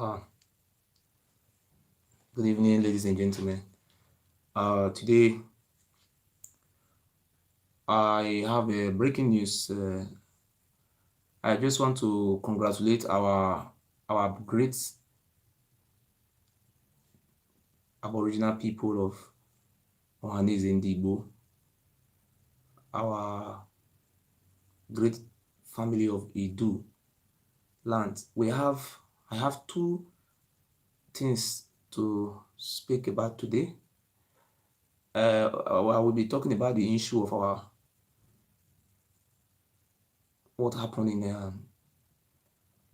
Uh, Good evening, ladies and gentlemen. Today I have a breaking news. I just want to congratulate our great Aboriginal people of Ohanese and Igbo, our great family of Iduu land. I have two things to speak about today. I will be talking about the issue of what happened in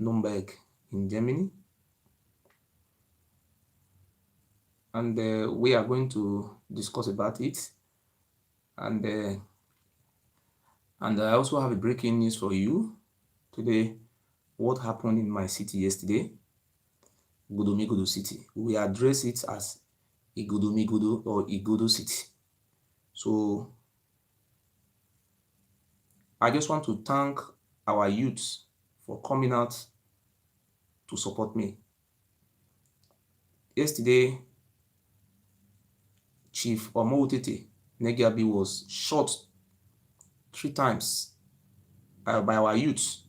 Nürnberg in Germany, and we are going to discuss about it. And I also have a breaking news for you today. What happened in my city yesterday, Igodomigodo city. We address it as Igodomigodo or Igodo city. So I just want to thank our youths for coming out to support me. Yesterday, Chief Utetenegiabi was shot 3 times by our youths.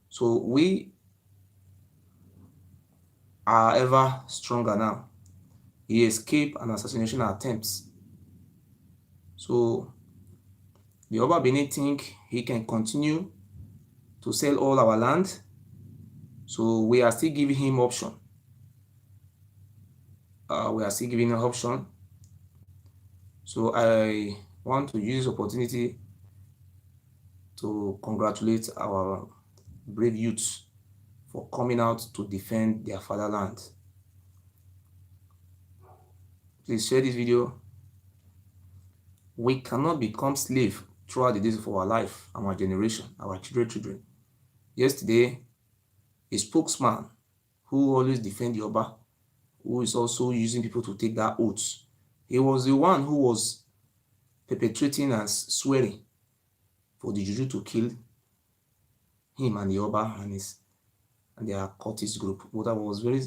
So we are ever stronger now. He escaped an assassination attempt. So the Oba Benin think he can continue to sell all our land. So we are still giving him option. So I want to use this opportunity to congratulate our brave youths for coming out to defend their fatherland. Please share this video. We cannot become slaves throughout the days of our life, our generation, our children. Yesterday, a spokesman who always defends the Oba, who is also using people to take that oath, he was the one who was perpetrating and swearing for the Juju to kill him and the Oba and their cultist group. But I was very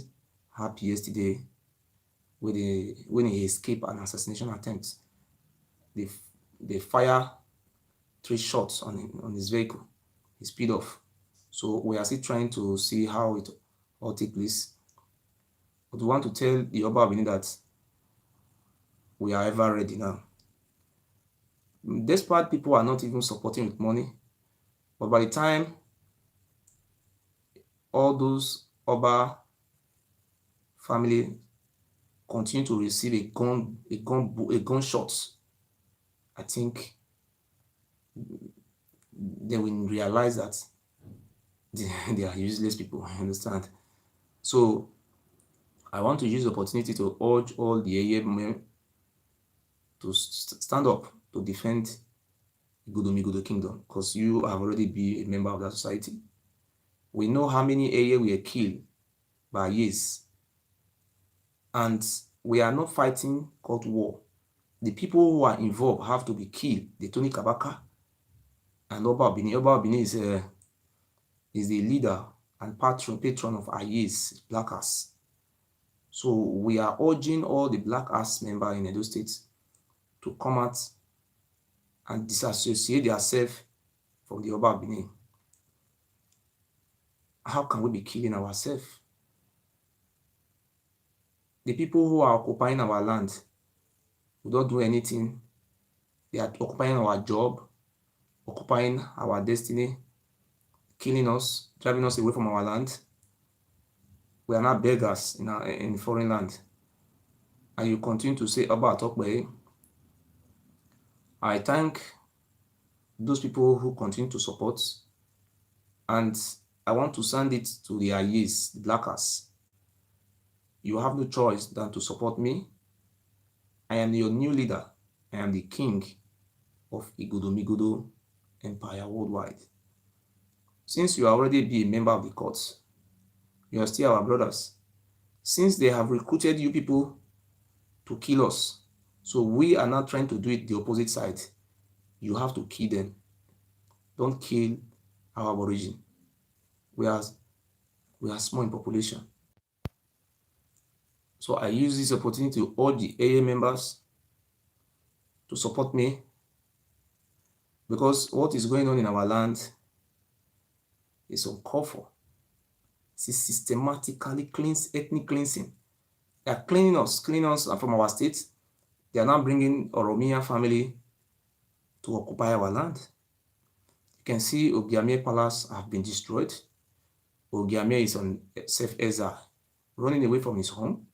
happy yesterday when he escaped an assassination attempt. They fire 3 shots on his vehicle. He speed off. So we are still trying to see how it all takes place. But we want to tell the Oba Benin that we are ever ready now. Despite people are not even supporting with money, but by the time all those Oba family continue to receive a gunshot, I think they will realize that they are useless people. I understand. So I want to use the opportunity to urge all the AA men to stand up to defend Igodomigodo Kingdom, because you have already been a member of that society. We know how many AA were killed by years, and we are not fighting court war. The people who are involved have to be killed. The Tony Kabaka and Oba Benin. Oba Benin is the leader and patron of IAs, Black Ass. So we are urging all the Black Ass members in Edo State to come out and disassociate themselves from the Oba Benin. How can we be killing ourselves? The people who are occupying our land, we don't do anything. They are occupying our job, occupying our destiny, killing us, driving us away from our land. We are not beggars in foreign land. And you continue to say Oba Atokbe. I thank those people who continue to support, and I want to send it to the IAs, the Blackers. You have no choice than to support me. I am your new leader. I am the king of Igodomigodo Empire worldwide. Since you already be a member of the courts, you are still our brothers. Since they have recruited you people to kill us, so we are not trying to do it the opposite side. You have to kill them. Don't kill our origin. We are small in population. So I use this opportunity to urge the AA members to support me, because what is going on in our land is uncalled for. It's systematically ethnic cleansing. They are cleaning us from our state. They are now bringing Oromia family to occupy our land. You can see Ogiamie Palace have been destroyed. Ogiamie is on self-exile, running away from his home.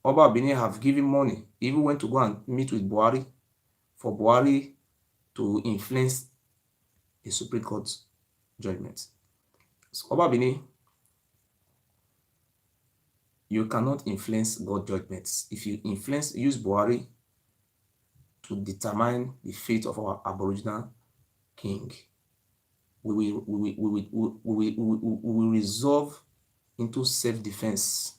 Oba Bini have given money, even went to go and meet with Buhari for Buhari to influence the Supreme Court judgment. So Oba Bini, you cannot influence God judgments. If you use Buhari to determine the fate of our Aboriginal king, we will resolve into self-defense.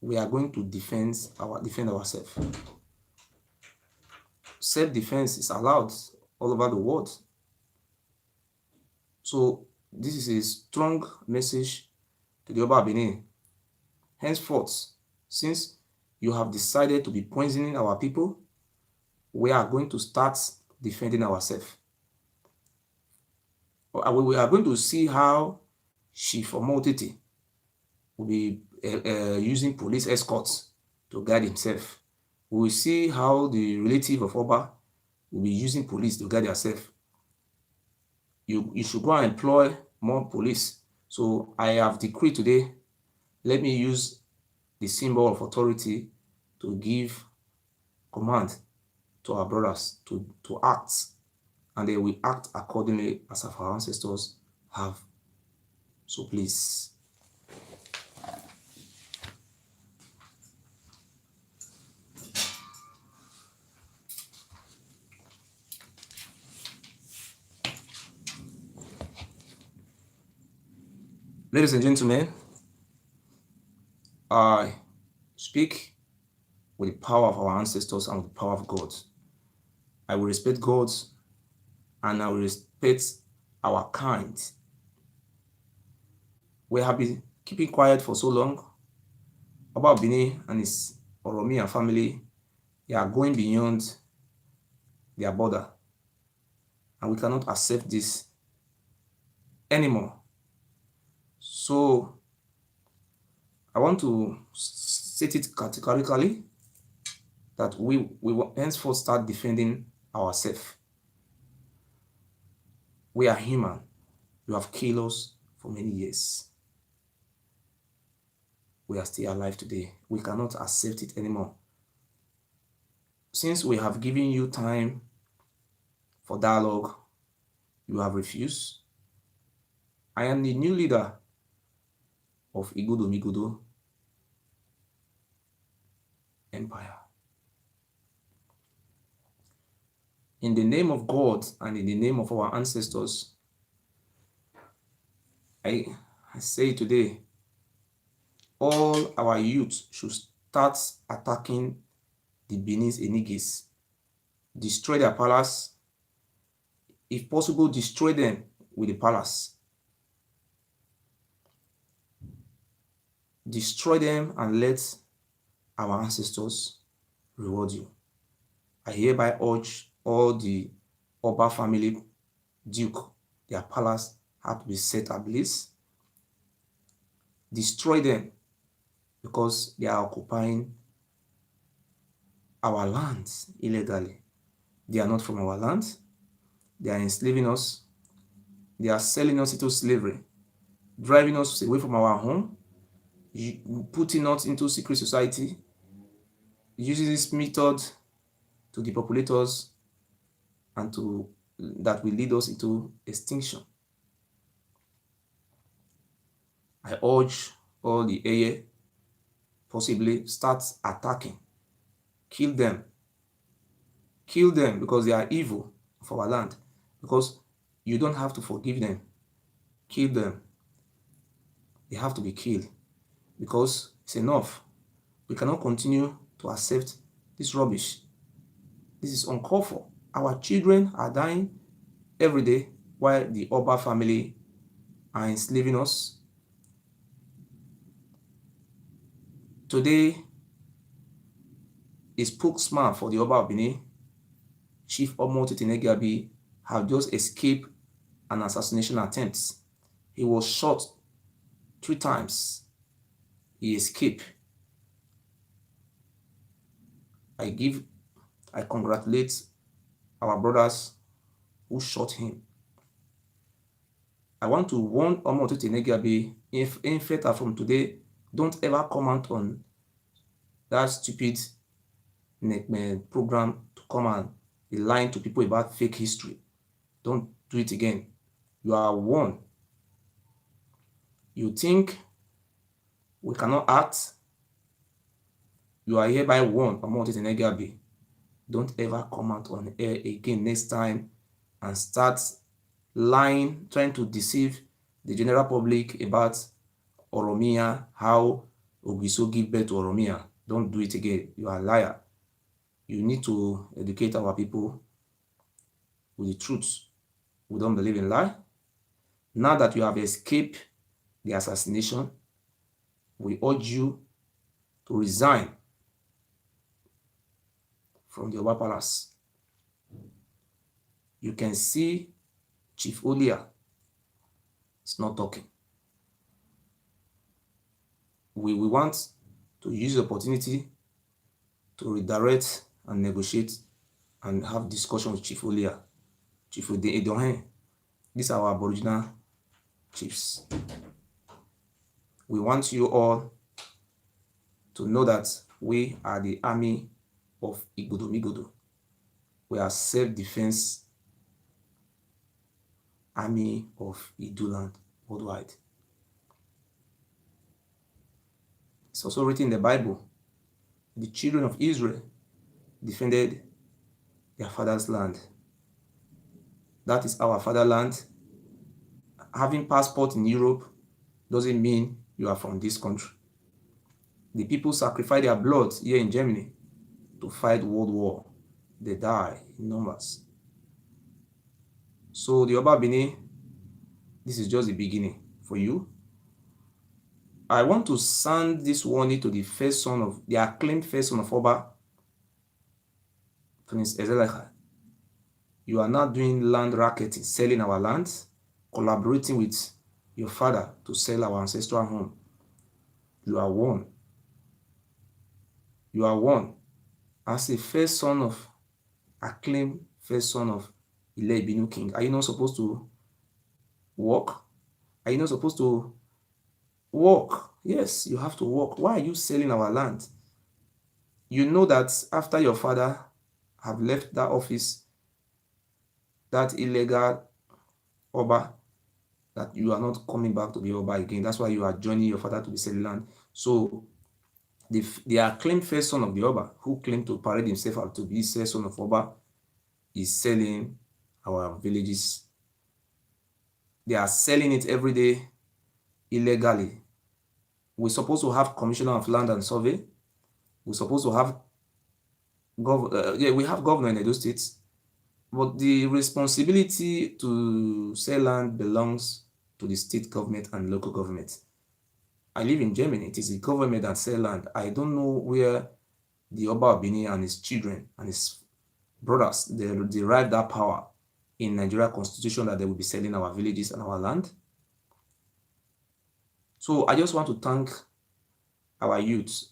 We are going to defend ourselves. Self-defense is allowed all over the world. So this is a strong message to the Oba Benin. Henceforth, since you have decided to be poisoning our people, we are going to start defending ourselves. We are going to see how Chief Omotiti will be using police escorts to guard himself. We will see how the relative of Oba will be using police to guard themselves. You should go and employ more police. So I have decreed today, let me use the symbol of authority to give command to our brothers to act, and they will act accordingly as our ancestors have. So please. Ladies and gentlemen, I speak with the power of our ancestors and with the power of God. I will respect God and I will respect our kind. We have been keeping quiet for so long. Oba Bini and his Oromia family, they are going beyond their border. And we cannot accept this anymore. So I want to state it categorically that we will henceforth start defending ourselves. We are human. You have killed us for many years. We are still alive today. We cannot accept it anymore. Since we have given you time for dialogue, you have refused. I am the new leader of Igodomigodo Empire. In the name of God and in the name of our ancestors, I say today, all our youth should start attacking the Benin's Enigis. Destroy their palace. If possible, destroy them with the palace. Destroy them and let our ancestors reward you. I hereby urge all the Oba family, Duke, their palace have to be set ablaze. Destroy them because they are occupying our lands illegally. They are not from our land. They are enslaving us. They are selling us into slavery, driving us away from our home, putting us into secret society, using this method to depopulate us and that will lead us into extinction. I urge all the AA possibly start attacking. Kill them. Kill them because they are evil for our land. Because you don't have to forgive them. Kill them. They have to be killed. Because it's enough. We cannot continue to accept this rubbish. This is uncalled for. Our children are dying every day while the Oba family are enslaving us. Today, a spokesman for the Oba of Benin, Chief Utetenegiabi, have just escaped an assassination attempt. He was shot 3 times. He escaped. I congratulate our brothers who shot him. I want to warn Utetenegiabi, if in fact from today, don't ever comment on that stupid program to come and be lying to people about fake history. Don't do it again. You are warned. You think we cannot act? You are hereby warned, Utetenegiabi. Don't ever comment on air again next time and start lying, trying to deceive the general public about Oromia, how Ogiso give birth to Oromia. Don't do it again. You are a liar. You need to educate our people with the truth. We don't believe in lie. Now that you have escaped the assassination, we urge you to resign from the Oba Palace. You can see Chief Olia is not talking. We want to use the opportunity to redirect and negotiate and have discussion with Chief Olia, Chief Iduland. These are our Aboriginal chiefs. We want you all to know that we are the army of Igodomigodo. We are self-defense army of Iduland worldwide. It's also written in the Bible, the children of Israel defended their father's land. That is our fatherland. Having passport in Europe doesn't mean you are from this country. The people sacrifice their blood here in Germany to fight World War. They die in numbers. So the Oba Benin, this is just the beginning for you. I want to send this warning to the acclaimed first son of Oba, Prince Elsenheimer. You are not doing land racketing, selling our land, collaborating with your father to sell our ancestral home. You are warned. You are warned. As a first son of, acclaimed first son of Ile King, are you not supposed to work? Are you not supposed to work? Yes, you have to work. Why are you selling our land? You know that after your father have left that office, that illegal Oba, that you are not coming back to be Oba again. That's why you are joining your father to be selling land. So the acclaimed first son of the Oba, who claimed to parade himself out to be first son of Oba, is selling our villages. They are selling it every day illegally. We're supposed to have Commissioner of Land and Survey. We're supposed to have we have governor in Edo State, but the responsibility to sell land belongs to the state government and local government. I live in Germany. It is the government that sell land. I don't know where the Oba of Benin and his children and his brothers, they derive that power in Nigeria constitution that they will be selling our villages and our land. So I just want to thank our youths.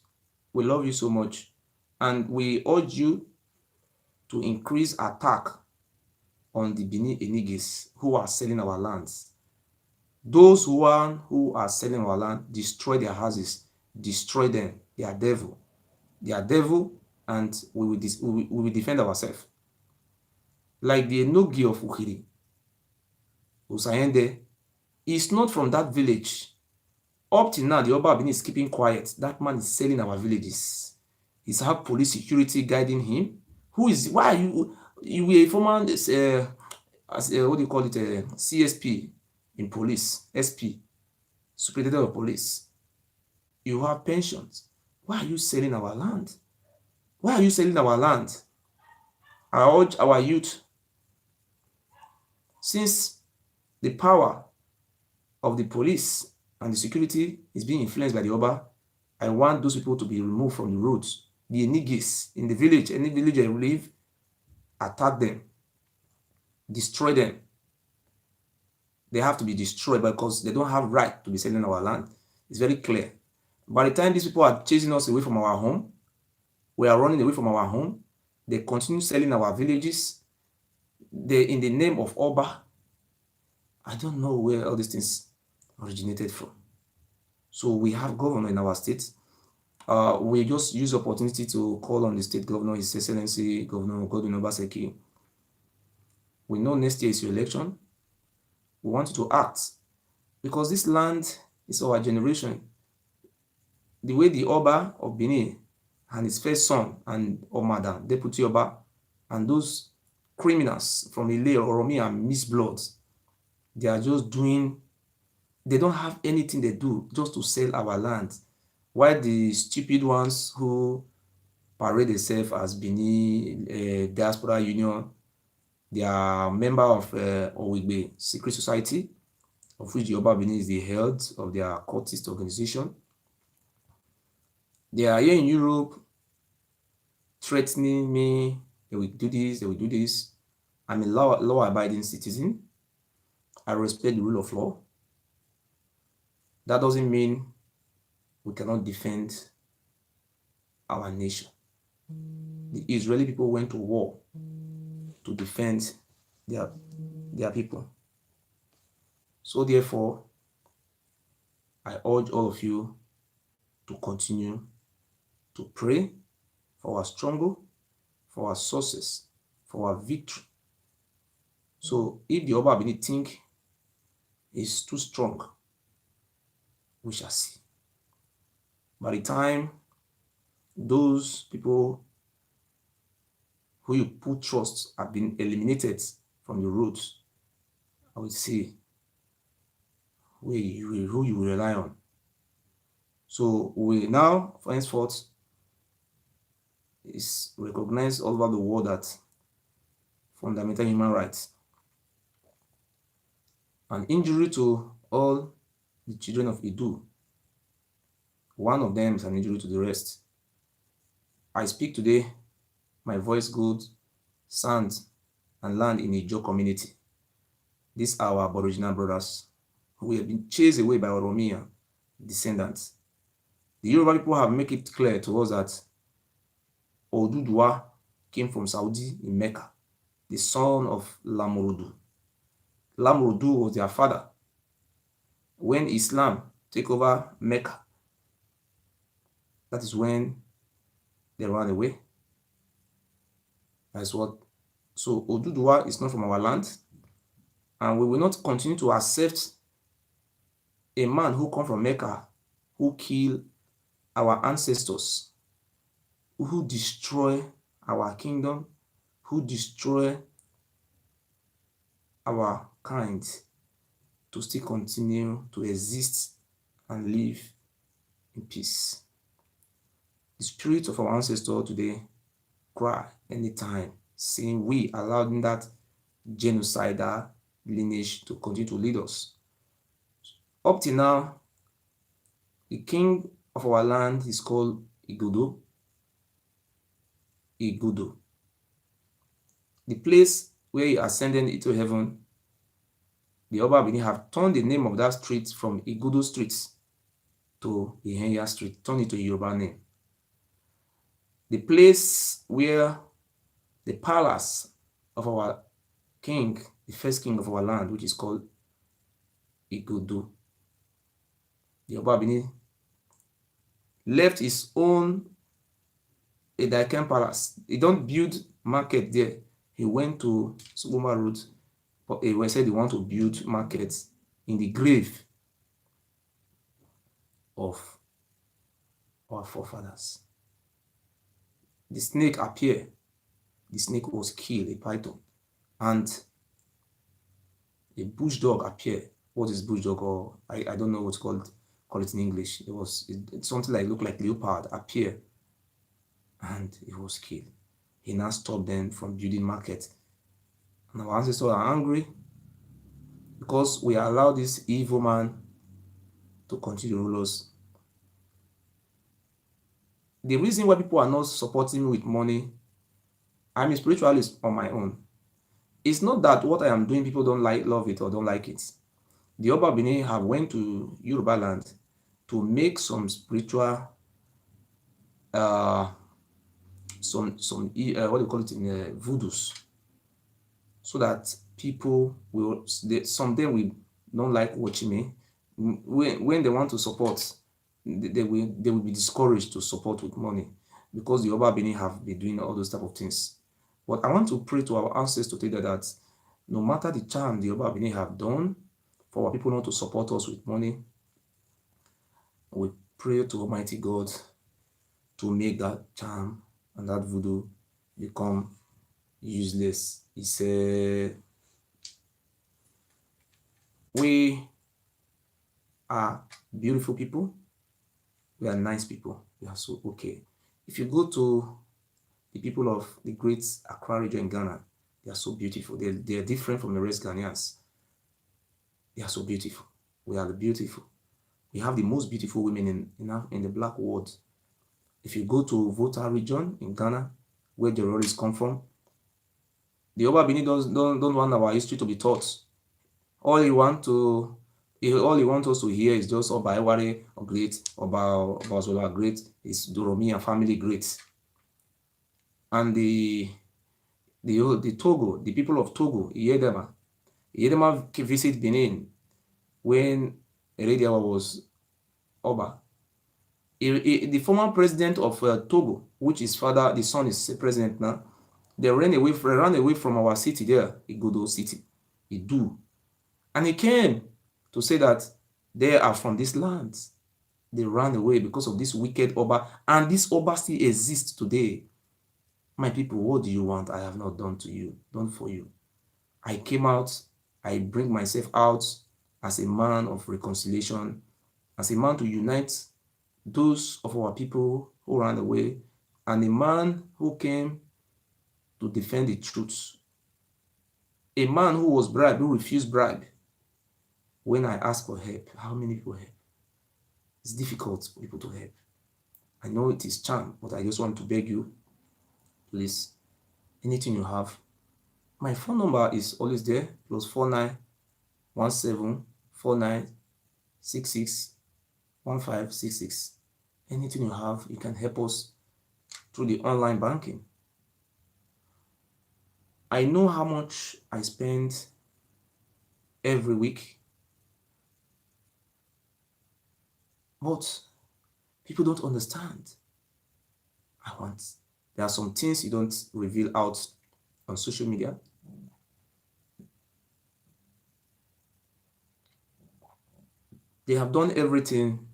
We love you so much. And we urge you to increase attack on the Benin Enigis who are selling our lands. Those who are selling our land, destroy their houses, destroy them. They are devil. They are devil, and we will defend ourselves. Like the Enogi of Ukiri, Usayende, is not from that village. Up till now, the Oba Benin is keeping quiet. That man is selling our villages. He's have police security guiding him. Why are you were a former, what do you call it, CSP in police, SP, Superintendent of Police. You have pensions. Why are you selling our land? Why are you selling our land? I urge our youth, since the power of the police and the security is being influenced by the Oba, I want those people to be removed from the roads. The Enigis in the village, any village I live, attack them, destroy them. They have to be destroyed because they don't have right to be selling our land. It's very clear. By the time these people are chasing us away from our home, we are running away from our home, they continue selling our villages. They, in the name of Oba, I don't know where all these things originated from. So we have governor in our state. We just use the opportunity to call on the state governor, His Excellency Governor Godwin Obaseki. We know next year is your election. We want you to act because this land is our generation. The way the Oba of Benin and his first son and Omada, Deputy Oba, and those criminals from Ile, Oromi, and Miss Bloods, they are just doing, they don't have anything they do just to sell our land. While the stupid ones who parade themselves as Benin Diaspora Union, they are member of Owigbe Secret Society, of which the Oba Benin is the head of their cultist organization. They are here in Europe threatening me, they will do this, they will do this. I'm a law-abiding citizen. I respect the rule of law. That doesn't mean we cannot defend our nation. The Israeli people went to war to defend their people. So therefore, I urge all of you to continue to pray for our struggle, for our success, for our victory. So if the Oba Benin think is too strong, we shall see. By the time those people who you put trust have been eliminated from the roads, I will see who you will rely on. So we now, for henceforth, is recognized all over the world that fundamental human rights, an injury to all the children of Iduu, one of them is an injury to the rest. I speak today, my voice goes, sand and land in a Ijo community. These are our Aboriginal brothers who have been chased away by Oromia descendants. The Yoruba people have made it clear to us that Oduduwa came from Saudi in Mecca, the son of Lamurudu. Lamurudu was their father. When Islam took over Mecca, that is when they ran away. That's what. So Oduduwa is not from our land, and we will not continue to accept a man who come from Mecca, who kill our ancestors, who destroy our kingdom, who destroy our kind, to still continue to exist and live in peace. The spirit of our ancestors today cry anytime, saying we allowed that genocidal lineage to continue to lead us. Up till now, the king of our land is called Igodo. The place where he ascended into heaven, the Oba Benin have turned the name of that street from Igodo Street to Ihenya Street, turned it to a Yoruba name. The place where the palace of our king, the first king of our land, which is called Igodo, the Oba Benin left his own Edaiken Palace. He don't build market there. He went to Sugoma Road, but he said he want to build markets in the grave of our forefathers. The snake appeared. The snake was killed, a python, and a bush dog appeared. What is bush dog? Or I don't know what's called it in English. It's something like look like leopard appeared, and it was killed. He now stopped them from building market. And our ancestors are angry because we allow this evil man to continue to rule us. The reason why people are not supporting me with money, I'm a spiritualist on my own. It's not that what I am doing, people don't love it or don't like it. The Oba Benin have went to Yoruba land to make some spiritual, uh, what do you call it in voodoos, so that people will, some them will don't like watching me. When they want to support, they will be discouraged to support with money because the Oba Benin have been doing all those type of things. But I want to pray to our ancestors to tell that no matter the charm the Oba Benin have done for our people not to support us with money, we pray to Almighty God to make that charm and that voodoo become useless. He said, we are beautiful people. We are nice people. We are so okay. If you go to the people of the great Accra region in Ghana, they are so beautiful. They are different from the rest Ghanaians. They are so beautiful. We are beautiful. We have the most beautiful women in the black world. If you go to Volta region in Ghana, where the terrorists come from, the Oba Benin don't want our history to be taught. All he want us to hear is just Oba Eware or great, Oba Zola great, is Doromi and family great. And the Togo, the people of Togo, Yedema visit Benin when Herediawa was Oba. The former president of Togo, which his father, the son is president now, they ran away from our city there, Igodo city, Iduu. And he came to say that they are from this land. They ran away because of this wicked Oba, and this Oba still exists today. My people, what do you want? I have not done to you, done for you. I came out, I bring myself out as a man of reconciliation, as a man to unite those of our people who ran away, and a man who came to defend the truth. A man who was bribed, who refused bribe. When I ask for help, how many people help? It's difficult for people to help. I know it is charm, but I just want to beg you, please, anything you have. My phone number is always there, +491749661566. Anything you have, you can help us through the online banking. I know how much I spend every week, but people don't understand. There are some things you don't reveal out on social media. They have done everything.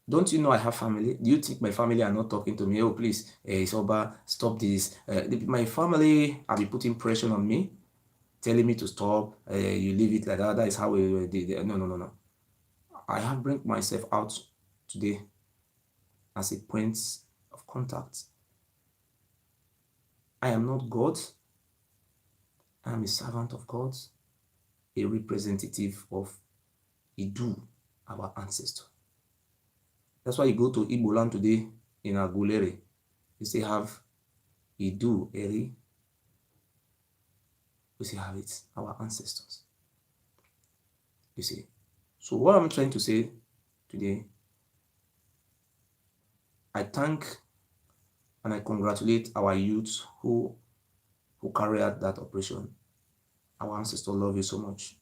Don't you know I have family? Do you think my family are not talking to me? Oh, please, Soba, stop this. My family have been putting pressure on me, telling me to stop. You leave it like that. That is how we did. No. I have bring myself out today as a point of contact. I am not God. I am a servant of God, a representative of Iduu, our ancestor. That's why you go to Iduland today in Agulere, you still have Iduu, Eri. We still have it, our ancestors. You see. So what I'm trying to say today, I thank and I congratulate our youth who carry out that operation. Our ancestors love you so much.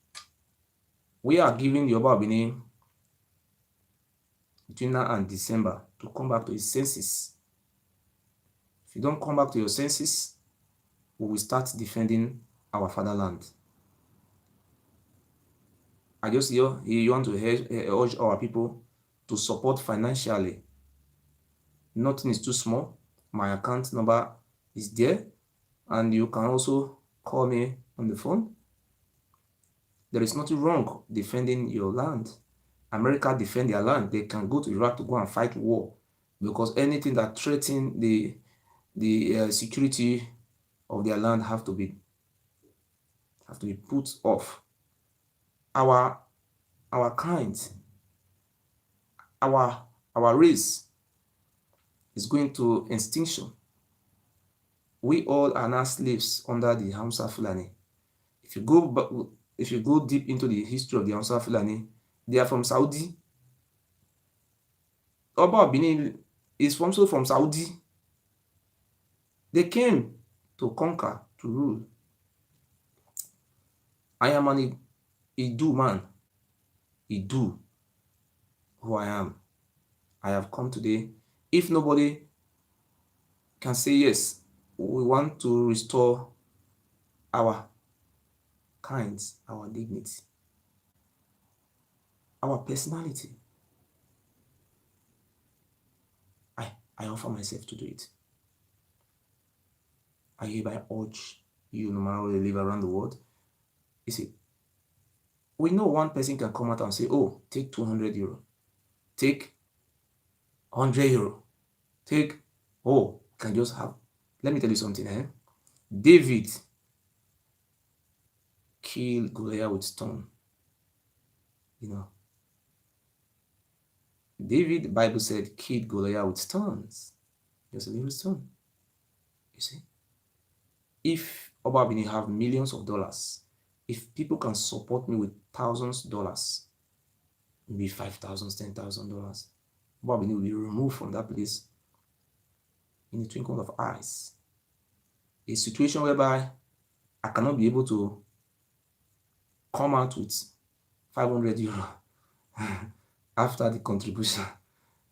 We are giving the Oba Benin between now and December to come back to his senses. If you don't come back to your senses, we will start defending our fatherland. I just hear you want to urge our people to support financially. Nothing is too small. My account number is there, and you can also call me on the phone. There is nothing wrong defending your land. America defend their land. They can go to Iraq to go and fight war, because anything that threatens the security of their land have to be put off. Our kind, our race is going to extinction. We all are now slaves under the Hausa Fulani. If you go deep into the history of the Hausa Fulani, they are from Saudi. Oba Benin is also from Saudi. They came to conquer, to rule. I am an Iduu man. Iduu, who I am. I have come today. If nobody can say yes, we want to restore our kinds, our dignity, our personality. I offer myself to do it. I hereby urge you, no matter where you live around the world. You see, we know one person can come out and say, oh, take 200 euro, take 100 euro, take, oh, can just have. Let me tell you something, David killed Goliath with stone. You know, David, the Bible said, killed Goliath with stones. Just a little stone. You see? If Oba Bini have millions of dollars, if people can support me with thousands of dollars, maybe $5,000, $10,000, Oba Bini will be removed from that place in the twinkle of eyes. A situation whereby I cannot be able to come out with 500 euro after the contribution,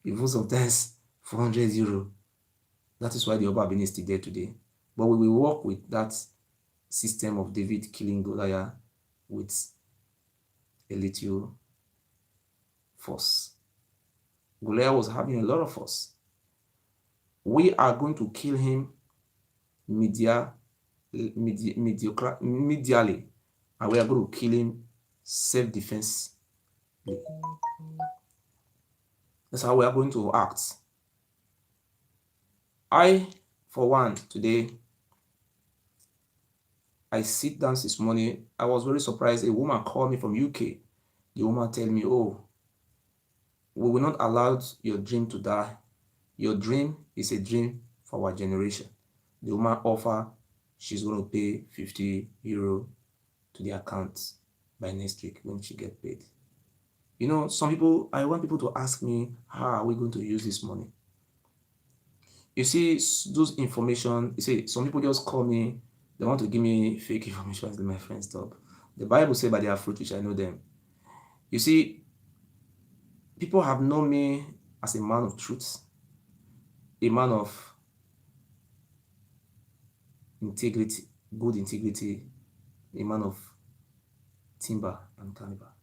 even sometimes 400 euro. That is why the Oba Bini is still there today. But we will work with that system of David killing Goliath with a little force. Goliath was having a lot of force. We are going to kill him medially, and we are going to kill him self-defense. That's how we are going to act. I, for one, today, I sit down this morning. I was very surprised. A woman called me from UK. The woman tell me, oh, we will not allow your dream to die. Your dream is a dream for our generation. The woman offer she's going to pay 50 euro to the account by next week when she get paid. You know, some people, I want people to ask me, how are we going to use this money? You see, those information, you see, some people just call me, they want to give me fake information as my friends talk. The Bible says by their fruit which I know them. You see, people have known me as a man of truth, a man of integrity, good integrity, a man of timber and caliber.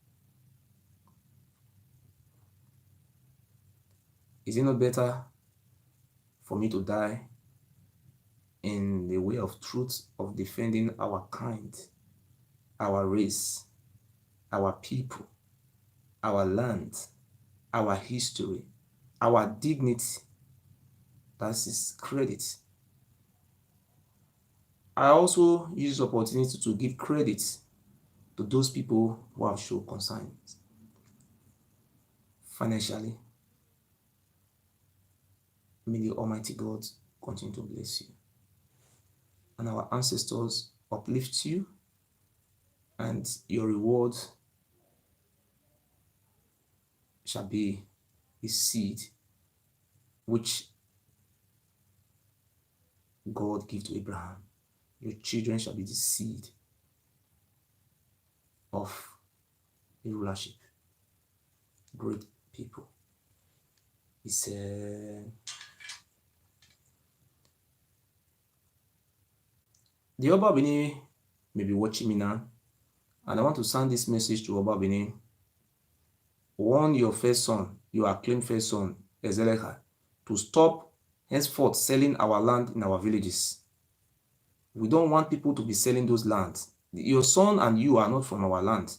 Is it not better for me to die in the way of truth, of defending our kind, our race, our people, our land, our history, our dignity? That is credit. I also use this opportunity to give credit to those people who have shown concern financially. May the Almighty God continue to bless you, and our ancestors uplift you, and your reward shall be a seed which God gave to Abraham. Your children shall be the seed of a rulership. Great people. It's the Oba Bini may be watching me now, and I want to send this message to Oba Bini. Warn your first son, your acclaimed first son, Ezeleha, to stop henceforth selling our land in our villages. We don't want people to be selling those lands. Your son and you are not from our land.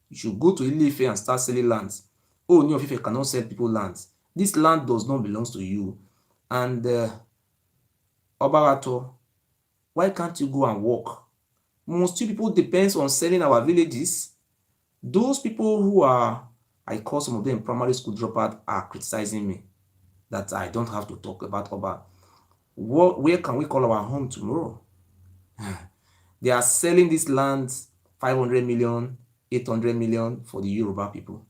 You should go to Ile-Ife and start selling lands. Oh, New of Ife cannot sell people lands. This land does not belong to you. And Obarato, why can't you go and work? Most people depend on selling our villages. Those people who are, I call some of them primary school dropout, are criticizing me. that I don't have to talk about Oba. Where can we call our home tomorrow? They are selling this land 500 million, 800 million for the Yoruba people.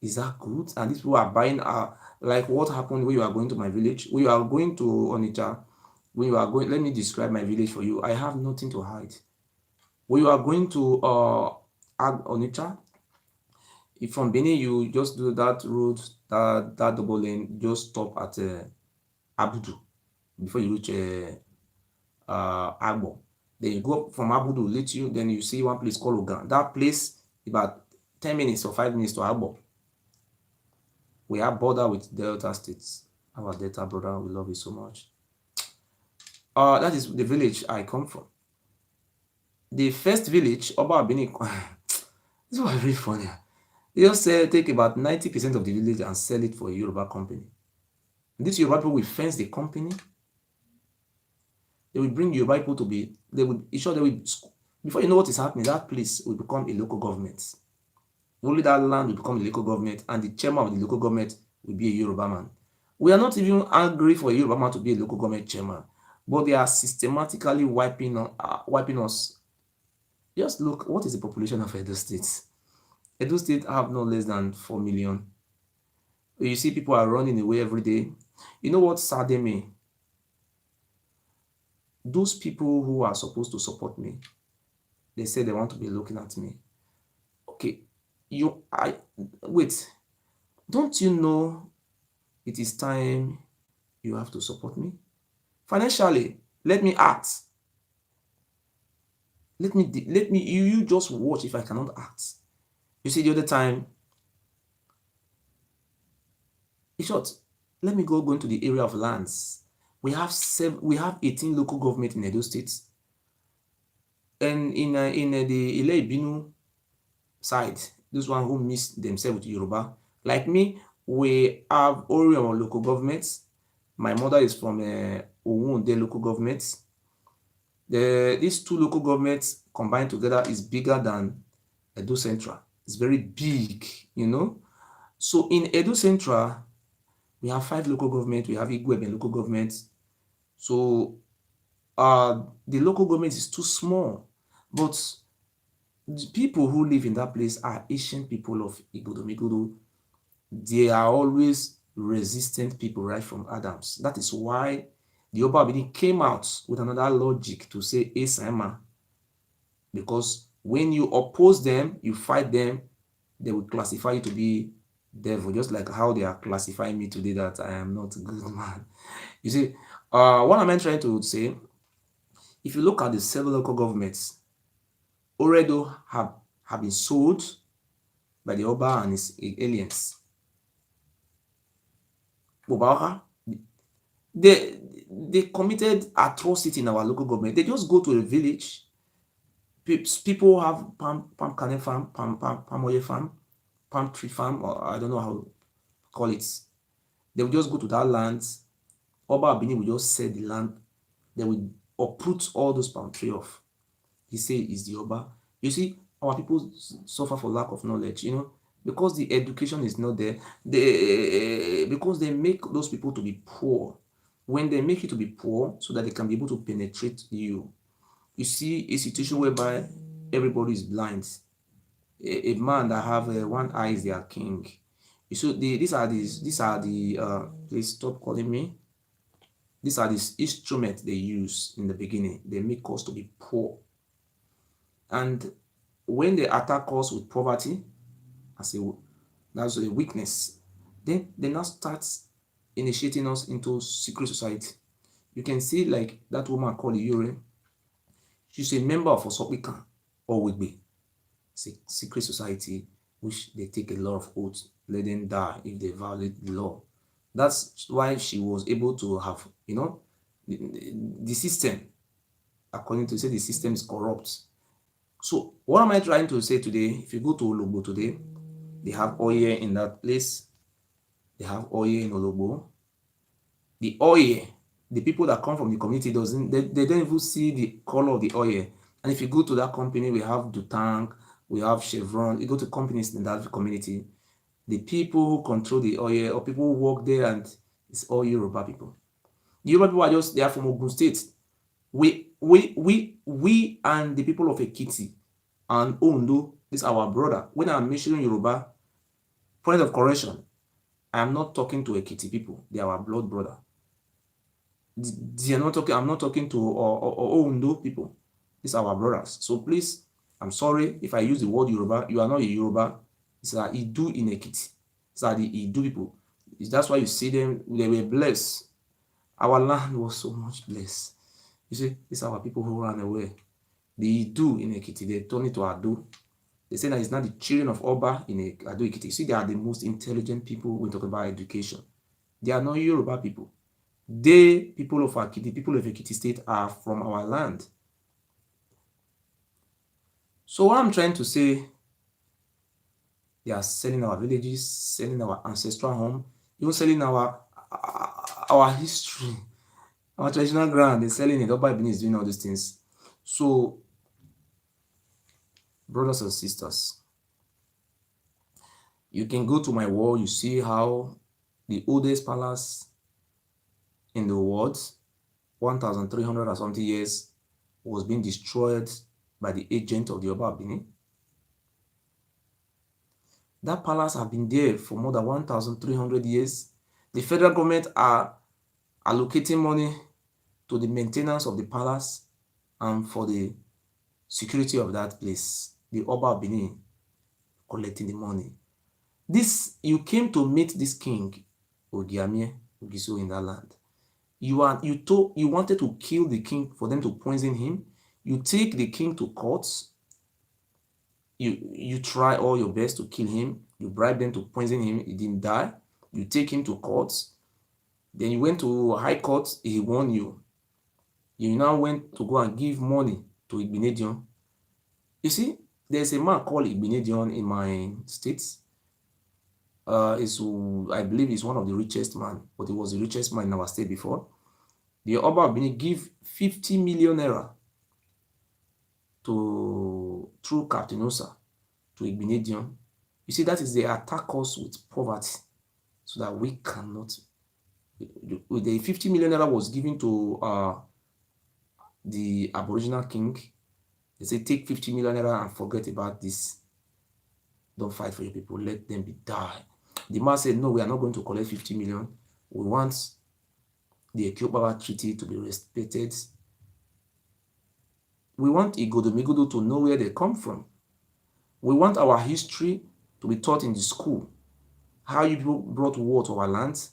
Is that good? And these people are buying, like what happened when you are going to my village? When you are going to Onitsha, when you are going, let me describe my village for you. I have nothing to hide. When you are going to Onitsha, if from Benin, you just do that road, that double lane, just stop at Abudu before you reach Agbo. Then you go from Abudu, let you, then you see one place called Ogan. That place, about 10 minutes or 5 minutes to Agbo. We have border with Delta states. Our Delta brother, we love you so much. That is the village I come from. The first village, Oba Abini, this was really funny. They just take about 90% of the village and sell it for a Yoruba company. And these Yoruba people will fence the company. They will bring Yoruba people to be, they will, before you know what is happening, that place will become a local government. Only that land will become a local government, and the chairman of the local government will be a Yoruba man. We are not even angry for a Yoruba man to be a local government chairman, but they are systematically wiping us. Just look, what is the population of Edo State? Edo State have no less than 4 million. You see people are running away every day. You know what saddened me? Those people who are supposed to support me, they say they want to be looking at me. Okay, wait, don't you know it is time you have to support me? Financially, let me act. You just watch if I cannot act. You see, the other time, in short, let me go into the area of lands. We have 18 local government in Edo State. And in the Ile Ibinu side, those one who miss themselves with Yoruba, like me, we have Orion local governments. My mother is from Owunde local governments. These two local governments combined together is bigger than Edo Central. It's very big, you know. So in Edo Central, we have 5 local governments. We have Igwebe local governments. So the local government is too small. But the people who live in that place are ancient people of Igodomigodo. They are always resistant people right from Adams. That is why the Oba Abini came out with another logic to say Elsenheimer. Because when you oppose them, you fight them, they will classify you to be devil, just like how they are classifying me today that I am not a good man. You see, what am I trying to say? If you look at the several local governments, already have been sold by the Oba and his aliens. They committed atrocity in our local government. They just go to a village. People have palm kernel farm, palm oil farm, palm tree farm, or I don't know how to call it. They will just go to that land. Oba Abini will just sell the land. They will uproot all those palm tree off. He say is the Oba. You see, our people suffer for lack of knowledge, you know, because the education is not there. Because they make those people to be poor. When they make you to be poor, so that they can be able to penetrate you. You see a situation whereby everybody is blind. A man that have one eye is their king. You see, these are the please stop calling me. These are the instruments they use in the beginning. They make us to be poor. And when they attack us with poverty, that's a weakness, then they now start initiating us into secret society. You can see like that woman called Iyore. She's a member of Osopika or Wigbe. It's a secret society which they take a lot of oaths, let them die if they violate the law. That's why she was able to have, you know, the system, according to say the system is corrupt. So what am I trying to say today? If you go to Ologbo today, they have oil in that place. They have oil in Ologbo. The oil, the people that come from the community they don't even see the color of the oil. And if you go to that company, we have Dutang, we have Chevron. You go to companies in that community, the people who control the oil or people who work there and It's all Yoruba people. The Yoruba people they are from Ogun State. We and the people of Ekiti and Ondo, this is our brother. When I'm mentioning Yoruba, point of correction, I am not talking to Ekiti people. They are our blood brother. They are not talking. I'm not talking to Ondo people. These are our brothers. So please, I'm sorry if I use the word Yoruba. You are not a Yoruba. It's a Iduu in Ekiti. It's the Iduu people. That's why you see them. They were blessed. Our land was so much blessed. You see, these are our people who ran away. The Iduu in Ekiti, they turn it to Adu. They say that it's not the children of Oba in Adu Ekiti. You see, they are the most intelligent people when talking about education. They are not Yoruba people. They, people of Ekiti, people of Ekiti State, are from our land. So what I'm trying to say, they are selling our villages, selling our ancestral home, even selling our history, our traditional ground. They're selling it. Oba Ibini is doing all these things. So, brothers and sisters, you can go to my wall. You see how the oldest palace in the world, 1,300 or something years, was being destroyed by the agent of the Oba Ibini. That palace has been there for more than 1,300 years. The federal government are allocating money to the maintenance of the palace and for the security of that place. The Oba Ibini collecting the money. You came to meet this king, Ogiamie, Ogiso, in that land. You wanted to kill the king for them to poison him. You take the king to courts. You try all your best to kill him. You bribe them to poison him. He didn't die. You take him to courts. Then you went to high court. He won you. You now went to go and give money to Igbinedion. You see, there's a man called Igbinedion in my state. I believe he's one of the richest man, but he was the richest man in our state before. The Oba Ibini give 50 million naira through Captain Osa to Igbinedion. You see, that is they attack us with poverty so that we cannot. The 50 million naira was given to the Aboriginal king. They say, take 50 million naira and forget about this. Don't fight for your people. Let them be die. The man said, no, we are not going to collect 50 million. We want the Ekweremadu Treaty to be respected. We want Igodomigodo to know where they come from. We want our history to be taught in the school. How you people brought war to our lands.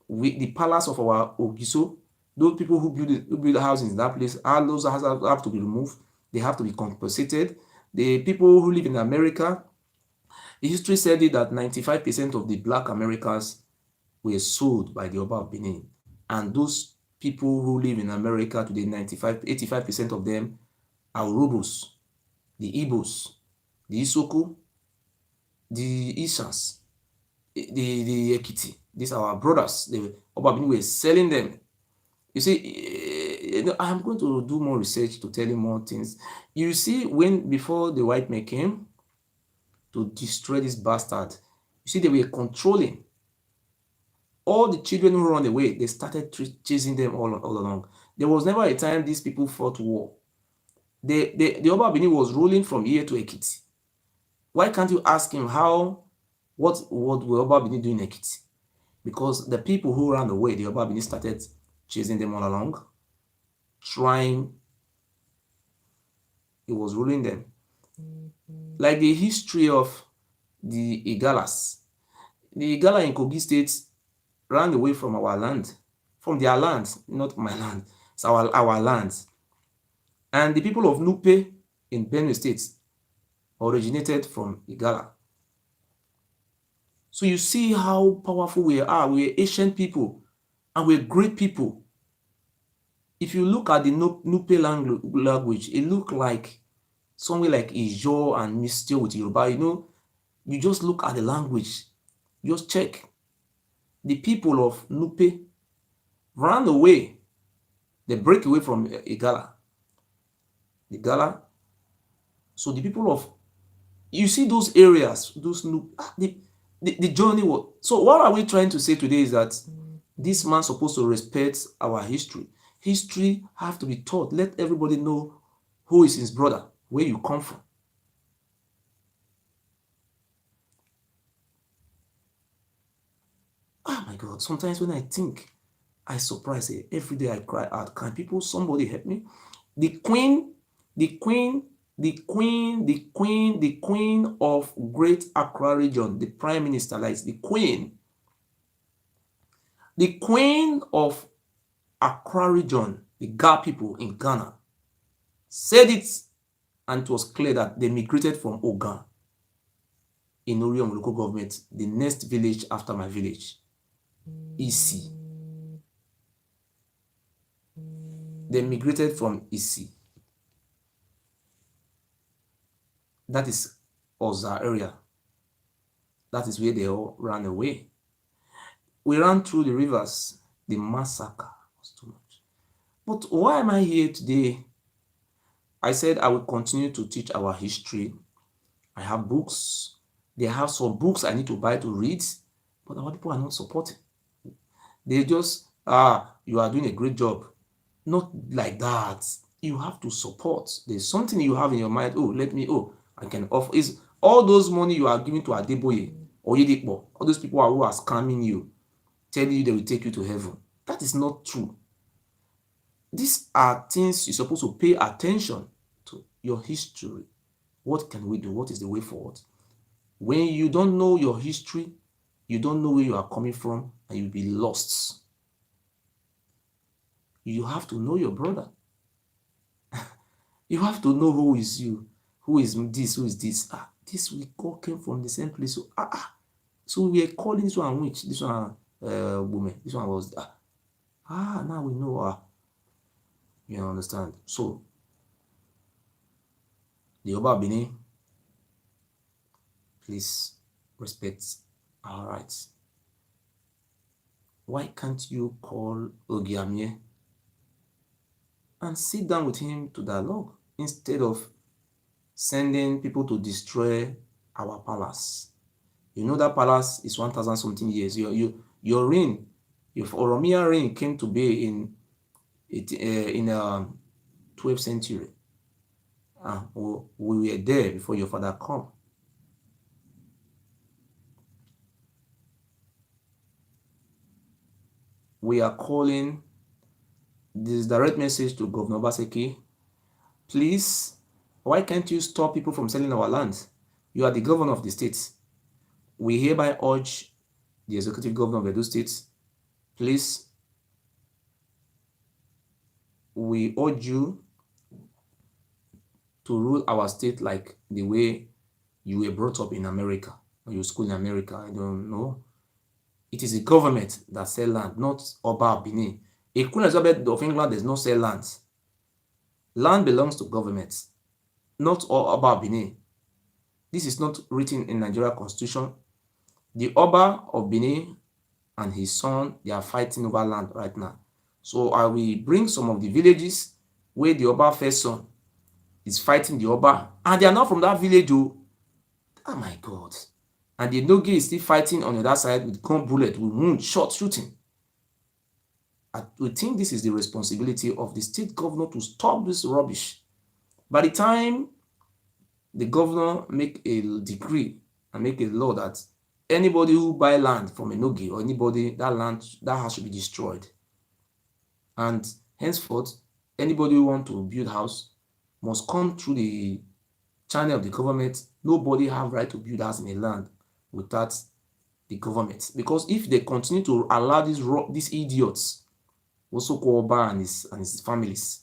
The palace of our Ogiso, those people who build houses in that place, all those houses have to be removed. They have to be compensated. The people who live in America, the history said it that 95% of the black Americans were sold by the Oba of Benin. And those people who live in America today, 85% of them are Urubus, the Igbos, the Isoko, the Ishans, the Ekiti. These are our brothers. The Oba Benin were selling them. You see, I'm going to do more research to tell you more things. You see, before the white men came to destroy this bastard, you see, they were controlling all the children who run away. They started chasing them all along. There was never a time these people fought war. The Oba Benin was ruling from here to Ekiti. Why can't you ask him what will Oba Benin do in Ekiti? Because the people who ran away, the Oba Benin started chasing them all along, he was ruling them. Like the history of the Igalas. The Igala in Kogi State ran away from our land, from their land, not my land, it's our land. And the people of Nupe in Benue State originated from Igala. So you see how powerful we are. We're ancient people and we're great people. If you look at the Nupe language, it looks like somewhere like Ijo and Mistio with Yoruba. You just look at the language, just check. The people of Nupe ran away. They break away from Igala. So the people of, you see those areas, the journey was. So what are we trying to say today is that This man supposed to respect our history. History have to be taught. Let everybody know who is his brother, where you come from. Oh my God, sometimes when I think, I surprise every day I cry out, can people, somebody help me? The queen, the queen, the queen, the queen, the queen of Great Accra region, the prime minister, like the queen of Accra region, the Ga people in Ghana, said it, and it was clear that they migrated from Ogan in Orion local government, the next village after my village, Isi. They migrated from Isi. That is Oza area. That is where they all ran away. We ran through the rivers. The massacre was too much. But why am I here today? I said I will continue to teach our history. I have books. They have some books I need to buy to read, but our people are not supporting. They just, you are doing a great job. Not like that. You have to support. There's something you have in your mind. I can offer. Is all those money you are giving to Adeboye or Yedipo, all those people who are scamming you, telling you they will take you to heaven. That is not true. These are things you're supposed to pay attention to. Your history. What can we do? What is the way forward? When you don't know your history, you don't know where you are coming from, and you'll be lost. You have to know your brother. You have to know who is you, who is this, who is this. This we all came from the same place. So we are calling this one witch, this one woman, this one was now we know. You understand? So the Oba Bini, please respect our rights. Why can't you call Ogiamie and sit down with him to dialogue instead of sending people to destroy our palace? You know that palace is 1,000 something years. Your reign, your Oromia reign came to be in 12th century. We were there before your father come. We are calling this direct message to Governor Obaseki. Please, why can't you stop people from selling our land? You are the governor of the state. We hereby urge the executive governor of Edo State, please, we urge you to rule our state like the way you were brought up in America, or you school in America, I don't know. It is the government that sell land, not Oba Benin. A Queen Elizabeth of England does not sell land. Land belongs to government, not Oba Benin. This is not written in Nigeria Constitution. The Oba of Benin and his son, they are fighting over land right now. So I will bring some of the villages where the Oba first son is fighting the Oba, and they are not from that village. Oh my God. And the Nogi is still fighting on the other side with gun bullet, with wound, shot, shooting. We think this is the responsibility of the state governor to stop this rubbish. By the time the governor make a decree and make a law that anybody who buy land from a Nogi or anybody, that house should be destroyed. And henceforth, anybody who want to build house must come through the channel of the government. Nobody have right to build house in a land without the government. Because if they continue to allow these idiots, also called Oba and his families,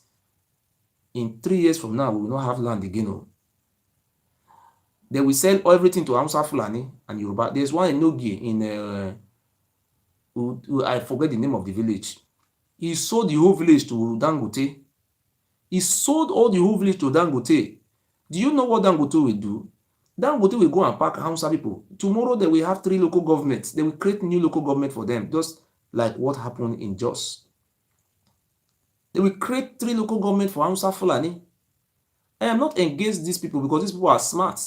in 3 years from now, we will not have land again. They will sell everything to Hausa Fulani and Yoruba. There's one in Nogi in, I forget the name of the village. He sold the whole village to Dangote. He sold all the whole village to Dangote. Do you know what Dangote will do? Dangote will go and pack Hausa people. Tomorrow they will have 3 local governments. They will create new local government for them, just like what happened in Jos. They will create 3 local government for Hausa Fulani. I am not against these people because these people are smart.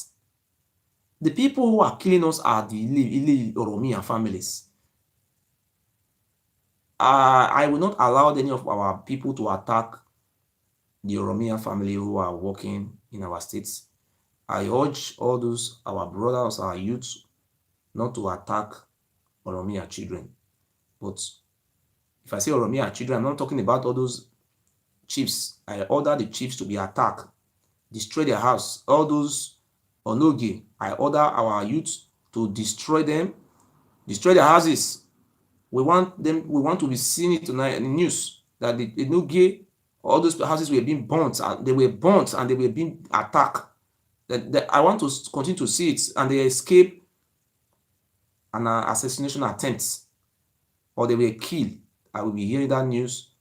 The people who are killing us are the Oromian families. I will not allow any of our people to attack the Oromia family who are working in our states. I urge all those, our brothers, our youths, not to attack Oromia children. But if I say Oromia children, I'm not talking about all those chiefs. I order the chiefs to be attacked, destroy their house. All those Onogi, I order our youths to destroy them, destroy their houses. We want to be seeing it tonight in the news that the Onogi, all those houses were being burnt, and they were burnt and they were being attacked. I want to continue to see it, and they escape an assassination attempt, or they were killed. I will be hearing that news.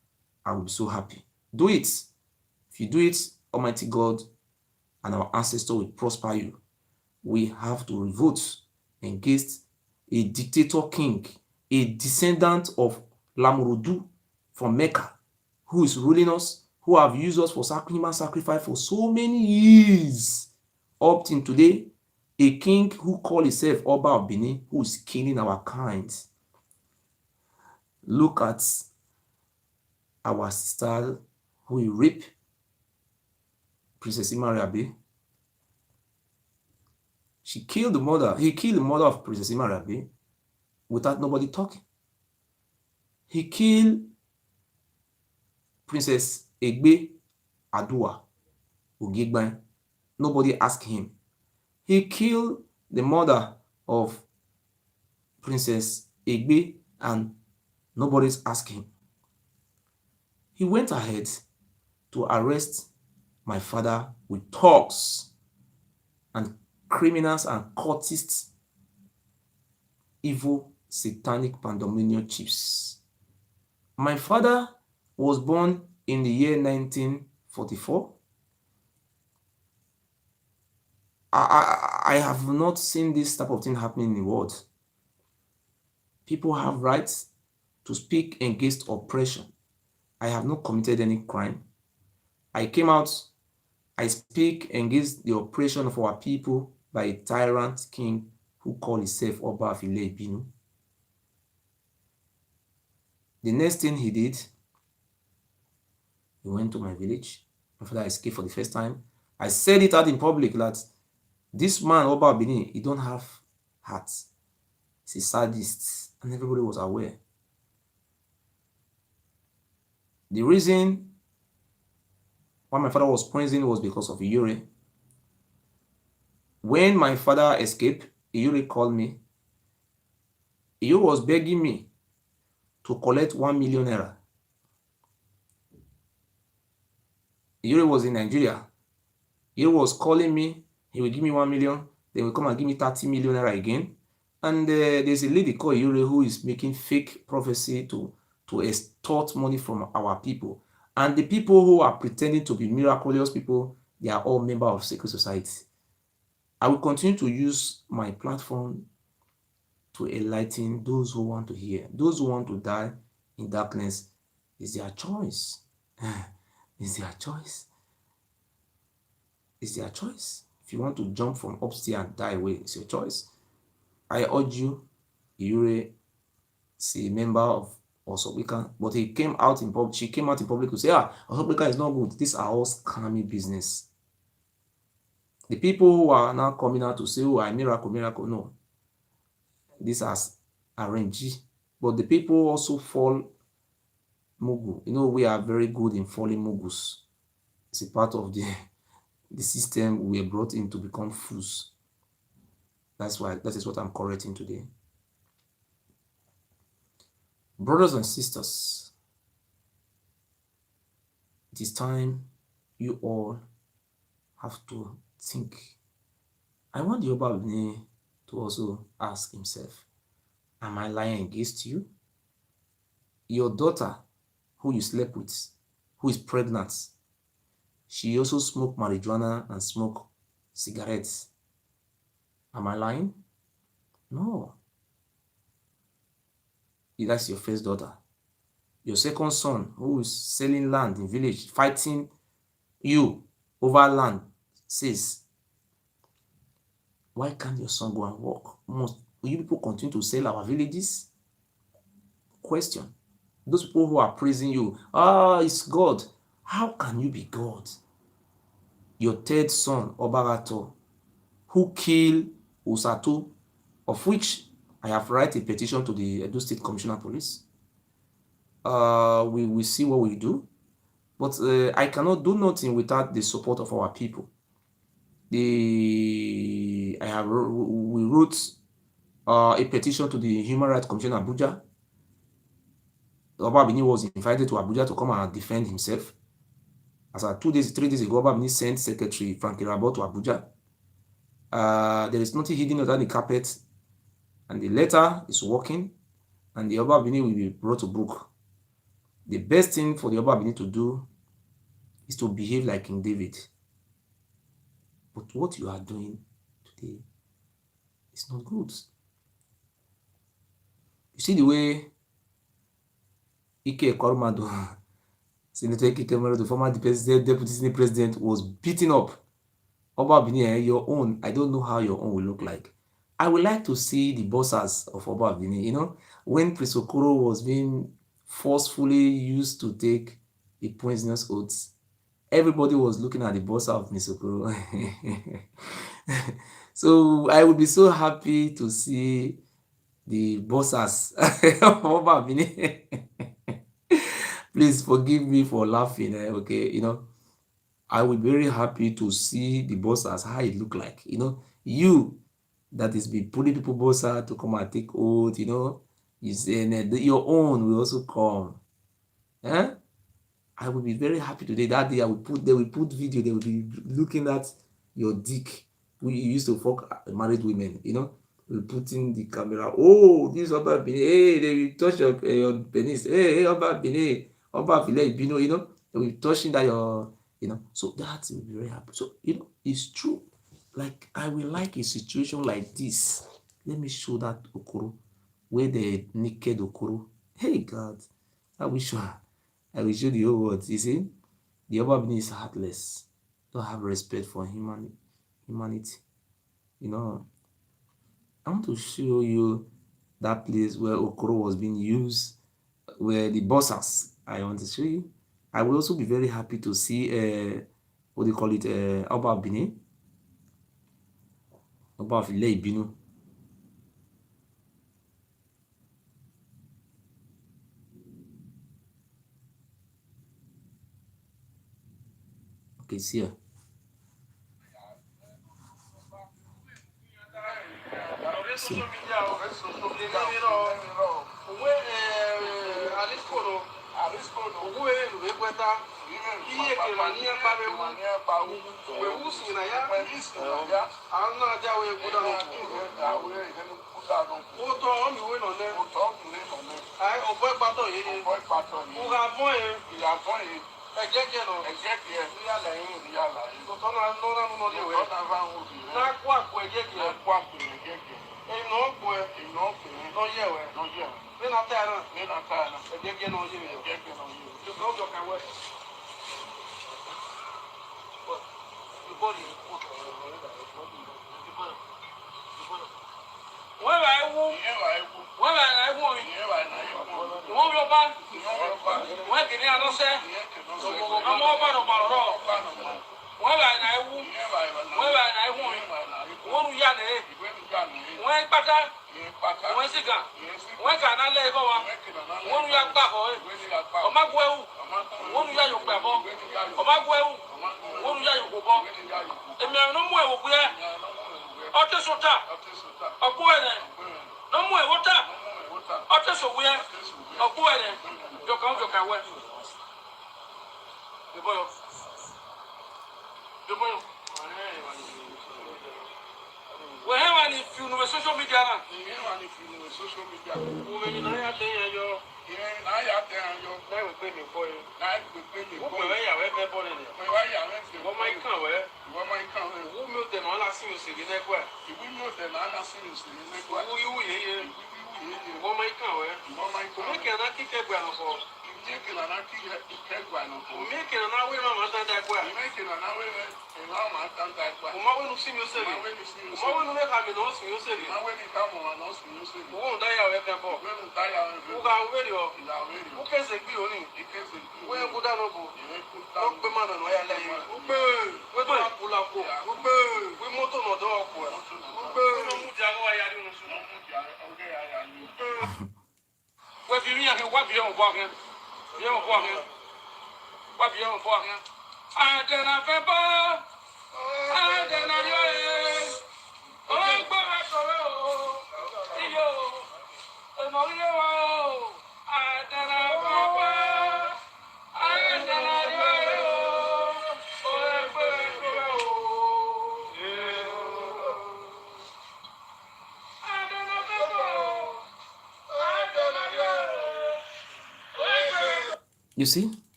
I will be so happy. Do it. If you do it, Almighty God and our ancestors will prosper you. We have to revolt against a dictator king, a descendant of Lamurudu from Mecca, who is ruling us, who have used us for human sacrifice for so many years. Up till today, a king who called himself Oba of Benin, who is killing our kind. Look at our sister who raped Princess Imarabe. He killed the mother of Princess Imarabe without nobody talking. He killed Princess Egbe Adua Ogigban. Nobody asked him. He killed the mother of Princess Egbe and nobody's asking him. He went ahead to arrest my father with thugs and criminals and cultists, evil, satanic pandemonium chiefs. My father was born in the year 1944. I have not seen this type of thing happening in the world. People have rights to speak against oppression. I have not committed any crime. I came out, I speak against the oppression of our people by a tyrant king who called himself Oba of Ile-Ibinu. The next thing he did, he went to my village. My father escaped for the first time. I said it out in public that this man, Oba of Benin, he don't have heart. He's a sadist, and everybody was aware. The reason why my father was poisoned was because of Iyure. When my father escaped, Iyure called me. Iyure was begging me to collect 1 million naira. Iyure was in Nigeria. Iyure was calling me. He will give me 1 million. Then will come and give me 30 million naira again. And there's a lady called Iyure who is making fake prophecy to extort money from our people. And the people who are pretending to be miraculous people, they are all members of secret society. I will continue to use my platform to enlighten those who want to hear. Those who want to die in darkness, is their choice. Is their choice. It's their choice. If you want to jump from upstairs and die away, it's your choice. I urge you, Iyure is a member of Osokwika, but he came out in public. She came out in public to say, Osokwika is not good. These are all scammy business. The people who are now coming out to say, I miracle, no. This has arranged. But the people also fall mugu. You know, we are very good in falling mugus. It's a part of the system we are brought in to become fools. That is what I'm correcting today. Brothers and sisters, it is time you all have to think. I want the Oba to also ask himself, am I lying against you? Your daughter, who you slept with, who is pregnant, she also smoked marijuana and smoked cigarettes. Am I lying? No. That's your first daughter. Your second son, who is selling land in village, fighting you over land, says, why can't your son go and work? Will you people continue to sell our villages? Question. those people who are praising you, it's God. How can you be God? Your third son, Obarato, who killed Osato, of which I have written a petition to the Edo State Commissioner of Police. We will see what we do, but I cannot do nothing without the support of our people. We wrote a petition to the Human Rights Commission Abuja. Obabini was invited to Abuja to come and defend himself. As of 3 days ago, Obabini sent Secretary Frank Irabo to Abuja. There is nothing hidden under the carpet, and the letter is working, and the Obabini will be brought to book. The best thing for the Obabini to do is to behave like King David. But what you are doing today is not good. You see the way Ekweremadu, Senator Ekweremadu, the former deputy Senate president, was beaten up. Obabini, your own, I don't know how your own will look like. I would like to see the bosses of Obabini, you know, when Prince Okoro was being forcefully used to take the poisonous oaths. Everybody was looking at the boss of Prince Okoro. So I would be so happy to see the bosses of Obabini. Please forgive me for laughing, okay? You know, I will be very happy to see the bosses, how it look like. You know, you that is be putting people bosses to come and take oath, you know, you say, your own will also come. Eh? I will be very happy today. That day they will put video, they will be looking at your dick. We used to fuck married women, you know. We put in the camera. Oh, this Oba Bini. Hey, they will touch your penis. Hey, Oba Bini. Oba Bini, you know. They will touching that your, you know. So that will be very happy. So, you know, it's true. Like, I will like a situation like this. Let me show that Okoro. Where the naked Okoro. Hey, God. I will show the whole world. You see, the Obabini is heartless. Don't have respect for humanity. You know, I want to show you that place where Okoro was being used, where the bosses. I want to show you. I will also be very happy to see what do you call it, Obabini. Obafile Ibinu. Okay, see here. See.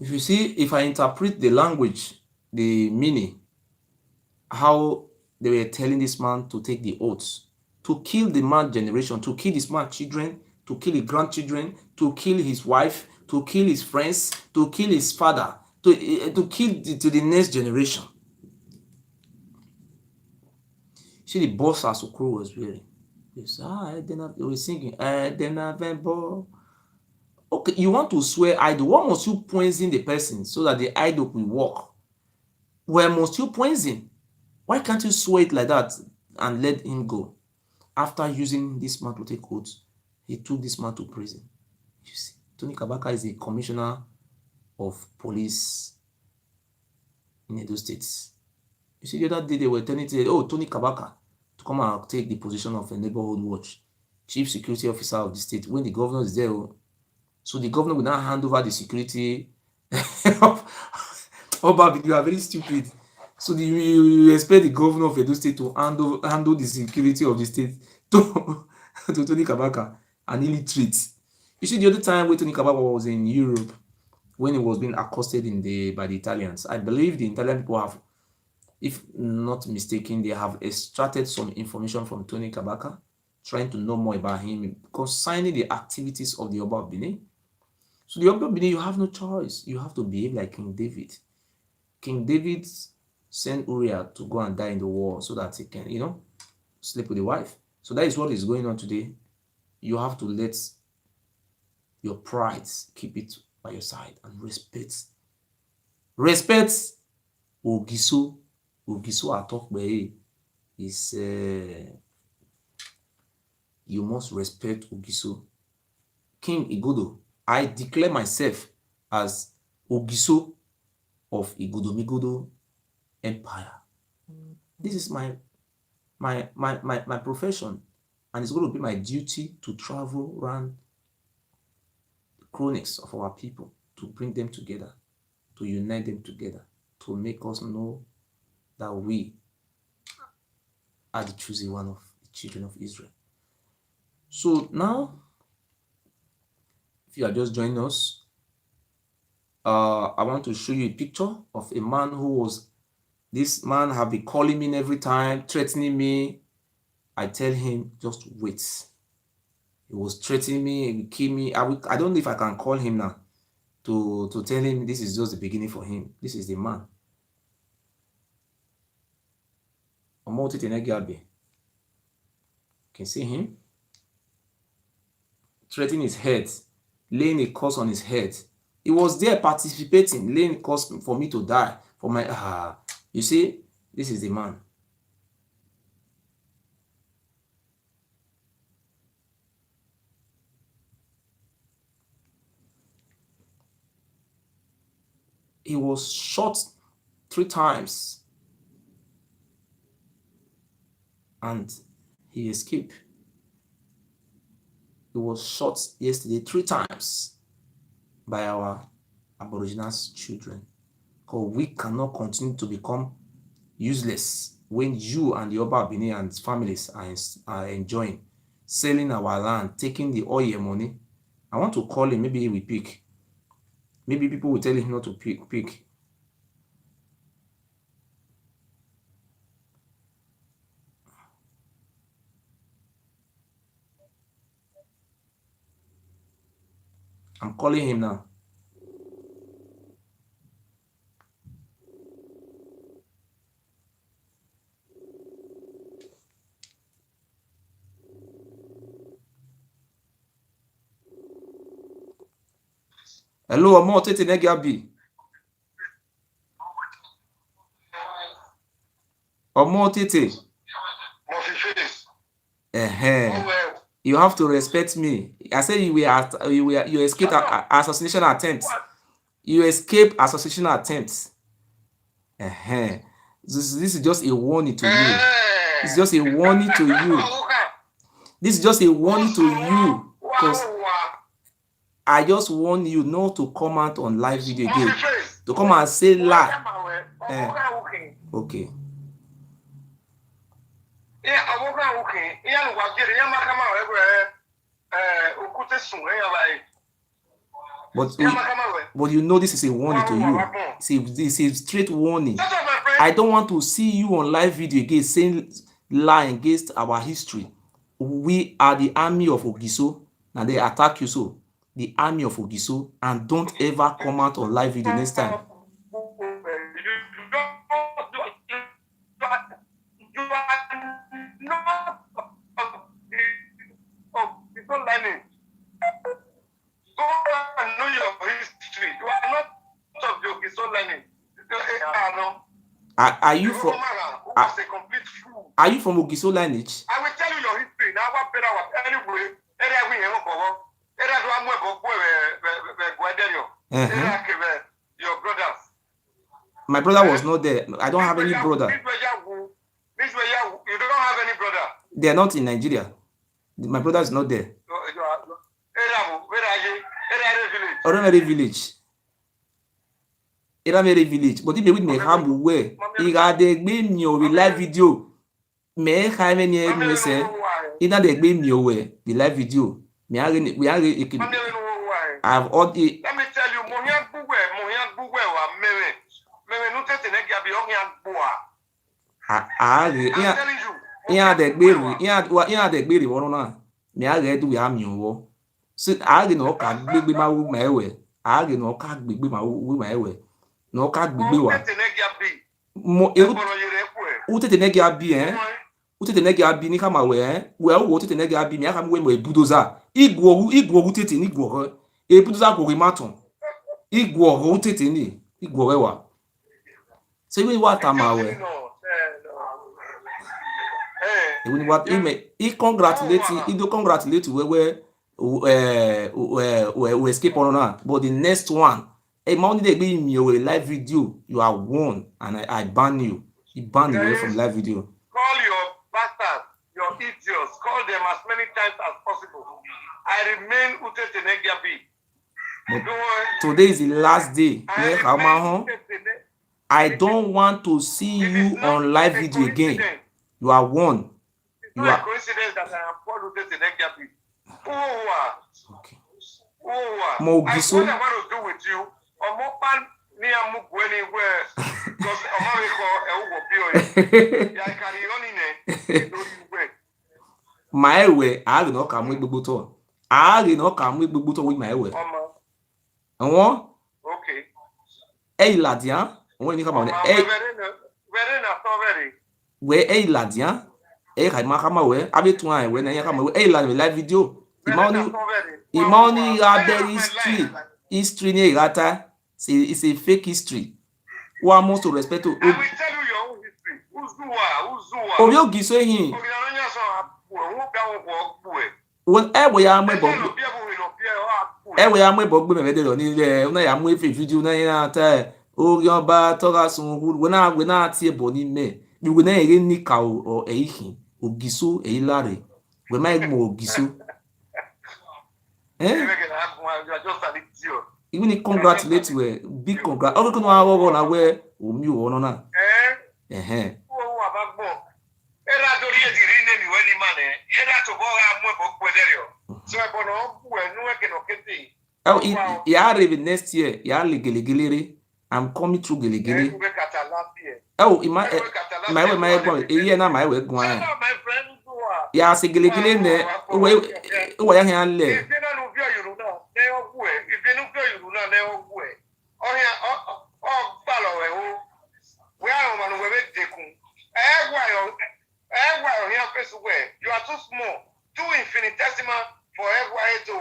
You see, if I interpret the language, the meaning, how they were telling this man to take the oaths, to kill the man generation, to kill this man's children, to kill his grandchildren, to kill his wife, to kill his friends, to kill his father, to kill to the next generation. See the boss as Okoro was wearing. They were singing. Okay, you want to swear idol. Why must you poison the person so that the idol will work? Where must you poison? Why can't you swear it like that and let him go? After using this man to take oaths, he took this man to prison. You see, Tony Kabaka is the commissioner of police in Edo State. You see, the other day they were telling Tony Kabaka to come and take the position of a neighborhood watch, chief security officer of the state, when the governor is there. So the governor will now hand over the security of Oba. You are very stupid. So you expect the governor of Edo State to handle the security of the state to Tony Kabaka, an illiterate. You see, the other time when Tony Kabaka was in Europe, when he was being accosted by the Italians, I believe the Italian people have, if not mistaken, they have extracted some information from Tony Kabaka, trying to know more about him concerning the activities of the Oba of Benin. So the Oba of Benin, you have no choice. You have to behave like King David. King David sent Uriah to go and die in the war so that he can, sleep with the wife. So that is what is going on today. You have to let your pride keep it by your side and respect. Respect Ogiso. Ogiso Atokbe is you must respect Ogiso. King Igodo, I declare myself as Ogiso of Igodomigodo Empire. This is my profession, and it's going to be my duty to travel around the chronics of our people, to bring them together, to unite them together, to make us know that we are the chosen one of the children of Israel. So now, if you are just joining us, I want to show you a picture of a man this man have been calling me every time, threatening me. I tell him, just wait. He was threatening me, he will kill me. I don't know if I can call him now to tell him this is just the beginning for him. This is the man. Utetenegiabi. You can see him threatening his head, laying a curse on his head. He was there participating, laying a curse for me to die. For my you see, this is the man. He was shot 3 times and he escaped. He was shot yesterday 3 times by our Aboriginal children. Because we cannot continue to become useless when you and the Oba Benin and families are enjoying, selling our land, taking the oil money. I want to call him, maybe he will pick. Maybe people will tell him not to pick. I'm calling him now. Hello, Omo Utetenegiabi. Omo Utete. You have to respect me. I said you escaped assassination attempts. You escaped assassination attempts. This is just a warning to you. It's just a warning to you. This is just a warning to you, because I just warn you not to comment on live video again. To come and say lie. Okay. But you know this is a warning to you. It's a straight warning. I don't want to see you on live video again saying lie against our history. We are the army of Ogiso, and they attack you so. The army of Ogiso, and don't ever comment on live video next time. Are you from Ogiso lineage? I will tell you your history. Now what better anyway? Your brothers. My brother was not there. I don't have any brother. You don't have any brother. They are not in Nigeria. My brother is not there. Where are you? Ordinary village. Ordinary village. But if you me have where he got the game your live video. Me have any me say. Either the game your way the live video. We are I've all the. Let me tell you, Mohian Buwe, Me I read we am you. So I no can be my way. I no can be my way. No can be one. Utetenegiabi, eh? Utetenegiabi ni kama we. Well, Utetenegiabi mi akam we mo budoza. Igwo utete ni igwo. E budoza go rimaton. Igwo utete ni igwo rewa. So we what am we? Even what he congratulate we escape on that. But the next one, a money they be in your live video, you are warned, and I ban you. He banned you away from live video. Call your bastards, your idiots, call them as many times as possible. I remain Utetenegiabi. Today is the last day. I don't want to see you on live video again. You are warned. It's not a coincidence that I am called Utetenegiabi. Okay. I want to do with you. My way, I don't come with Bubuto. I did not come with Bubuto with my way. And what? Okay. Hey, Ladia, when you come on, where a Ladia, a Makamawe, I be trying when I come away, a live video. Imani rather history near Rata. It's a fake history. One most to respect to. I will tell you your own history. Uzua. Oh, you give him. When ever I am a bog. Ever I am a bog, when I am with a video, oh, your bar told us when I will not see a body me. You will not any cow or a him, or Gisu, a Larry. When my more Gisu. Even if congratulate you, big congrat. Oh, can I go on away? You or not? Oh, yeah, even next year, yeah, Giligili. I'm coming through Giligili. Oh, in my way, a year now, my way going. Yeah, say Giligili, where I can live. You are too small, too infinitesimal for everybody to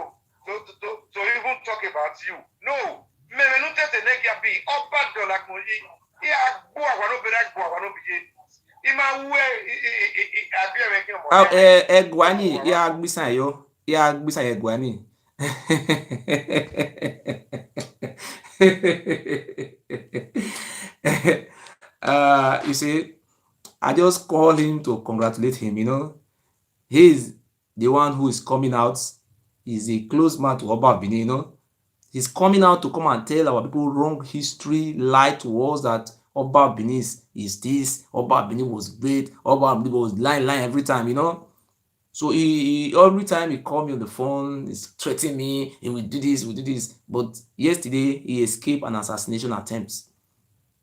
even talk about you. No. Abi, Oba Dolakmoji, yeah, Boa, Boa, Ima we Abi making Egwani, ya gbisa yo. Ya gbisa Egwani. You see, I just call him to congratulate him, you know. He's the one who is coming out. He's a close man to Oba Bini, you know. He's coming out to come and tell our people wrong history, lie to us that Oba Bini is this, Oba Bini was great, Oba Bini was lying every time, you know. So he every time he call me on the phone, he's threatening me, he will do this, we do this. But yesterday he escaped an assassination attempt.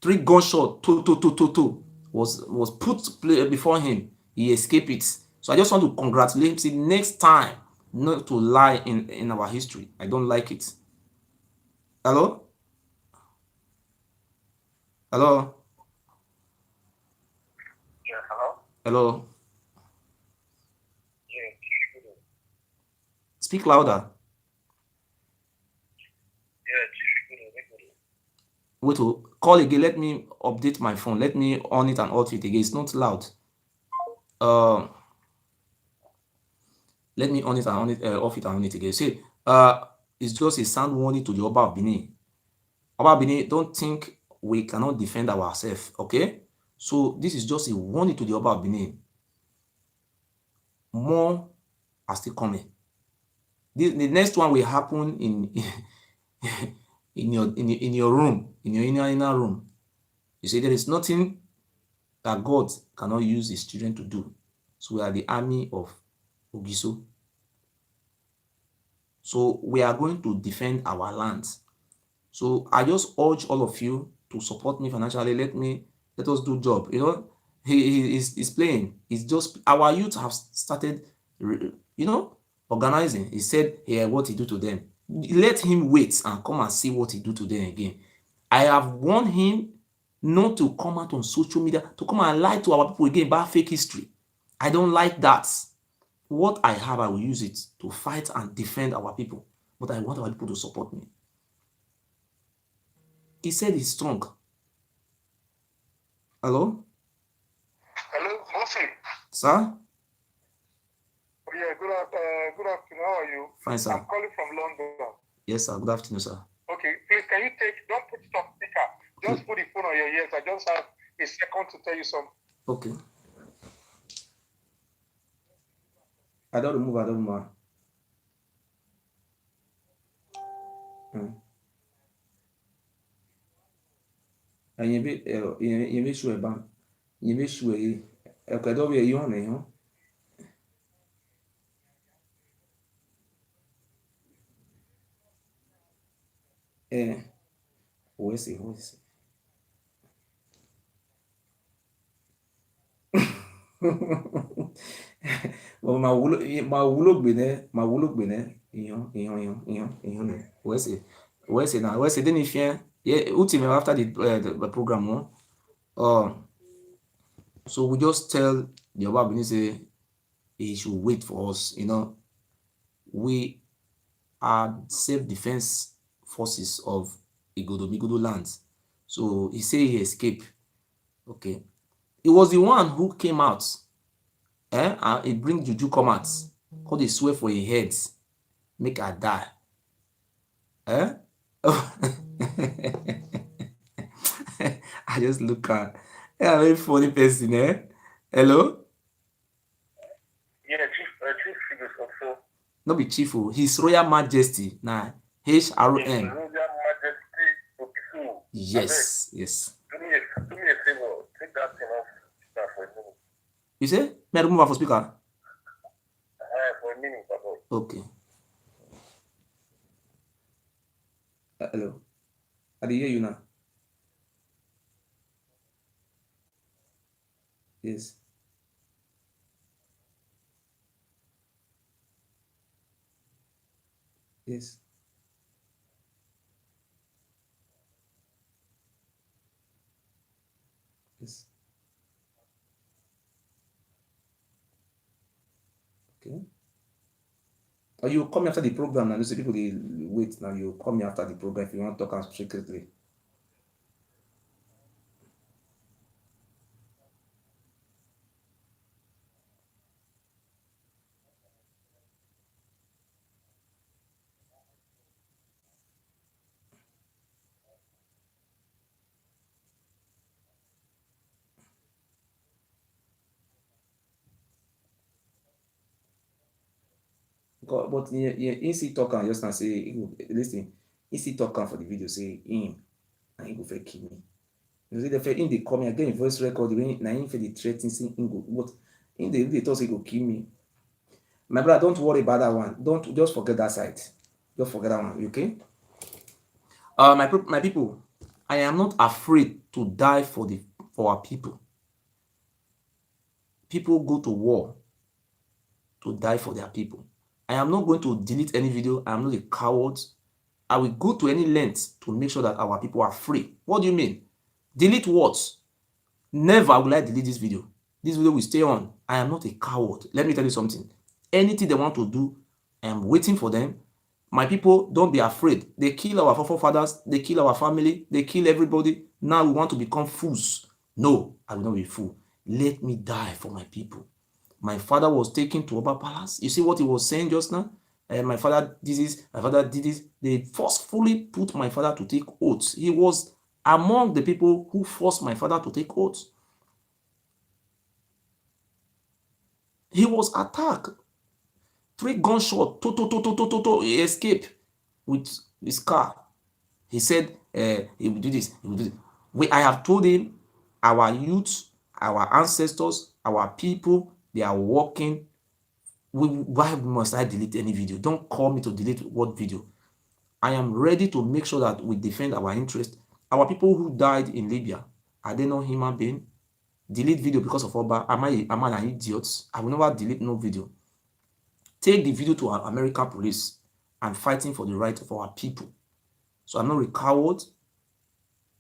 3 gunshots, was put before him. He escaped it. So I just want to congratulate him. See, next time, not to lie in our history. I don't like it. Hello? Hello? Yeah, hello? Hello? Yeah, Speak louder. Wait, call again. Let me update my phone. Let me on it and off it again. It's not loud. Let me on it and on it, off it and on it again. See, it's just a sound warning to the Oba of Benin. Oba of Benin, don't think we cannot defend ourselves, okay? So this is just a warning to the Oba of Benin. More are still coming. The next one will happen in in your room, in your inner room. You see, there is nothing that God cannot use his children to do. So we are the army of Ogiso. So we are going to defend our lands. So I just urge all of you to support me financially. Let us do job. You know, he's playing. It's just our youth have started, you know, organizing. He said, "Here, what he do to them." Let him wait and come and see what he do to them again. I have warned him not to come out on social media to come and lie to our people again about fake history. I don't like that. What I have, I will use it to fight and defend our people. But I want our people to support me. He said he's strong. Hello? Hello, Mosi. Sir? Yeah, good afternoon. How are you? Fine, sir. I'm calling from London. Yes, sir. Good afternoon, sir. Okay, please, can you don't put it on speaker. Just put the phone on your ears. I just have a second to tell you something. Okay. I don't remove. And you make sure ban. You make sure you don't be on it, huh? Where's it? Well, my wulo gbene, iyan. Where's it now? Where's it? Didn't you yeah, ultimately after the program, huh? So we just tell the Oba Benin say he should wait for us. You know, we are self-defense forces of Igodomigodo lands. So he say he escaped. Okay. It was the one who came out. And he bring juju come out. Call they swear for his head. Make her die. I just look at yeah, very funny person, eh? Hello? Yeah, chief figures also. No be chief, His Royal Majesty. Nah, HRM. Royal Majesty Okisu. Yes. Do me a favor. Take that thing off for a minute. You say? May I remove her for speaker? For a minute, Papa. Okay. Hello. I dey hear you now. Yes. Yes. Yes. Okay. Or you call me after the program now. Those people they wait now. You call me after the program if you want to talk secretly. but he still talk am just now say he go listen. He still talk am for the video say him and he go fit kill me. You see the fact him dey call me again in voice record when na him fit dey threa ten say him go but him dey talk say he go kill me. My brother, don't worry about that one. Don't just forget that side. Just forget that one, okay? My people, I am not afraid to die for our people. People go to war to die for their people. I am not going to delete any video. I am not a coward. I will go to any length to make sure that our people are free. What do you mean? Delete what? Never will I delete this video. This video will stay on. I am not a coward. Let me tell you something. Anything they want to do, I am waiting for them. My people, don't be afraid. They kill our forefathers. They kill our family. They kill everybody. Now we want to become fools. No, I will not be a fool. Let me die for my people. My father was taken to Oba Palace. You see what he was saying just now? My father did this, my father did this. They forcefully put my father to take oaths. He was among the people who forced my father to take oaths. He was attacked. 3 gunshots. He escaped with his car. He said he will do this. He will do this. I have told him, our youth, our ancestors, our people, they are working. Why must I delete any video? Don't call me to delete what video. I am ready to make sure that we defend our interest. Our people who died in Libya, are they not human beings? Delete video because of Oba. Am I an idiot? I will never delete no video. Take the video to our American police and fighting for the right of our people. So I'm not a coward.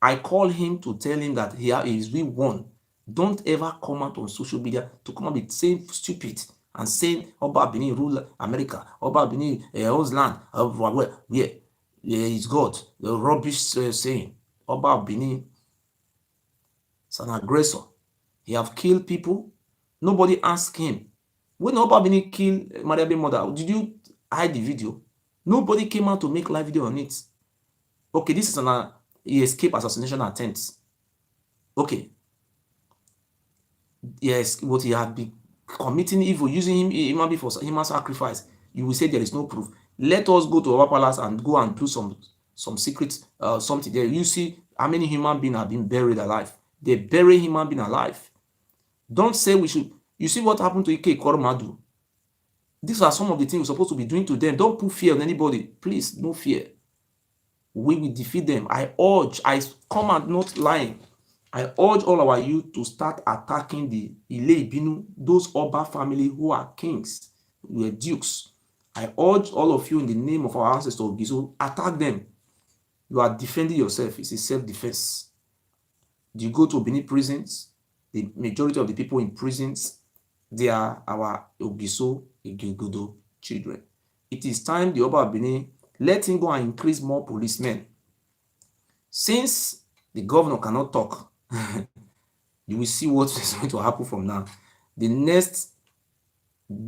I call him to tell him that he is we won. Don't ever come out on social media to come out with saying stupid and saying Oba Benin rule America, Oba Benin owns land, where is God. The rubbish saying Oba Benin is an aggressor. He have killed people. Nobody asked him. When Oba Benin killed Mariabe's mother, did you hide the video? Nobody came out to make live video on it. Okay, this is an escape assassination attempt. Okay. Yes, what he had been committing evil, using him for human sacrifice. You will say there is no proof. Let us go to our palace and go and do some secret something there. You see how many human beings have been buried alive. They bury human being alive. Don't say we should. You see what happened to Ekweremadu. These are some of the things we're supposed to be doing to them. Don't put fear on anybody. Please, no fear. We will defeat them. I come and not lying. I urge all our youth to start attacking the Ile-Ibinu, those Oba family who are kings, who are dukes. I urge all of you in the name of our ancestors, Gizo, attack them. You are defending yourself. It's a self-defense. Do you go to Benin prisons? The majority of the people in prisons, they are our Ogiso, Igodomigodo children. It is time the Oba Benin let him go and increase more policemen. Since the governor cannot talk, you will see what is going to happen from now. The next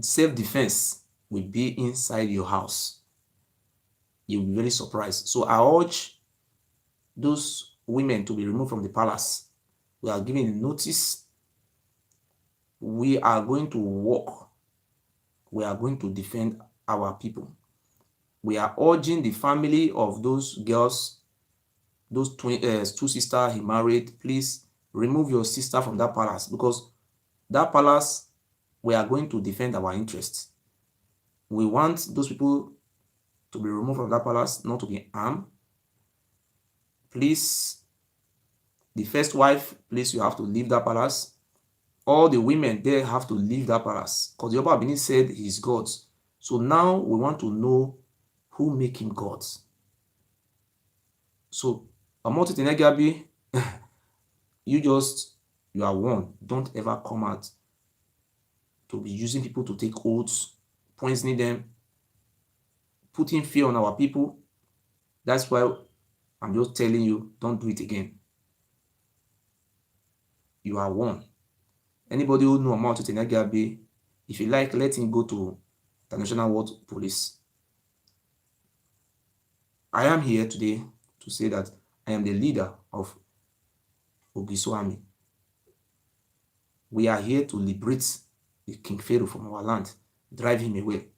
self-defense will be inside your house. You'll be very surprised. So I urge those women to be removed from the palace. We are giving notice. We are going to work. We are going to defend our people. We are urging the family of those girls, those two sisters he married, please remove your sister from that palace, because that palace, we are going to defend our interests. We want those people to be removed from that palace, not to be harmed. Please, the first wife, please, you have to leave that palace. All the women there have to leave that palace, because the Oba Benin said he's God. So now we want to know who make him God. So, Utetenegiabi, you are one. Don't ever come out to be using people to take oaths, poisoning them, putting fear on our people. That's why I'm just telling you, don't do it again. You are one. Anybody who knows about Utetenegiabi, if you like, let him go to the National World Police. I am here today to say that I am the leader of Ogiso Army. We are here to liberate the King Pharaoh from our land, drive him away.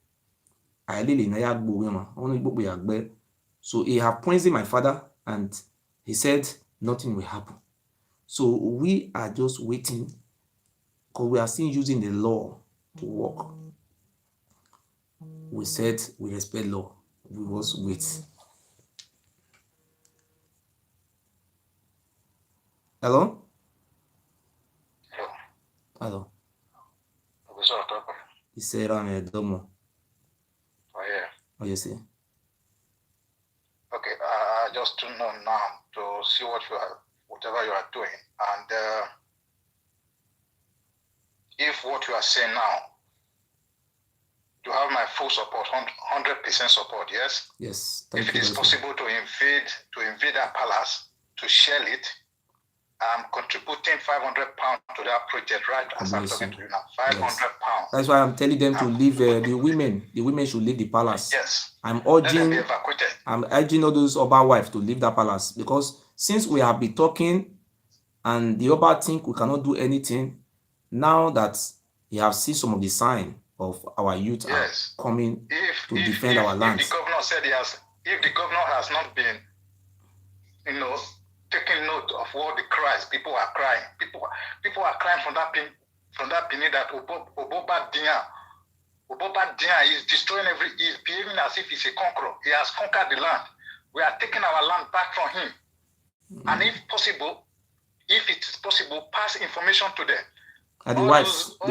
So he have poisoned my father, and he said nothing will happen. So we are just waiting, because we are still using the law to work. We said we respect law. We must wait. Hello? Hello. He said, Domo. Oh, yeah. Oh, you see? Okay, just to know now to see whatever you are doing, and if what you are saying now, you have my full support, 100% support. Yes. Yes. If it is possible to invade that palace, to shell it, I'm contributing £500 to that project right as I'm talking to you now. £500. That's why I'm telling them to leave. The women should leave the palace. Yes. I'm Let them be evacuated. I'm urging all those Oba wives to leave that palace, because since we have been talking and the Oba think we cannot do anything, now that he have seen some of the sign of our youth are coming to defend our land. If the governor said if the governor has not been, taking note of what the cries, people are crying. People are crying from that Benin that Oboba Dia is destroying he's behaving as if he's a conqueror. He has conquered the land. We are taking our land back from him. And if it is possible, pass information to them. And the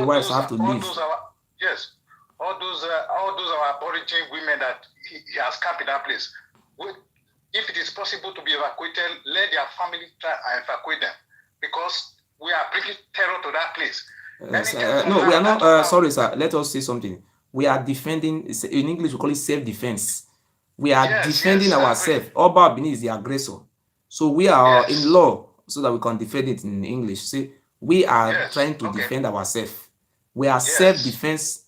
wives have to leave. All those our aborigine women that he has camped in that place. If it is possible to be evacuated, let their family try and evacuate them, because we are bringing terror to that place. No, we are not. Sorry, sir. Let us say something. We are defending. In English, we call it self-defense. We are defending ourselves. Oba Benin is the aggressor, so we are in law so that we can defend it in English. See, we are trying to defend ourselves. We are self-defense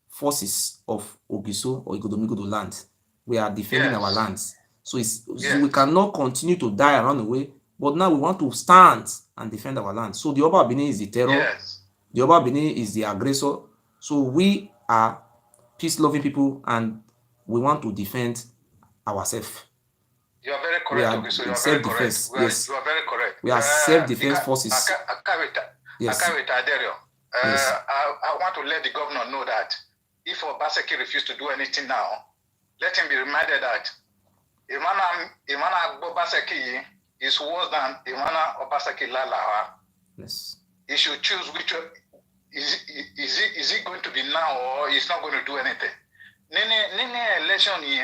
forces of Ogiso or Igodomigodo land. We are defending our lands. So so we cannot continue to die and run away, but now we want to stand and defend our land. So the Oba Benin is the terror. The Oba Benin is the aggressor. So we are peace-loving people, and we want to defend ourselves. You are very correct. So you are self-defense. Yes. You are very correct. We are self-defense forces. Yes. I want to let the governor know that if Obaseki refuses to do anything now, let him be reminded that Imana Obaseki is worse than Imana Obaseki Lalawa. Yes. He should choose which is he going to be now, or he's not going to do anything. Nene election he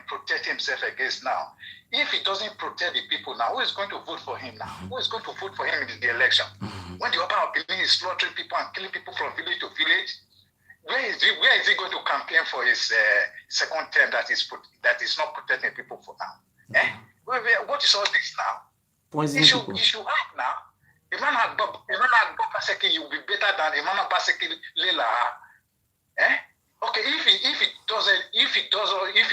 protect himself against now. If he doesn't protect the people now, who is going to vote for him now? Who is going to vote for him in the election? When the Oba of Benin is slaughtering people and killing people from village to village, where is he going to campaign for his second term that is not protecting people for now? What is all this now? He should act now. Imana Baseki, you will be better than Imana Baseki Lela. Okay, if he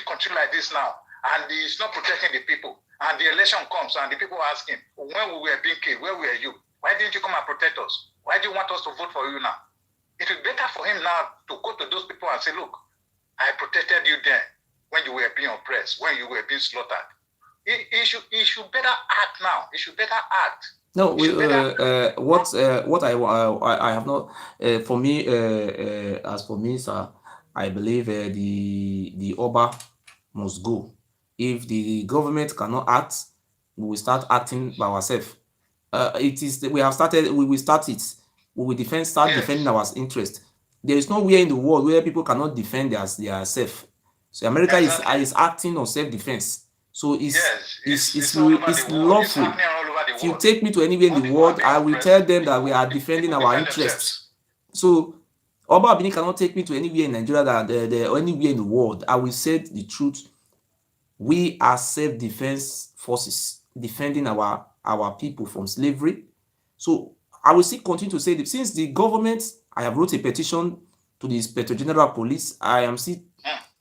continue like this now, and he's not protecting the people, and the election comes and the people ask him, when we were being killed, where were you? Why didn't you come and protect us? Why do you want us to vote for you now? It would be better for him now to go to those people and say, look, I protected you then when you were being oppressed, when you were being slaughtered. He should better act now. He should better act. No, what I have not, for me, as for me, sir, I believe the Oba must go. If the government cannot act, we will start acting by ourselves. We have started. We will start it. We will start defending our interest. There is nowhere in the world where people cannot defend their self. So America is acting on self-defense. So it's lawful. If you take me to anywhere in the world, I will tell them that we are defending our interests. So Oba Benin cannot take me to anywhere in Nigeria or anywhere in the world. I will say the truth. We are self-defense forces defending our people from slavery. So I will still continue to say that since the government, I have wrote a petition to the Inspector General of Police. I am still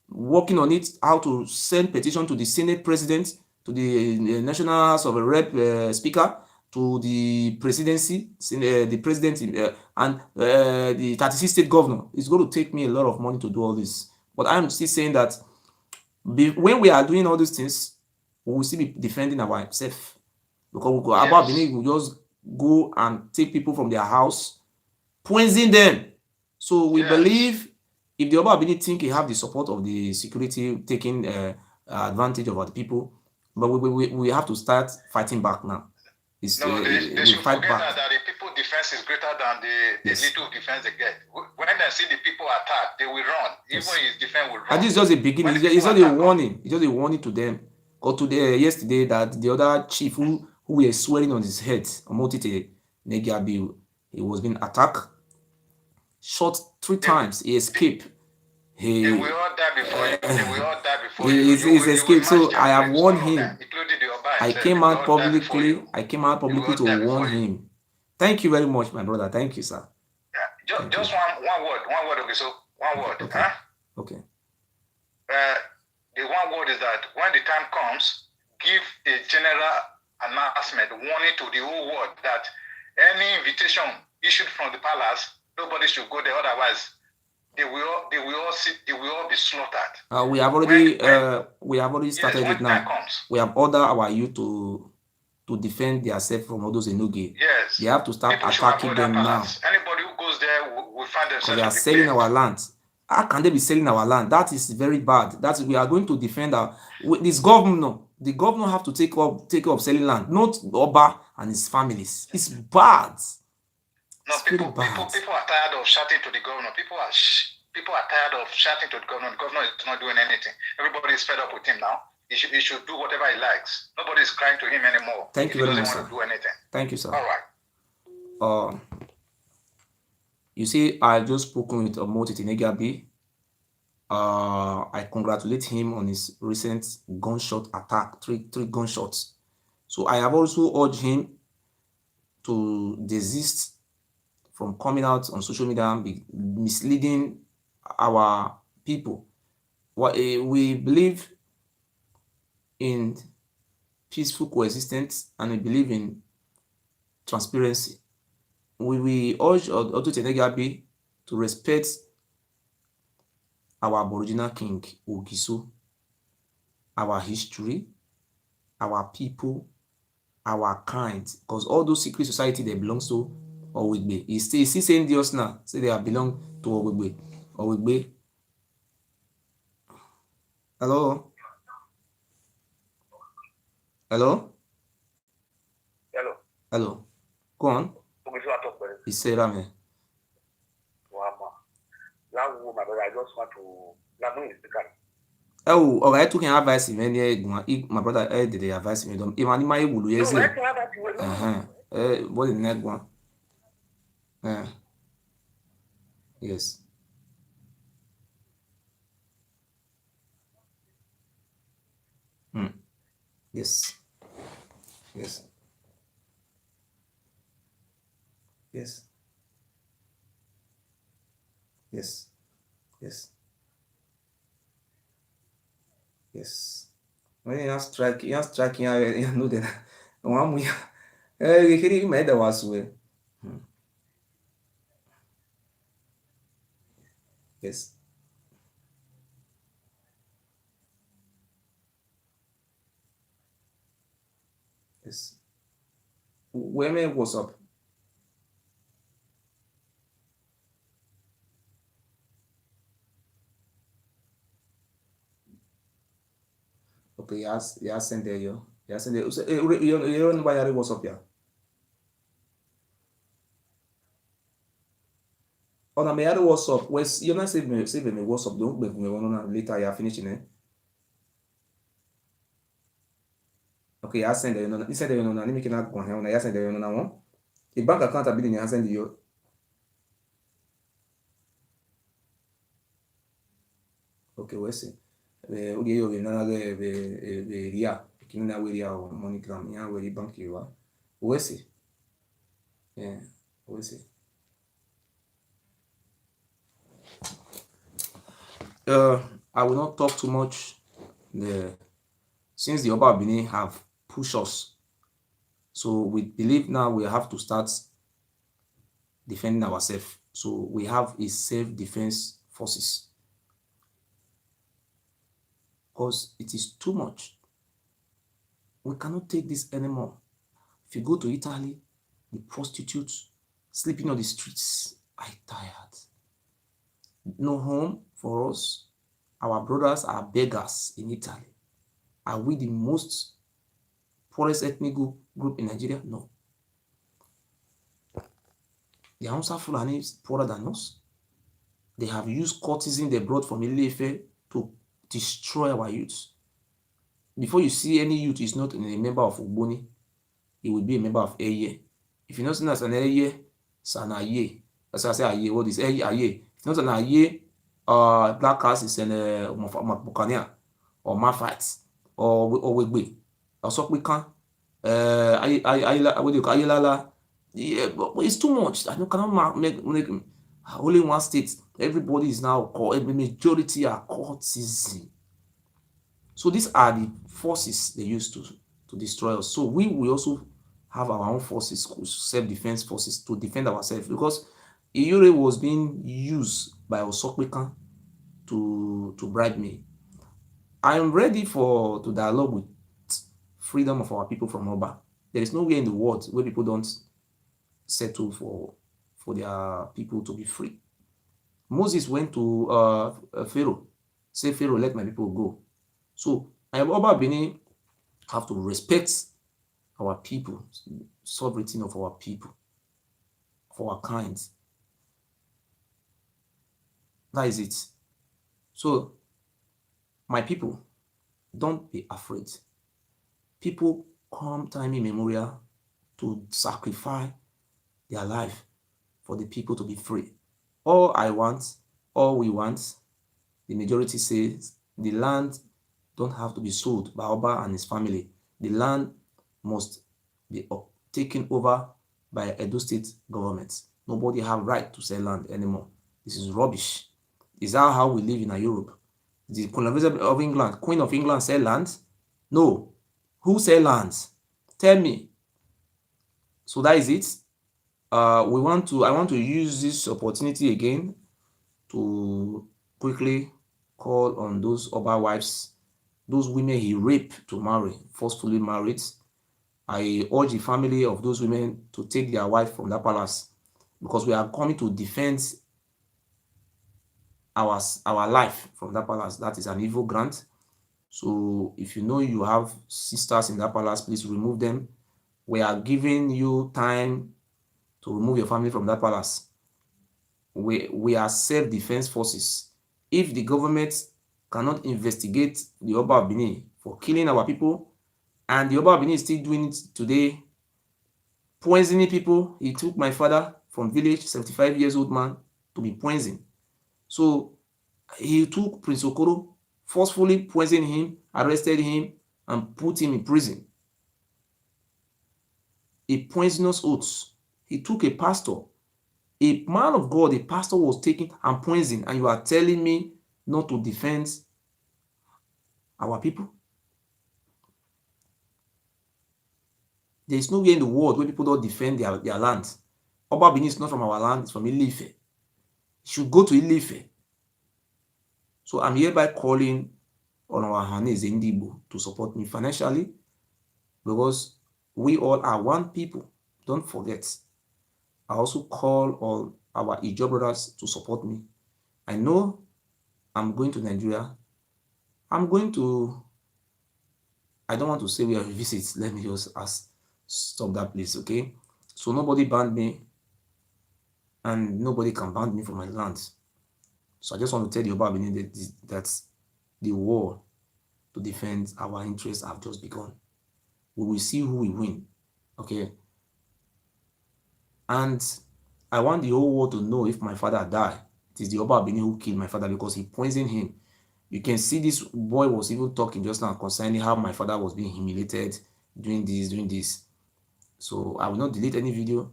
working on it, how to send petition to the Senate President, to the National House of Rep Speaker, to the presidency, the president, and the 36 state governor. It's going to take me a lot of money to do all this. But I'm still saying that when we are doing all these things, we will still be defending ourselves. Because we go about Benin, we just go and take people from their house, poison them. So we believe if the Oba Benin think he have the support of the security taking advantage of other people, but we have to start fighting back now. They should forget that the people defense is greater than the little defense they get. When they see the people attack, they will run. Even his defense will run. And this is just a beginning. It's just a warning. It's just a warning to them. Or today, yesterday, that the other chief who were swearing on his head, Utetenegiabi, he was being attacked, shot 3 times. He escaped. They will all die before you. They will all die before He's escaped. So I have warned him. I came out publicly. To warn him. Thank you very much, my brother. Thank you, sir. Yeah. Just one word. Okay, so one word. Okay. Huh? Okay. The one word is that when the time comes, give a general announcement, warning to the whole world that any invitation issued from the palace, nobody should go there. Otherwise, they will all be slaughtered. We have already started it now. We have ordered our youth to defend themselves from all those enoge. Yes. They have to start attacking them now. Anybody who goes there will find themselves. They are selling our land. How can they be selling our land? That is very bad. We are going to defend this governor. The governor have to take up selling land, not Oba and his families. It's bad. No, people are tired of shouting to the governor. People are tired of shouting to the governor. The governor is not doing anything. Everybody is fed up with him now. He should do whatever he likes. Nobody is crying to him anymore. Thank you very much, sir. He doesn't want to do anything. Thank you, sir. All right. You see, I just spoken with Utetenegiabi. I congratulate him on his recent gunshot attack, three gunshots. So I have also urged him to desist from coming out on social media and be misleading our people. We believe in peaceful coexistence and we believe in transparency. We urge Utetenegiabi to respect our Aboriginal king, Ogiso, our history, our people, our kind, because all those secret society they belong to Owigbe. He's still saying Dios now, say they belong to Owigbe. Owigbe. Hello? Hello? Hello. Hello. Go on. He said, Rame. I just want to. Oh, okay. I took an advice. My brother did the advice. Even my will use it. What is the next one? Yes. Yes. Yes. Yes. Yes. Yes. Yes. When you are striking, you know that one we he made the was way. Yes. Yes. Women, what's up? Okay, yes, send there yo. Yes, send there. You don't buy a what's up here. Oh, na me have what's up. Wes, you not save me what's up. Don't make me one later. You are finishing it. Okay, I send there. You send there. Let me cannot go here. I send there. No one. The bank account have been in send you. Okay, we see. Oge yo na the ria. Kina we ria o MoneyGram. Ya we bank you are. We see. Yeah, we see. I will not talk too much. Since the Oba Benin have pushed us So we believe now we have to start defending ourselves. So we have a self-defense forces, because it is too much. We cannot take this anymore. If you go to Italy, the prostitutes sleeping on the streets are tired. No home for us. Our brothers are beggars in Italy. Are we the most poorest ethnic group in Nigeria? No. The Hausa Fulani is poorer than us. They have used courtesan they brought from Ile-Ife to destroy our youth. Before you see any youth is not a member of Ugboni, he will be a member of Eye. If you're not seen as an Eye, it's an Aye. That's why I say Aye. What is Eye? Aye. If not an Aye, Black House is an Mapokania or Mafat or Wegbe or Sokwikan. What do you call Ayelala? Yeah, but it's too much. I cannot make only one state. Everybody is now called, the majority are courtesan. So these are the forces they use to destroy us. So we will also have our own forces, self-defense forces, to defend ourselves, because Iyure was being used by Osokwekan to bribe me. I am ready to dialogue with freedom of our people from Oba. There is nowhere in the world where people don't settle for their people to be free. Moses went to Pharaoh, say, Pharaoh, let my people go. So Oba Benin have to respect our people, sovereignty of our people, of our kind. That is it. So my people, don't be afraid. People come time immemorial to sacrifice their life for the people to be free. All we want, the majority says, the land don't have to be sold by Oba and his family. The land must be taken over by Edo State government. Nobody have right to sell land anymore. This is rubbish. Is that how we live in Europe? The colonization of England, Queen of England sell land? No. Who sell lands? Tell me. So that is it. I want to use this opportunity again to quickly call on those Oba wives, those women he raped to marry, forcefully married. I urge the family of those women to take their wife from that palace, because we are coming to defend our life from that palace. That is an evil grant. So if you know you have sisters in that palace, please remove them. We are giving you time to remove your family from that palace. We are self-defense forces. If the government cannot investigate the Oba of Benin for killing our people, and the Oba of Benin is still doing it today, poisoning people. He took my father from village, 75 years old man, to be poisoned. So he took Prince Okoro, forcefully poisoned him, arrested him, and put him in prison. A poisonous oath. He took a pastor, a man of God, a pastor was taken and poisoned, and you are telling me not to defend our people? There is nowhere in the world where people don't defend their land. Oba Benin is not from our land, it's from Ile-Ife. You should go to Ile-Ife. So I'm hereby calling on our Hanese Indibu to support me financially, because we all are one people. Don't forget. I also call on our Ijo brothers to support me. I know I'm going to Nigeria. I don't want to say where I visit. Let me just stop that place, okay? So nobody banned me, and nobody can ban me from my land. So I just want to tell you about Benin that the war to defend our interests have just begun. We will see who will win, okay? And I want the whole world to know if my father died, it is the Oba Benin who killed my father, because he poisoned him. You can see this boy was even talking just now concerning how my father was being humiliated, doing this. So I will not delete any video,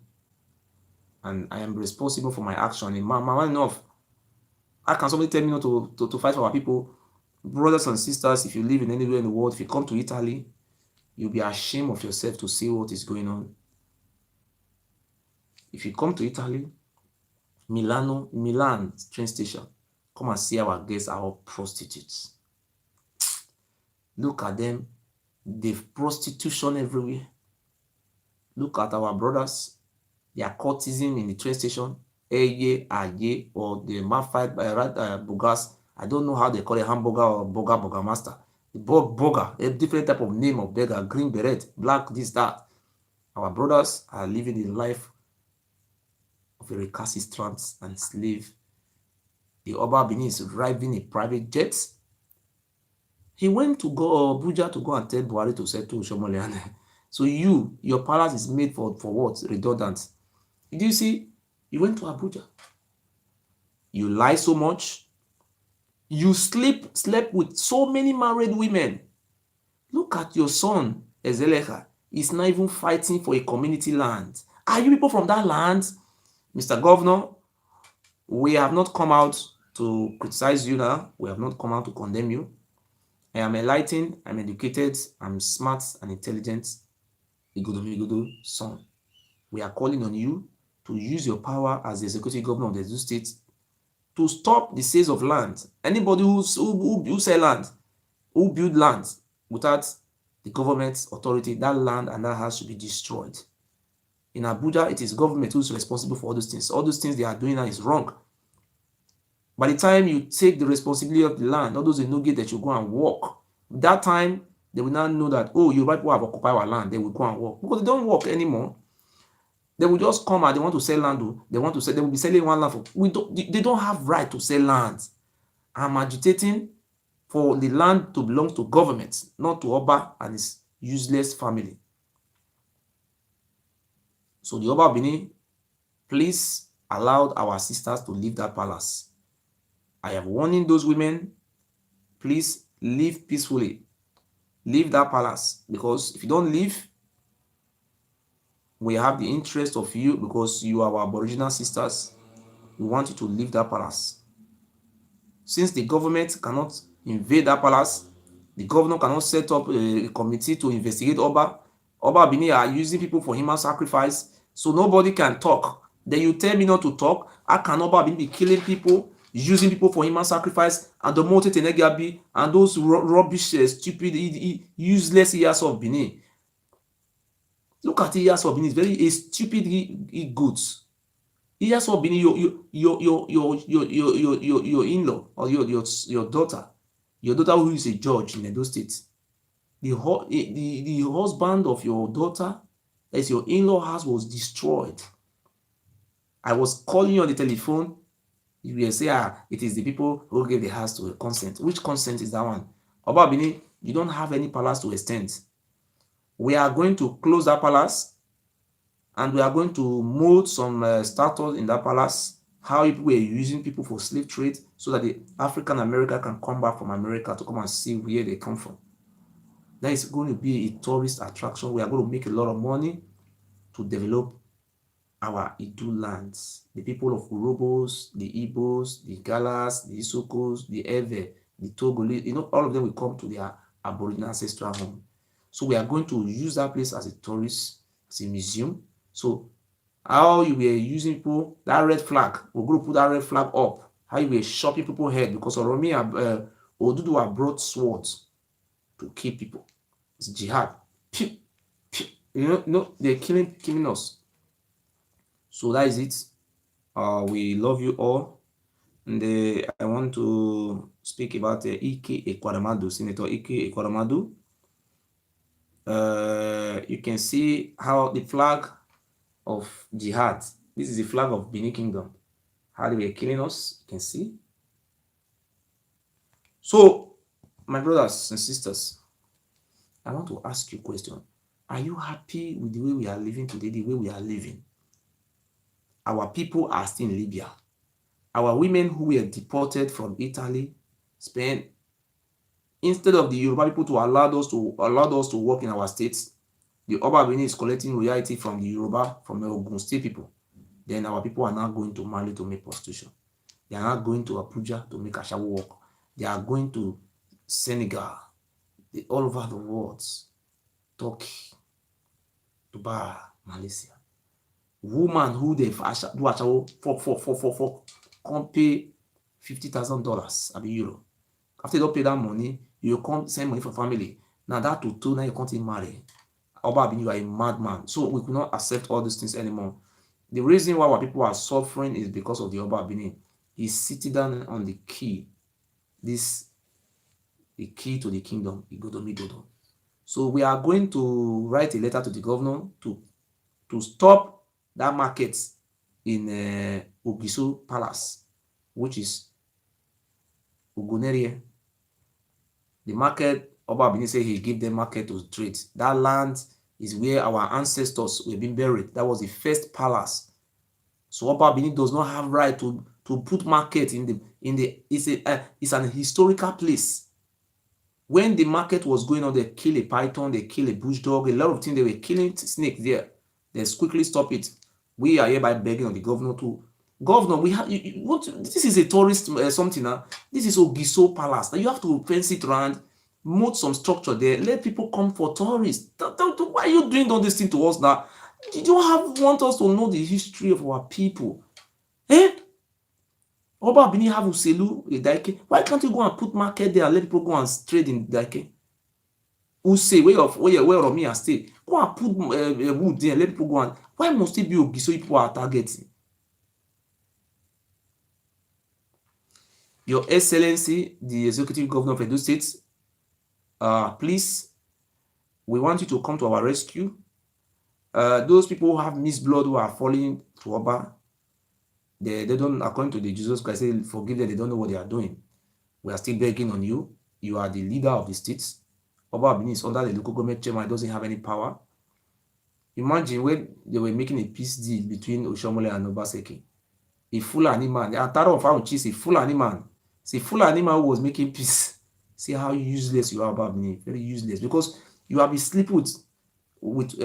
and I am responsible for my action. And man enough, how can somebody tell me not to fight for our people? Brothers and sisters, if you live in anywhere in the world, if you come to Italy, You'll be ashamed of yourself to see what is going on. If you come to Italy, Milan train station, come and see our guests are all prostitutes. Look at them. They've prostitution everywhere. Look at our brothers. They are courtesan in the train station. Eye, Aye, or the Mafai Bogas. I don't know how they call it, hamburger or burger master. The burger, a different type of name of beggar, green beret, black, this, that. Our brothers are living the life of a recalcitrant and slave. The Oba Benin is driving a private jet. He went to go Abuja to go and tell Buhari to settle Shomoliane. So your palace is made for what? Redundant. Did you see? You went to Abuja. You lie so much. You slept with so many married women. Look at your son, Ezeleha. He's not even fighting for a community land. Are you people from that land? Mr. Governor, we have not come out to criticize you now. We have not come out to condemn you. I am enlightened, I'm educated, I'm smart and intelligent. Igodomigodo son. We are calling on you to use your power as the executive governor of the Iduu state to stop the sales of land. Anybody who sell land, who build land without the government's authority, that land and that house should be destroyed. In Abuja, it is government who is responsible for all those things. All those things they are doing now is wrong. By the time you take the responsibility of the land, all those Enoge that you go and work, that time they will now know that, oh, Yoruba people have occupied our land, they will go and work. Because they don't work anymore. They will just come and they want to sell land. They will be selling one land for. They don't have right to sell land. I'm agitating for the land to belong to government, not to Oba and his useless family. So the Oba Benin, please allow our sisters to leave that palace. I am warning those women, please leave peacefully. Leave that palace, because if you don't leave, we have the interest of you, because you are our Aboriginal sisters. We want you to leave that palace. Since the government cannot invade that palace, the governor cannot set up a committee to investigate Oba. Oba Benin are using people for human sacrifice, so nobody can talk. Then you tell me not to talk. How can Oba Benin be killing people, using people for human sacrifice, and the Utetenegiabi and those rubbish, stupid, useless years of Benin? Look at years of Benin. It's very stupid goods. Years of Benin, your in-law or your daughter who is a judge in Edo State, the husband of your daughter, as your in-law house, was destroyed. I was calling you on the telephone. You will say, it is the people who gave the house to a consent. Which consent is that one? Oba Benin, you don't have any palace to extend. We are going to close that palace, and we are going to mold some statutes in that palace, how people were using people for slave trade, so that the African American can come back from America to come and see where they come from. That is going to be a tourist attraction. We are going to make a lot of money to develop our Idulands. The people of Urobos, the Igbos, the Galas, the Isokos, the Ewe, the Togolese, all of them will come to their Aboriginal ancestral home. So we are going to use that place as a tourist, as a museum. So how you were using people, that red flag, we're going to put that red flag up. How you were chopping people's head, because Oromi Oduduwa brought swords to kill people. It's jihad. They're killing us. So that is it. We love you all. And I want to speak about Ekweremadu, Senator Ekweremadu. You can see how the flag of jihad, this is the flag of Benin Kingdom, how they were killing us, you can see. So, my brothers and sisters, I want to ask you a question. Are you happy with the way we are living today, the way we are living? Our people are still in Libya. Our women who were deported from Italy, Spain, instead of the Yoruba people to allow us to work in our states, the Oba Benin is collecting royalty from the Yoruba, from the Ogun State people. Then our people are now going to Mali to make prostitution. They are not going to Abuja to make Ashawo work. They are going to Senegal, all over the world. Turkey, Dubai, Malaysia. Woman who they do achawo for come pay $50,000 abi euro. After you don't pay that money, you can't send money for family. Now that to two, now you can't even marry. Oba Abini, you are a madman. So we could not accept all these things anymore. The reason why our people are suffering is because of the Oba Abini. He's sitting down on the key. The key to the kingdom, Igodomigodo. So we are going to write a letter to the governor to stop that market in Ogiso Palace, which is Ugonerie. The market, Oba Abini said he gave them market to trade. That land is where our ancestors were being buried. That was the first palace. So Oba Abini does not have right to put market it's an historical place. When the market was going on, they kill a python, they kill a bush dog, a lot of things. They were killing snake there. Let's quickly stop it. We are hereby begging on the governor to governor. We have this is a tourist something now. This is Ogiso Palace. Now you have to fence it around, mold some structure there. Let people come for tourists. Why are you doing all this thing to us now? You don't want us to know the history of our people, eh? Oba Abini have Uselu, Daike. Why can't you go and put market there and let people go and trade in Daike? Use, where of me and stay. Go and put wood there and let people go and. Why must it be Ogiso people are targeting? Your Excellency, the Executive Governor of Edo State, please, we want you to come to our rescue. Those people who have missed blood who are falling to Oba, they don't, according to the Jesus Christ, say, forgive them, they don't know what they are doing. We are still begging on you. You are the leader of the states. Oba Abini is under the local government chairman, doesn't have any power. Imagine when they were making a peace deal between Oshomole and Obaseki. A Fulani man, the Ataro of Auchi is a Fulani man. See, Fulani man who was making peace. See how useless you are, Oba Abini. Very useless. Because you have been sleeping with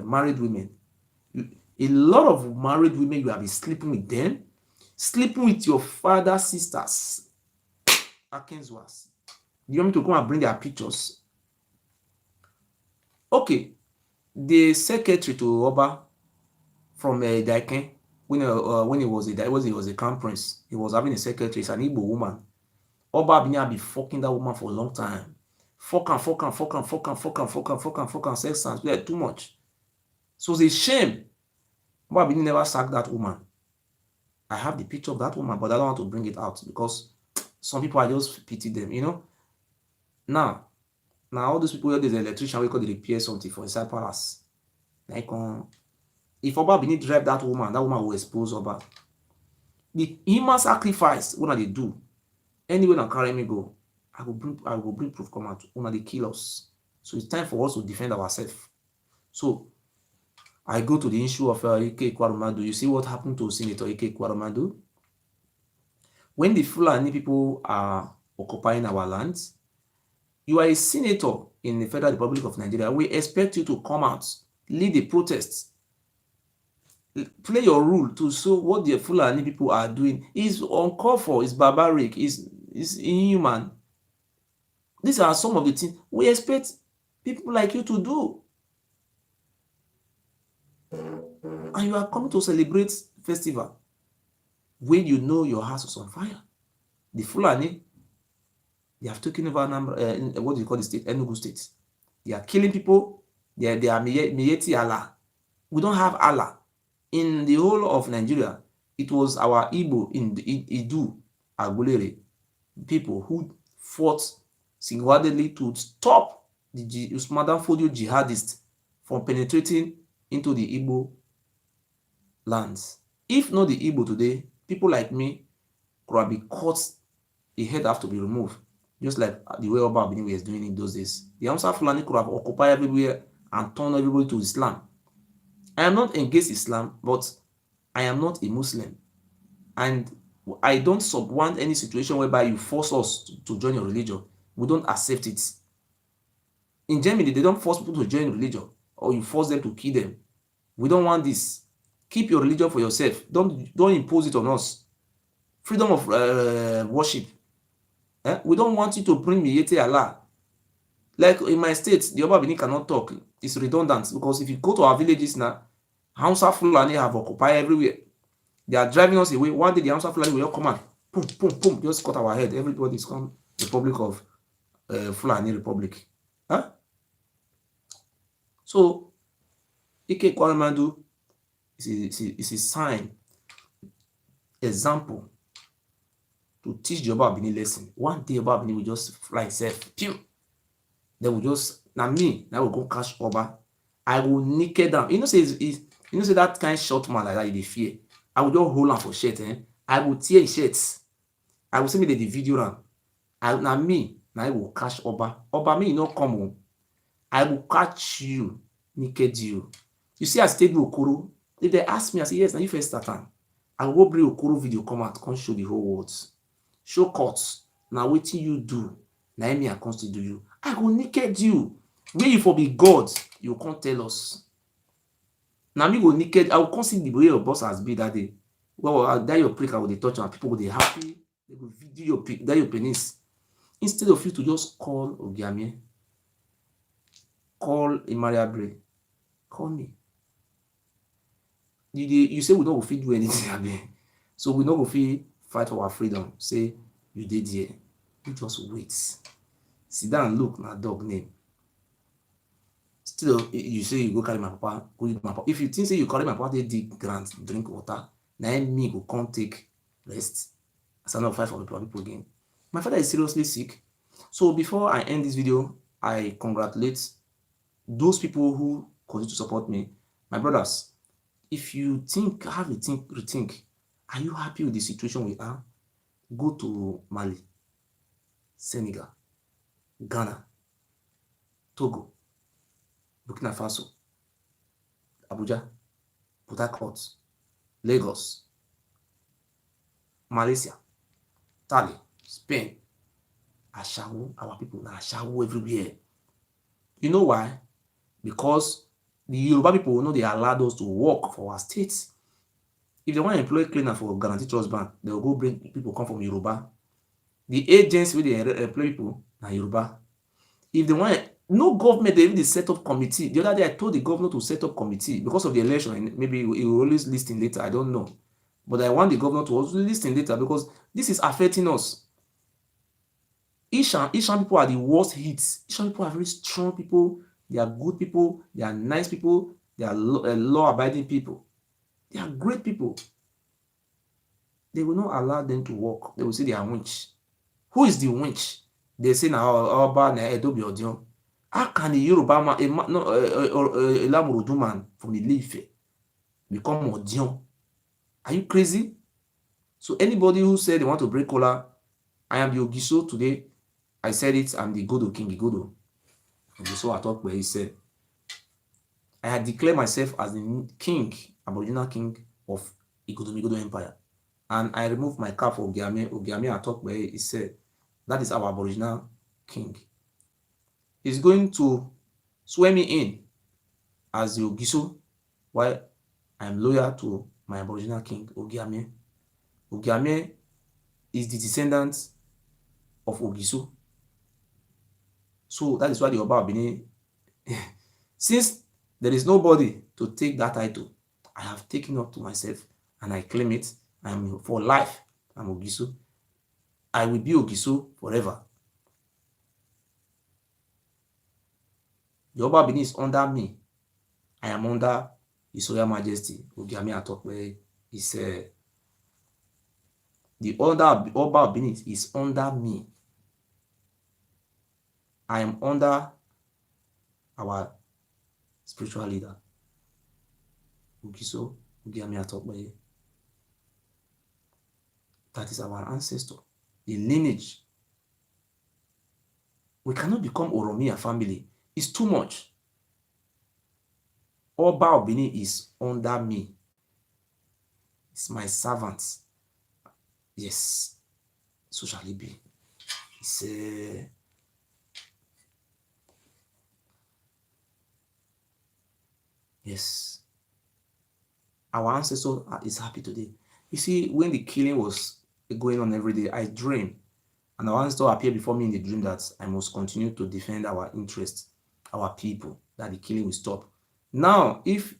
married women. A lot of married women, you have been sleeping with them, sleeping with your father's sisters. Akenswas. You want me to come and bring their pictures? Okay. The secretary to Oba from Daiken, when he was a crown prince, he was having a secretary, it's an Igbo woman. Oba Abini had been fucking that woman for a long time. Fuck and sex and too much. So it's a shame. Oba Abini never sacked that woman. I have the picture of that woman, but I don't want to bring it out because some people, I just pity them, you know. Now all those people, there's an electrician, we could repair something for inside palace. Like, if Oba Abini drive that woman will expose Oba. The human sacrifice, what they do? Anyway, now carry me go. I will bring proof come out. When they kill us. So it's time for us to defend ourselves. So I go to the issue of Ekweremadu. You see what happened to Senator Ekweremadu? When the Fulani people are occupying our lands, you are a senator in the Federal Republic of Nigeria. We expect you to come out, lead the protests, play your role to show what the Fulani people are doing is uncalled for, is barbaric, is inhuman. These are some of the things we expect people like you to do. And you are coming to celebrate festival when you know your house is on fire. The Fulani, they have taken over what do you call the state? Enugu State. They are killing people. They are Miyetti Allah. We don't have Allah. In the whole of Nigeria, it was our Igbo in Iduu, Agulere, people who fought single-handedly to stop the Usman Fodio jihadists from penetrating into the Igbo lands. If not the Igbo today, people like me could have been caught, a head have to be removed, just like the way Oba Abini was doing in those days. The Hausa Fulani could have occupied everywhere and turned everybody to Islam. I am not against Islam, but I am not a Muslim. And I don't want any situation whereby you force us to join your religion. We don't accept it. In Germany, they don't force people to join religion or you force them to kill them. We don't want this. Keep your religion for yourself. Don't impose it on us. Freedom of worship. We don't want you to bring Miyetti Allah. Like in my state, the Oba Benin cannot talk. It's redundant because if you go to our villages now, Hausa Fulani have occupied everywhere. They are driving us away. One day the Hausa Fulani will come and boom, boom, boom, just cut our head. Everybody's come Republic of Fulani Republic. Huh? So Ekweremadu is a sign, example to teach the Oba Benin lesson. One day Oba Benin will just fly itself. Pew! They will just, now me, now will go catch Oba. I will naked down. You know, say that kind of short man like that, they fear. I will just hold on for shirt, eh? I will tear his shirts. I will send me the video now. Now me, now I will catch Oba. Oba, me, you not come home. I will catch you, naked you. You see, I stayed with Okoro. If they ask me, I say, yes, now you first start time. I will bring Okoro video come out, come show the whole world. Show cuts. Now, what you do? Now, me, I come to do you. I will naked you. Where you for be God, you can't tell us. Now, me go naked. I will come see the way your boss has been that day. Well, that your prick, I will touch and people will be happy. They will video your penis. Instead of you to just call Ogiamie, call Imariabre, call me. You say we don't fit do anything, abi. So we don't fit fight for our freedom. Say you did here. You just wait. Sit down and look na dog name. Still, you say you go carry my papa, go eat my papa. If you think say you carry my papa, they dig grant, drink water, now me go come take rest. As I not fight for the people again. My father is seriously sick. So before I end this video, I congratulate those people who continue to support me. My brothers, if you think, have a rethink, are you happy with the situation we are? Go to Mali, Senegal, Ghana, Togo, Burkina Faso, Abuja, Port Harcourt, Lagos, Malaysia, Italy, Spain. Ashawo, our people now Ashawo everywhere. You know why? Because the Yoruba people know they allowed us to work for our states. If they want to employ cleaner for Guarantee Trust Bank, they will go bring people come from Yoruba. The agents where they employ people are Yoruba. If they want, no government, they even set up committee. The other day I told the governor to set up committee because of the election. Maybe he will always listen later. I don't know. But I want the governor to also listen later because this is affecting us. Ishan people are the worst hits. Ishan people are very strong people. They are good people. They are nice people. They are law-abiding people. They are great people. They will not allow them to work. They will say they are winch. Who is the winch? They say now Oba na Edobi Odion. How can the Yoruba man, a Lamurudu man from the Ife become Odion? Are you crazy? So anybody who said they want to break collar, I am the Ogiso today. I said it, I'm the Igodo King Igodo. So I talk where he said, I had declared myself as the king, Aboriginal king of Igodomigodo Empire. And I removed my cap for Ogiamie. Ogiamie, I talk where he said, that is our Aboriginal king. He's going to swear me in as the Ogiso, while I'm loyal to my Aboriginal king, Ogiamie. Ogiamie is the descendant of Ogiso. So that is why the Oba of Benin, since there is nobody to take that title, I have taken up to myself and I claim it. I'm for life. I'm Ogiso. I will be Ogiso forever. The Oba of Benin is under me. I am under His Royal Majesty. Ogiamie Atokwe is the Oba of Benin is under me. I am under our spiritual leader, Ogiso Ogiamie Atokwe. That is our ancestor, the lineage. We cannot become Oromia family. It's too much. Oba of Benin is under me. It's my servant. Yes, so shall it be. It's yes. Our ancestor is happy today. You see, when the killing was going on every day, I dream. And our ancestor appeared before me in the dream that I must continue to defend our interests, our people, that the killing will stop. Now, if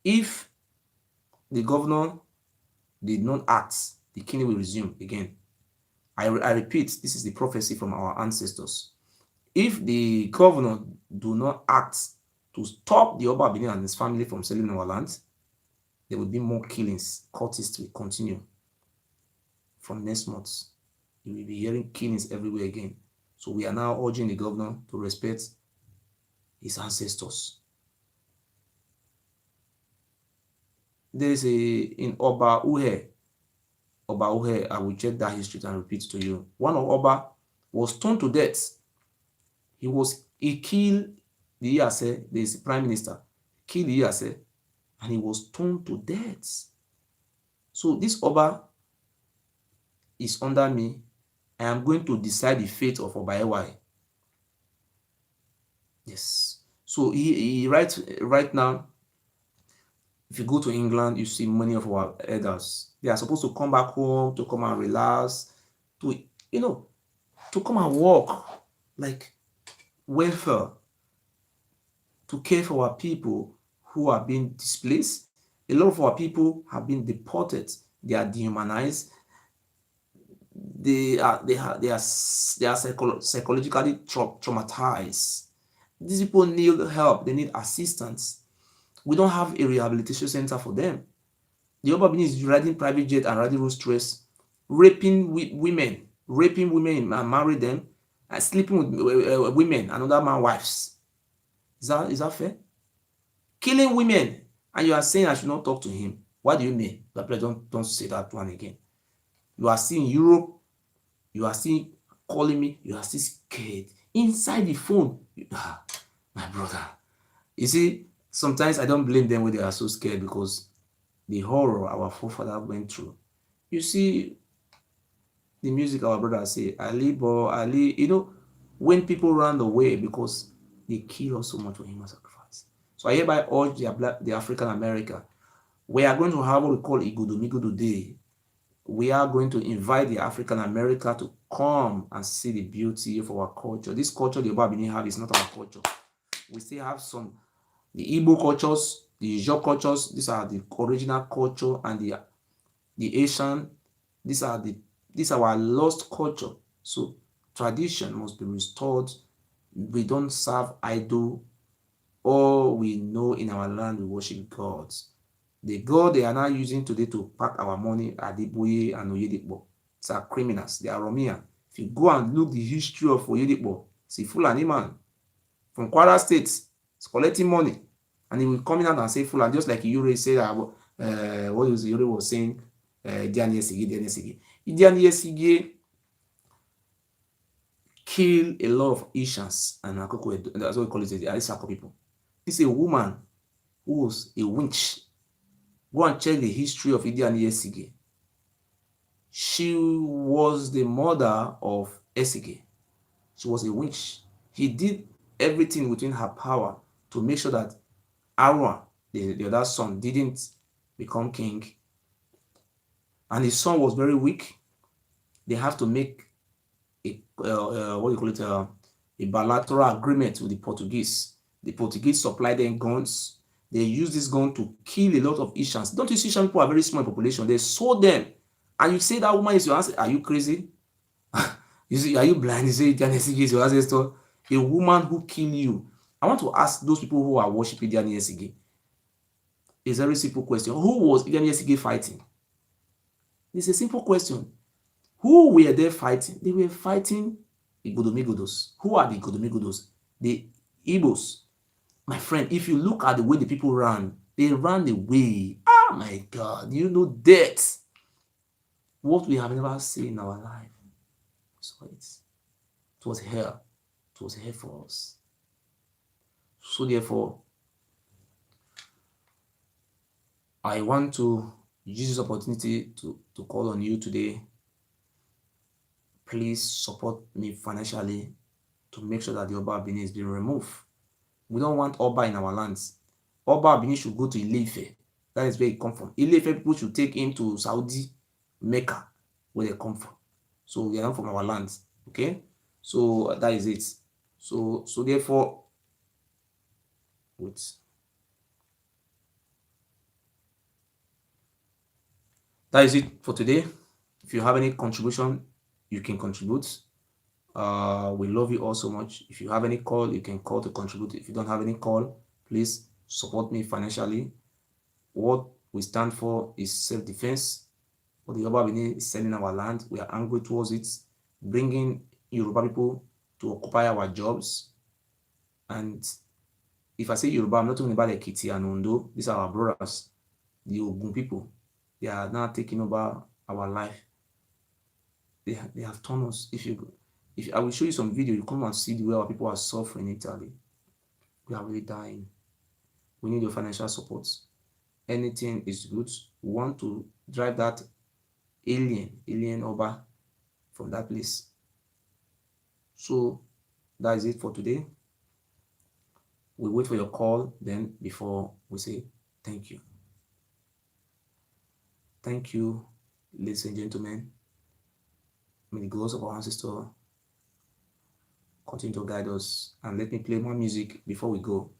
the governor did not act, the killing will resume again. I repeat, this is the prophecy from our ancestors. If the governor do not act to stop the Oba Benin and his family from selling our land, there will be more killings. Cultists will continue. From next month, you will be hearing killings everywhere again. So we are now urging the governor to respect his ancestors. There is in Oba Uhe, I will check that history and repeat to you. One of Oba was stoned to death. He killed the Iyase, the prime minister, killed the Iyase, and he was stoned to death. So this Oba is under me. I am going to decide the fate of Oba Ewa. Yes. So he right now, if you go to England, you see many of our elders. They are supposed to come back home, to come and relax, to come and work, like welfare, to care for our people who are being displaced. A lot of our people have been deported. They are dehumanized. They are psychologically traumatized. These people need help. They need assistance. We don't have a rehabilitation center for them. The Oba Benin is riding private jet and riding Rolls Royce, raping women and marry them, and sleeping with women and other man's wives. Is that fair? Killing women, and you are saying I should not talk to him. What do you mean? But don't say that one again. You are still in Europe. You are still calling me. You are still scared. Inside the phone. My brother. You see, sometimes I don't blame them when they are so scared because the horror our forefather went through. You see, the music our brother say, Ali, Bo, Ali, when people run away because they kill us so much for human sacrifice. So I hereby urge the African America. We are going to have what we call Igodomigodo Day. We are going to invite the African America to come and see the beauty of our culture. This culture the Oba Benin have is not our culture. We still have the Igbo cultures, the Ijaw cultures. These are the original culture, and the Asian. These are our lost culture. So tradition must be restored. We don't serve idol. All we know in our land, we worship gods. The God they are now using today to pack our money are Adiboye and Oyedepo. They are criminals. They are Romia. If you go and look the history of Oyedepo, see Fulani man from Kwara State is collecting money, and he will come out and say Fulani, just like Yuri said about what Yuri was saying, Diani Esigi. Diani Esigi kill a lot of Ishans and Akoko. That's what we call it, the Arisako people. This is a woman who was a witch. Go and check the history of Diani Esigi. She was the mother of Esigi. She was a witch. He did everything within her power to make sure that Arwa, the other son, didn't become king. And his son was very weak. They have to make a bilateral agreement with the Portuguese. The Portuguese supplied them guns. They used this gun to kill a lot of Ishans. Don't you see Ishan people are very small in population? They sold them. And you say that woman is your ancestor. Are you crazy? You see, are you blind? You say Dianesigi is your ancestor. A woman who killed you. I want to ask those people who are worshiping Dianesigi. It's a very simple question. Who was Dianesigi fighting? It's a simple question. Who were they fighting? They were fighting Igodomigodos. Who are the Igodomigodos? The Igbos. My friend, if you look at the way the people ran, they ran away. Oh my God, you know death. What we have never seen in our life. So it was hell. It was hell for us. So therefore, I want to use this opportunity to call on you today. Please support me financially to make sure that the Oba Benin is being removed. We don't want Oba in our lands. Oba Benin should go to Ile-Ife. That is where he come from. Ile-Ife people should take him to Saudi, Mecca, where they come from. So we are not from our land. Okay, so that is it. So therefore, wait. That is it for today. If you have any contribution, you can contribute. We love you all so much. If you have any call, you can call to contribute. If you don't have any call, please support me financially. What we stand for is self-defense. What the Yoruba Benin is selling our land. We are angry towards it, bringing Yoruba people to occupy our jobs. And if I say Yoruba, I'm not talking about Ekiti and Ondo. These are our brothers, the Ogun people. They are now taking over our life. They have torn us. If I will show you some video, you come and see the way our people are suffering in Italy. We are really dying. We need your financial support. Anything is good. We want to drive that alien over from that place. So that is it for today. We wait for your call then before we say thank you. Thank you, ladies and gentlemen. May the glories of our ancestors continue to guide us. And let me play more music before we go.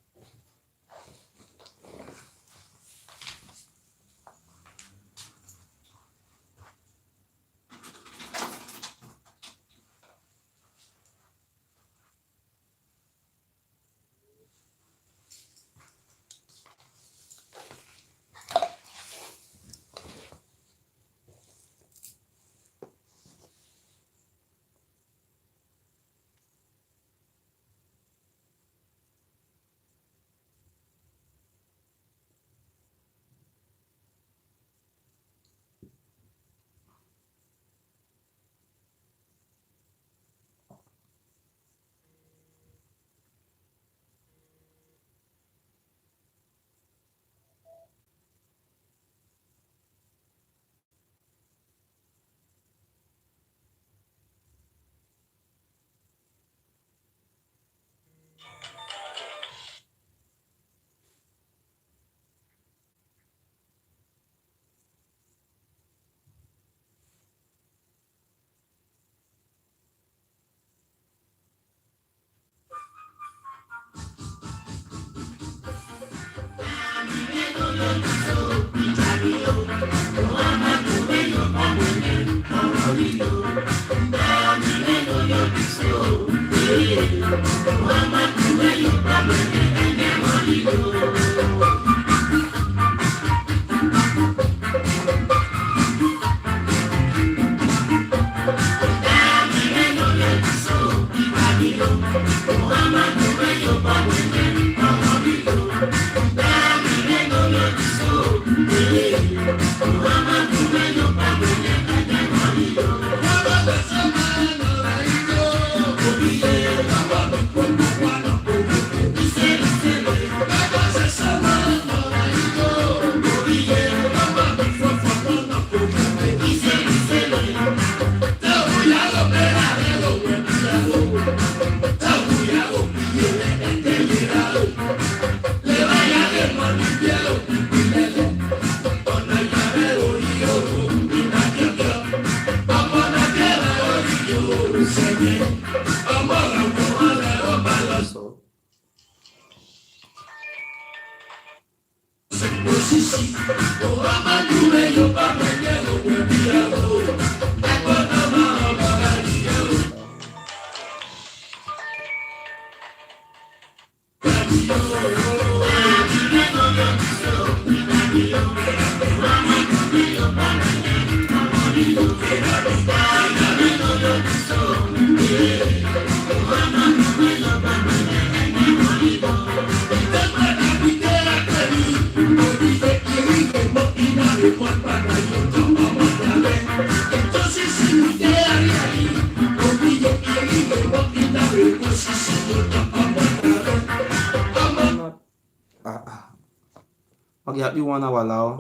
Okay, happy 1 hour now.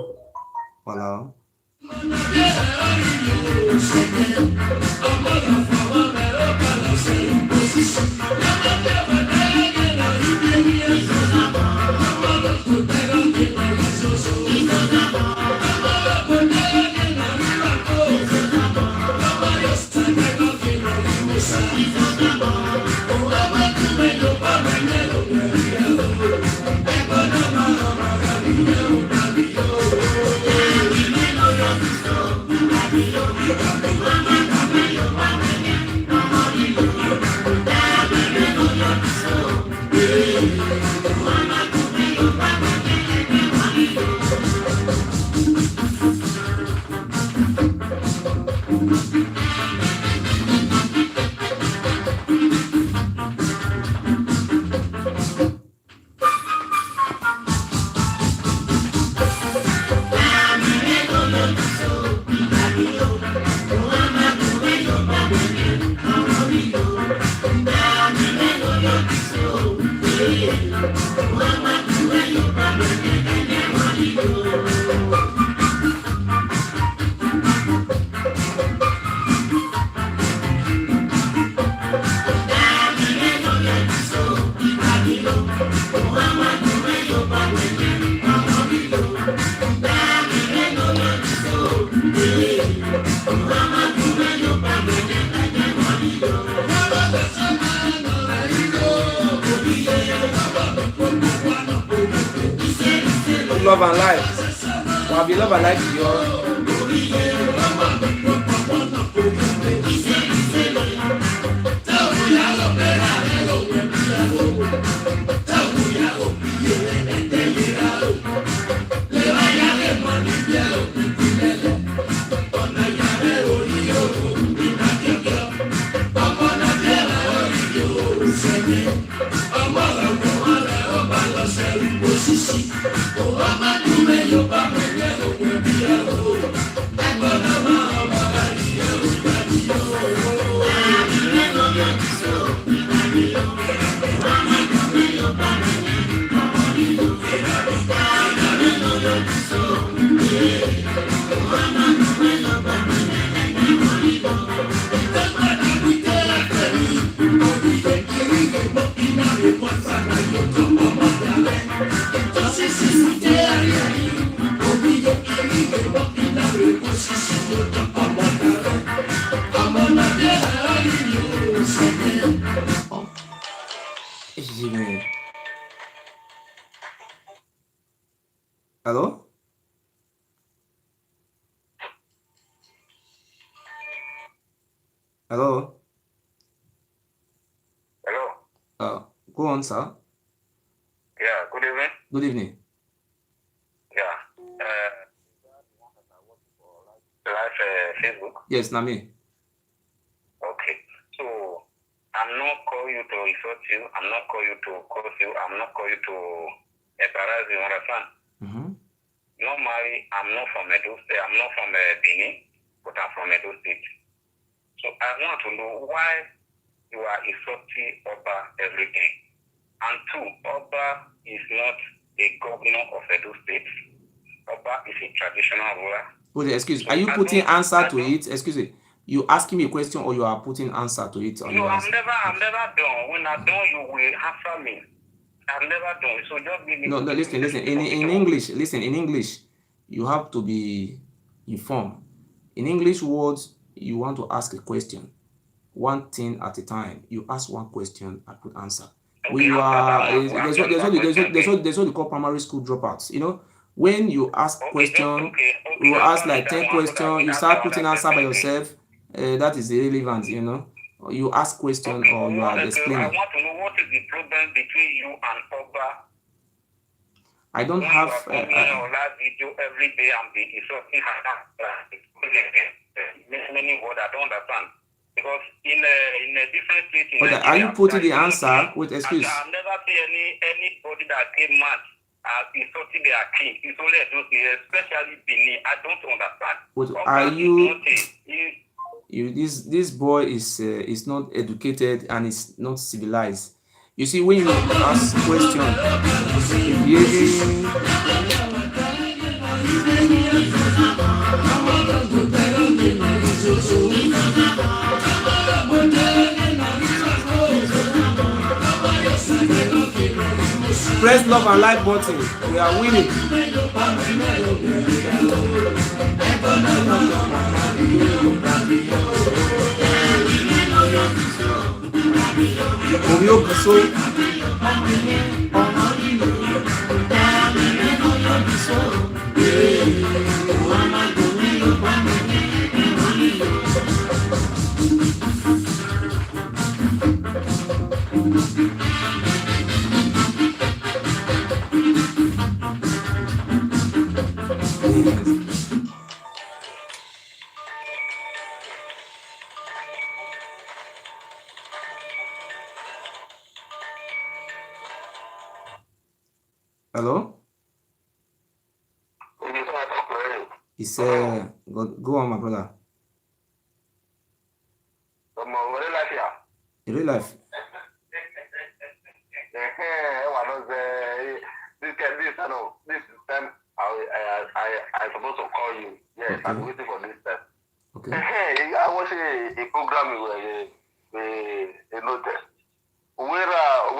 Wow. Love and life. Well, be love and life your. Hello? Hello? Hello? Go on, sir. Yeah, good evening. Good evening. Yeah. Live Facebook. Yes, Nami. Okay. So, I'm not calling you to insult you. I'm not calling you to curse you. I'm not calling you to embarrass you. Understand? Mm-hmm. Normally, I'm not from Edo State. I'm not from Benin, but I'm from Edo State. So, I want to know why you are insulting Oba every day. And two, Oba is not a governor of Edo State. Oba is a traditional ruler. Wait, excuse me. Are you putting answer to it? Excuse me. You asking me a question or you are putting answer to it? No, I'm never done. When I'm done, you will answer me. I'm never done. So just give me. No, listen. In English, listen. In English, you have to be informed. In English words, you want to ask a question, one thing at a time. You ask one question, I put answer. Okay, When you are, there's what they call primary school dropouts. You know, when you ask question, you ask like 10 questions, you start putting answer by yourself. That is irrelevant. You know, you ask question or you are explaining. I want to know what is the problem between you and Oba. I don't have. Last video every day and be insulting many words I don't understand. Because in a different state in Nigeria, are you putting the answer with excuse? I've never seen anybody that came mad insulting their king. It's only especially Benin. I don't understand. But are you? This boy is not educated and is not civilized. You see, when you ask question, press love and like button. We are winning. Hello? It's go on, my brother. In real life. I'm supposed to call you. Yes, Okay. I'm waiting for this time. Okay. I watched a program where they noticed. Where are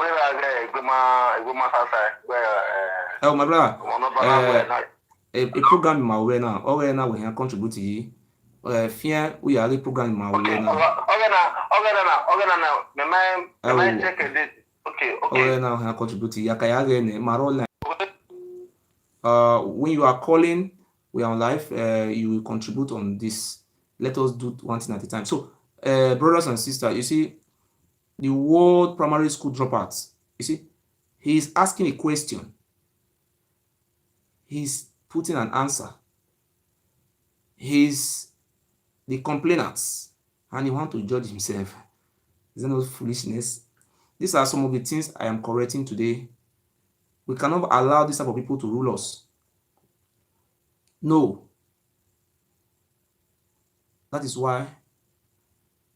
Oh, my brother. A program in my way now. Okay, now we can contribute to you. Fear we are the program in my way now. Okay, now we can contribute to you. When you are calling, we are on live. You will contribute on this. Let us do one thing at a time. So, brothers and sisters, you see, the word primary school dropouts. You see, he is asking a question. He's putting an answer. He's the complainants, and he wants to judge himself. Is that not foolishness? These are some of the things I am correcting today. We cannot allow this type of people to rule us. No. That is why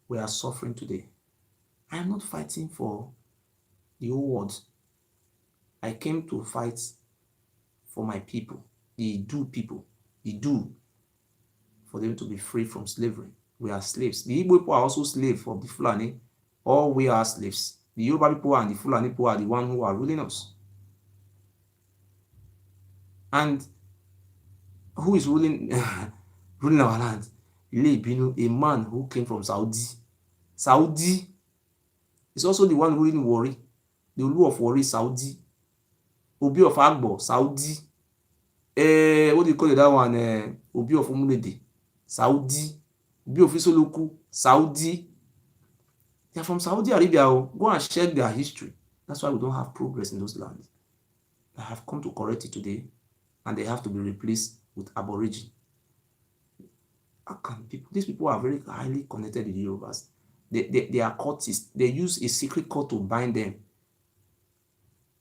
we are suffering today. I am not fighting for the whole world. I came to fight for my people, the Iduu people, Iduu, for them to be free from slavery. We are slaves. The Igbo people are also slaves of the Fulani. All we are slaves. The Yoruba people and the Fulani people are the ones who are ruling us. And who is ruling ruling our land? Ile, a man who came from Saudi. Saudi is also the one ruling Warri. The Olu of Warri, Saudi. Obi of Agbo, Saudi. What do you call it, that one? Obi of Umulede, Saudi. Obi of Isoloku, Saudi. They are from Saudi Arabia. Go and check their history. That's why we don't have progress in those lands. I have come to correct it today, and they have to be replaced with Aborigine. How can people? These people are very highly connected with the Yorubas. They are cultists. They use a secret code to bind them.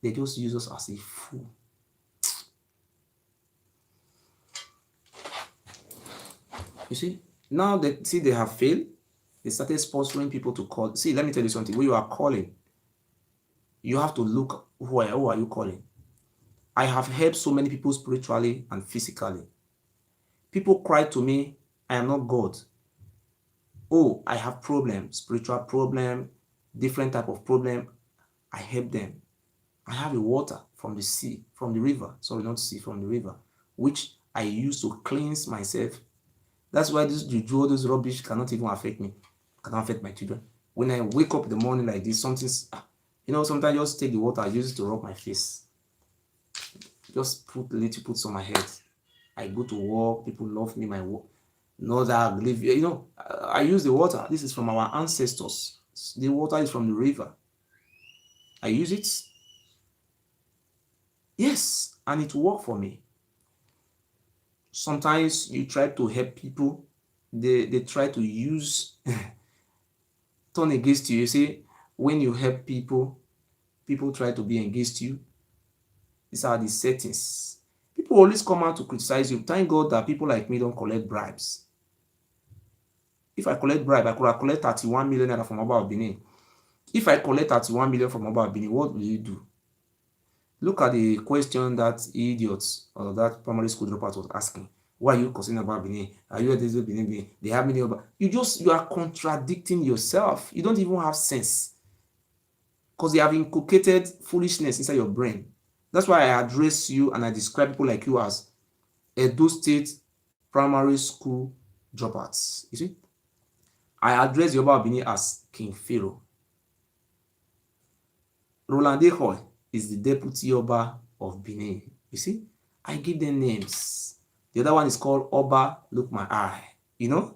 They just use us as a fool. You see, now they have failed. They started sponsoring people to call. See, let me tell you something. When you are calling, you have to look who are you calling. I have helped so many people spiritually and physically. People cry to me, I am not God. Oh, I have problems, spiritual problem, different type of problem. I help them. I have a water from the sea, from the river. Sorry, not sea, from the river, which I use to cleanse myself. That's why this juju, this rubbish cannot even affect me. Cannot affect my children. When I wake up in the morning like this, sometimes I just take the water, I use it to rub my face. Just put some on my head. I go to work, people love me, my work. Know that I believe, I use the water. This is from our ancestors. The water is from the river. I use it. Yes, and it worked for me. Sometimes you try to help people, they try to use turn against you. You see, when you help people try to be against you. These are the settings. People always come out to criticize you. Thank God that people like me don't collect bribes. If I collect bribe, I could have collected 31 million naira from Oba Benin. If I collect 31 million from Oba Benin, what will you do? Look at the question that idiot or that primary school dropout was asking. Why are you considering about Benin? Are you at this Benin? They have many over. You are contradicting yourself. You don't even have sense. Because they have inculcated foolishness inside your brain. That's why I address you and I describe people like you as Edo State primary school dropouts. You see? I address Yoruba Benin as King Pharaoh. Roland Hoy is the deputy Yoruba of Benin. You see? I give them names. The other one is called Oba Look My Eye. You know?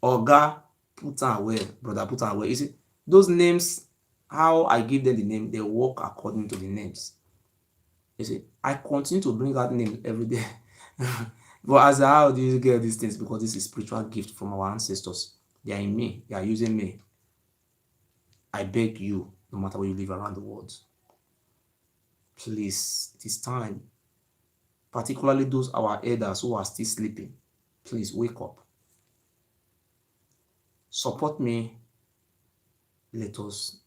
Oga Put Away, brother Put Away. You see? Those names, how I give them the name, they work according to the names. You see, I continue to bring out name every day. But as how do you get these things? Because this is spiritual gift from our ancestors. They are in me. They are using me. I beg you, no matter where you live around the world, please, it is time. Particularly those our elders who are still sleeping, please wake up. Support me. Let us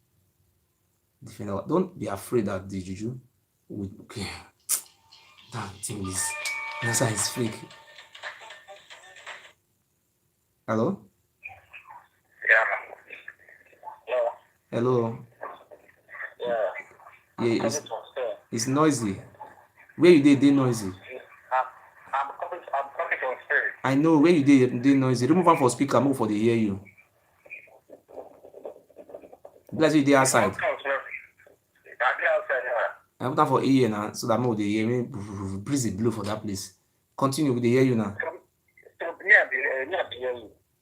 defend our. Don't be afraid that the juju will. Okay. Damn thing is. That's why it's fake. Hello? Yeah. Hello? Yeah. Yeah, it's noisy. Where you did, they noisy. I'm coming from spirit. I know where you did, they noisy. Remove one for speaker, move for the hear you. Bless you, they outside. I'm down for ear now, so that more they hear me. Breeze blow for that place. Continue with the hear you now.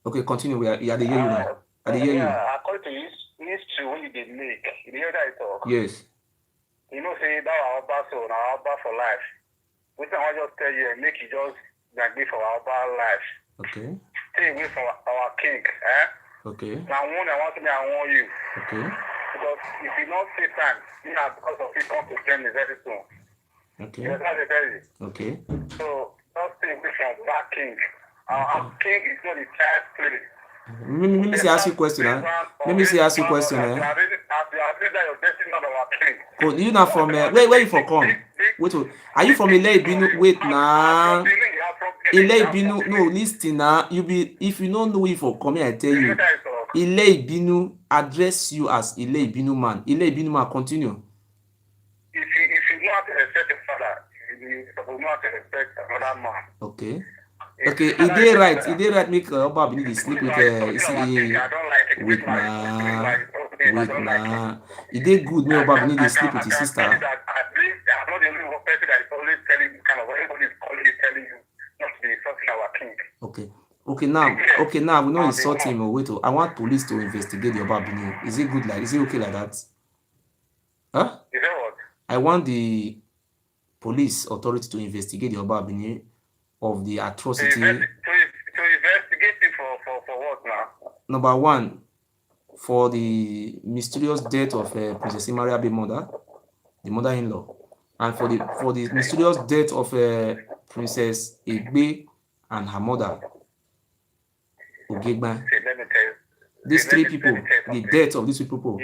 Okay, continue. We are the hear you now. I hear you. According to history, when you did make, you hear that talk. Yes. You know, say that our boss for life. We can just tell you, make you just be for our life. Okay. Stay away from our king, eh? Okay. Now, I want you. Okay. Because if you don't say time, you know, because of it, come to claim it very soon. Okay. Yes, that's very. Okay. So, just stay away from that king. Our king is not the child spirit. Let me see ask you a question. Let me see ask you a question. Oh, you not from where you from come? Wait, are you from Ile-Ibinu? Wait now. Ile-Ibinu, no, listen now. You be if you don't know where you for coming, I tell you. Ile-Ibinu address you as Ile-Ibinu man. Ile-Ibinu man, continue. If you not respect a father, you will not respect another man. Okay. Okay, he did right. Make Oba Bini sleep with wait nah. He did good. Make Oba Bini sleep with his sister. I'm not the only person that is always telling you kind of everybody is telling you not to be insulting our king. Okay, now we know insult him or wait. I want police to investigate the Oba Bini. Is it good like? Is it okay like that? Huh? Is that what? I want the police authority to investigate the Oba Bini of the atrocity. To investigate it for what now? Number one, for the mysterious death of Princess Imariabe's mother, the mother-in-law, and for the mysterious death of Princess Egbe and her mother, Ogegban. These three people, the death of these people.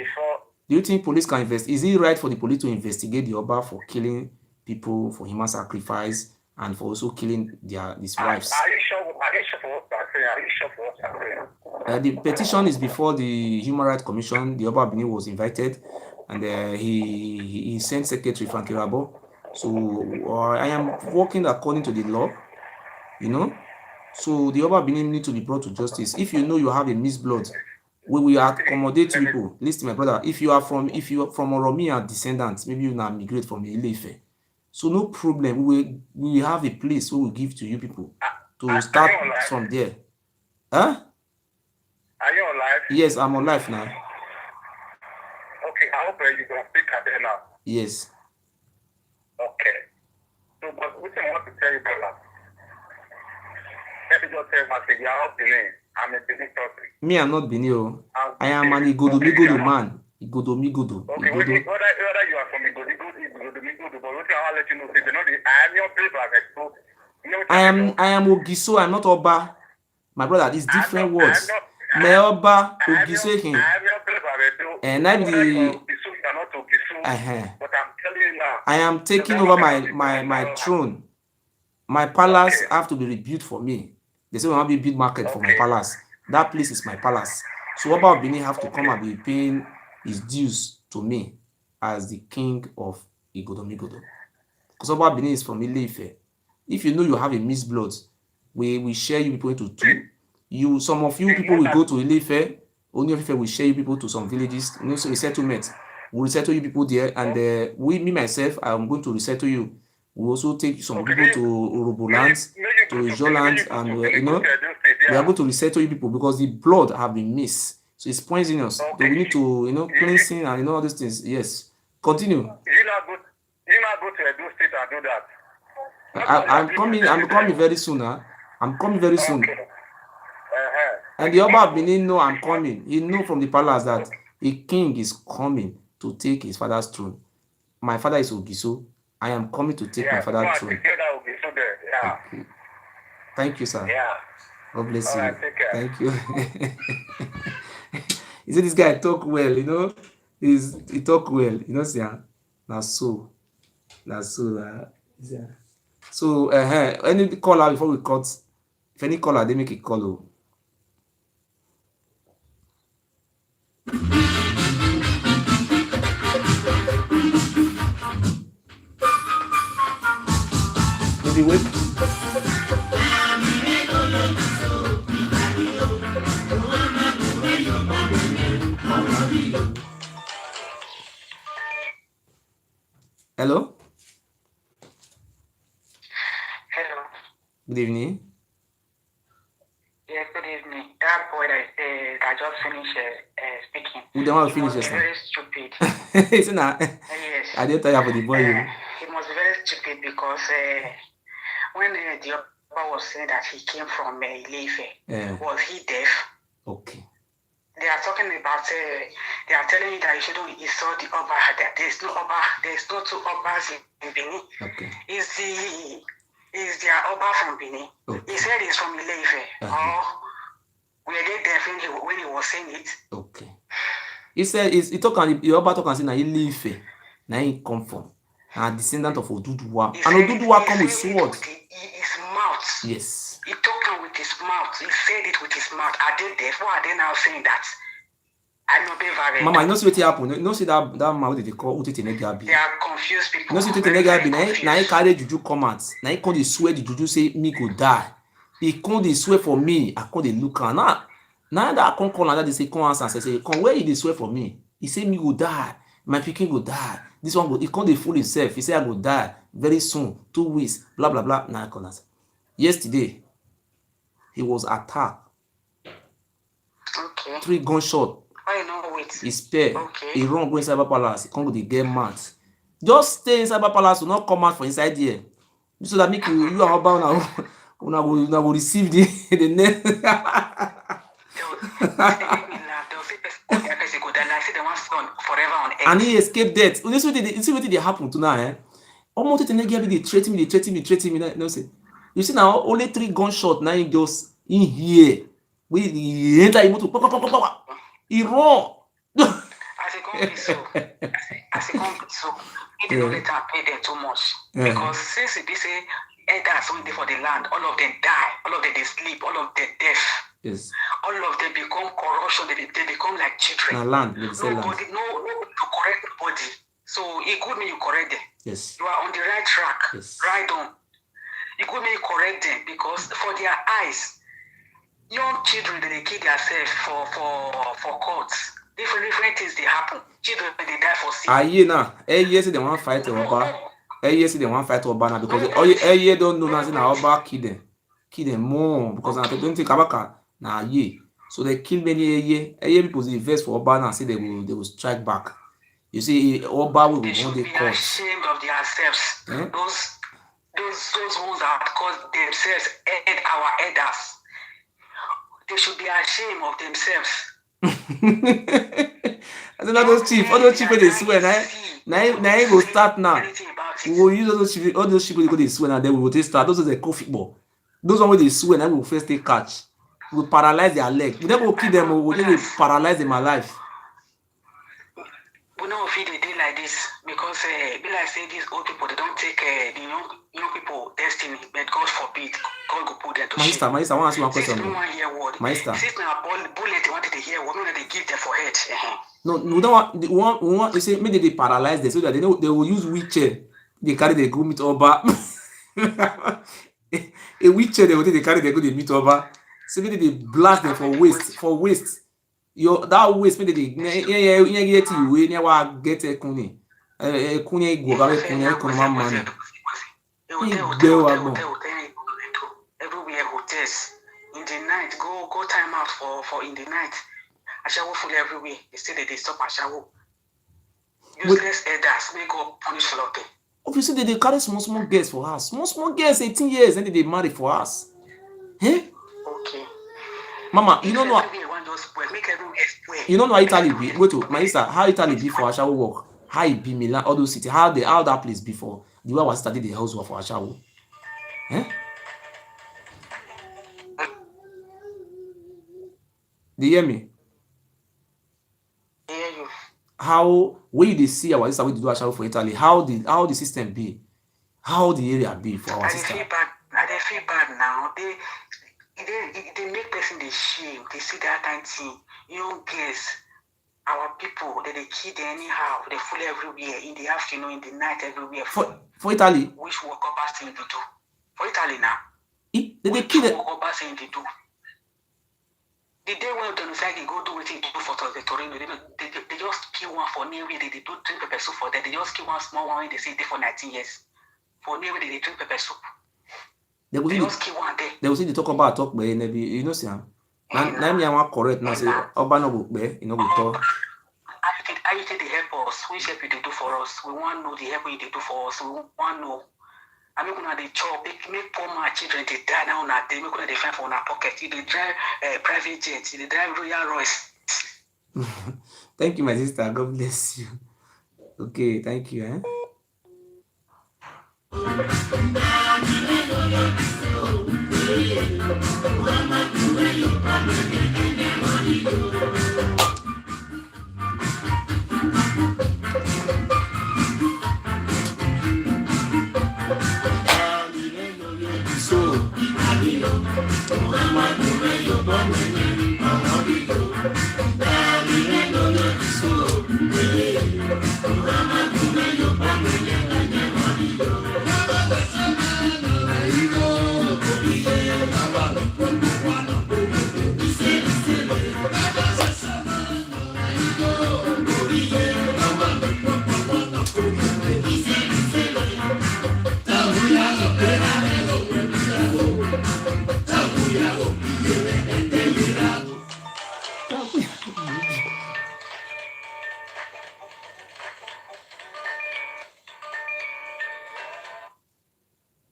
Do you think police can invest? Is it right for the police to investigate the Oba for killing people, for human sacrifice, and for also killing these wives? Are you sure for what I'm saying? The petition is before the Human Rights Commission. The Oba Bini was invited, and he sent Secretary Frankie Rabo. So I am working according to the law, you know. So the Oba Bini need to be brought to justice. If you know you have a misblood, we will accommodate people. Listen, my brother. If you are from Oromia descendants, maybe you now migrate from Ile-Ife. So no problem. We will have a place we will give to you people to start from there. Huh? Are you alive? Yes, I'm alive now. Okay, I hope you can speak at there now. Yes. Okay. So, but what I want to tell you, brother, let me just tell my thing. You are not Benin. I'm a Benin person. Me, I'm not Benin. I am an Igodomigodo man. Igodomigodo. Okay, whether you are from Igodomigodo, but what I let you know, say, I am your paper. I am Ogiso. I'm not Oba. My brother, these different words. Me Oba Ogiso him. I am your paper. And I'm the. But I'm telling you now. I am taking over my throne. My palace have to be rebuilt for me. They say we want to be big market for my palace. That place is my palace. So Oba Bini have to come and be paying his dues to me as the king of Igodomigodo. Because Oba Bini is from Ile-Ife. If you know you have a misblood, we share you people into two. Some of you people will go to Ile-Ife. Only of Ife will share you people to some villages. You know, so resettlement. We'll resettle you people there, and me myself, I'm going to resettle you. We also take some people to Urubuland, to Iduland, and you know, we are going to resettle you people because the blood have been missed, so it's poisonous. So we need to, you know, cleansing and you know all these things. Yes, continue. You not now go to Edo State and do that? I'm coming very soon. I'm coming very soon. Okay. And the Oba of Benin know I'm coming. He know from the palace that a king is coming to take his father's throne. My father is Ogiso. I am coming to take my father's throne. Yeah. Okay. Thank you, sir. Yeah. God bless you. Right, take care. Thank you. You see, this guy talk well, you know. He talk well, you know, see. That's so. Yeah. So, any caller before we cut. If any caller, they make a call. Maybe wait. Hello? Hello. Good evening. Yes, good evening. That boy that just finished speaking. We don't want to He finish must this be now. very stupid. Isn't that? Yes. I didn't tell you for the boy. He must be very stupid because when the Oba was saying that he came from Ileife, was he deaf? Okay. They are talking about, they are telling you that you shouldn't insult the Oba, that there's no two Obas in Benin. Okay. Is their Oba from Benin? Okay. He said he's from Ileife. Or were they deaf when he was saying it? Okay. He said he talk and the Oba talk and say na Ileife, na he come from. A descendant of Oduduwa. And Oduduwa come with sword. His mouth. Yes. He talked with his mouth. He said it with his mouth. Are they deaf? Why are they now saying that? I know they vary. Mama, you know what happened? You know see that man they call Utetenegiabi. They are confused people. You know see Utetenegiabi, na he carry juju come out. Na he come dey swear the juju say me go die. He come dey swear for me. I come dey look am. Now that I come call and that they say come answer say come where you dey swear for me? He say me go die. My pikin go die. This one go. He come dey fool himself. He say I go die very soon. 2 weeks. Blah blah blah. Now I come answer. Yesterday, he was attacked. Okay. 3 gunshot. Why not wait? He spare. Okay. He run go inside Cyber Palace. He come go dey get mad. Just stay inside Cyber Palace. Do not come out for inside here. So that make you and Oba una go receive the net. And he escaped death. You see what did happen to now, eh? Almost Utetenegiabi they threaten me. No say. You see now only 3 gunshots now he just in here. He enter him to he run. As it can't be so, he did not let her pay them too much. Because since it be say elders only for the land, all of them die, all of them they sleep, all of them deaf. Yes. All of them become corruption, they become like children. Now land, they say land. No to correct nobody. So it could mean you correct them. Yes. You are on the right track. Yes. Right on. It could mean you correct them because for their eyes, young children they kill themselves for courts. Different things they happen. Children they die for sin. Yeah now. Yes, they want fight Oba. Yes, they want fight Oba now because all don't know nothing now Oba kill them more because I don't think Kabaka now so they kill many people they invest for Oba now say they will strike back. You see Oba will they should be ashamed of themselves. Those ones that caused themselves and our elders. They should be ashamed of themselves. I said all those chief they swear now go start now. We will use all those people they swear now then we will start. Those are the coffee ball. Those one where they swear now we will first take catch. We will paralyze their leg. We never will kill them, we will just paralyze them alive. We don't feel they day like this because be like say these old people they don't take the young people destiny, but God forbid, God go put them to shame. Maester, I want to ask you one question. Since no one hear word. Maester. Since now bullet they wanted to hear word, no they give them for head. No, we don't want you say maybe they paralyze them so that they will use wheelchair. They carry the go meet Oba. A wheelchair they carry the go they meet Oba. So maybe they blast them for waste. That waste maybe they get you we never get a kuni. Kuni go back kuni economic money. Everywhere hotels in the night go time out for in the night. Ashawo full everywhere. They say that they stop Ashawo. Useless elders may go punish for lot. Obviously, they carry small girls for us. Small girls, 18 years, and they marry for us. Hey? Okay. Mama, you don't know. You don't know how Italy be. Wait, my sister, how Italy be for Ashawo work? How it be Milan, all those cities, how that place before. The way I was studying the house for Ashawo. Eh? Do you hear me? I hear you. How when they see our sister we do Ashawo for Italy, how the system be, how the area be for our sister. I feel bad now. They make person they shame. They see that kind of thing. Young girls, our people, they kill them anyhow. They fool everywhere in the afternoon, in the night, everywhere. For Italy. Which work up thing to do? For Italy now. They kill them. Work up thing to do. The day when they decide they go do what they do for the Torino, they just kill one for near they do drink pepper soup for them. They just kill one small one when they say they for 19 years. For near they drink pepper soup. They just kill one day. They will say they talk but you know see. Now me am correct now say Oba no go you know go talk. How you take the help us? Which help you do for us? We want to know the help you do for us. We want to know. I mean, when they chop, make poor my children they die now. They make they find for our pocket. They drive private jets. They drive Royal Royce. Thank you, my sister. God bless you. Okay, thank you. Eh?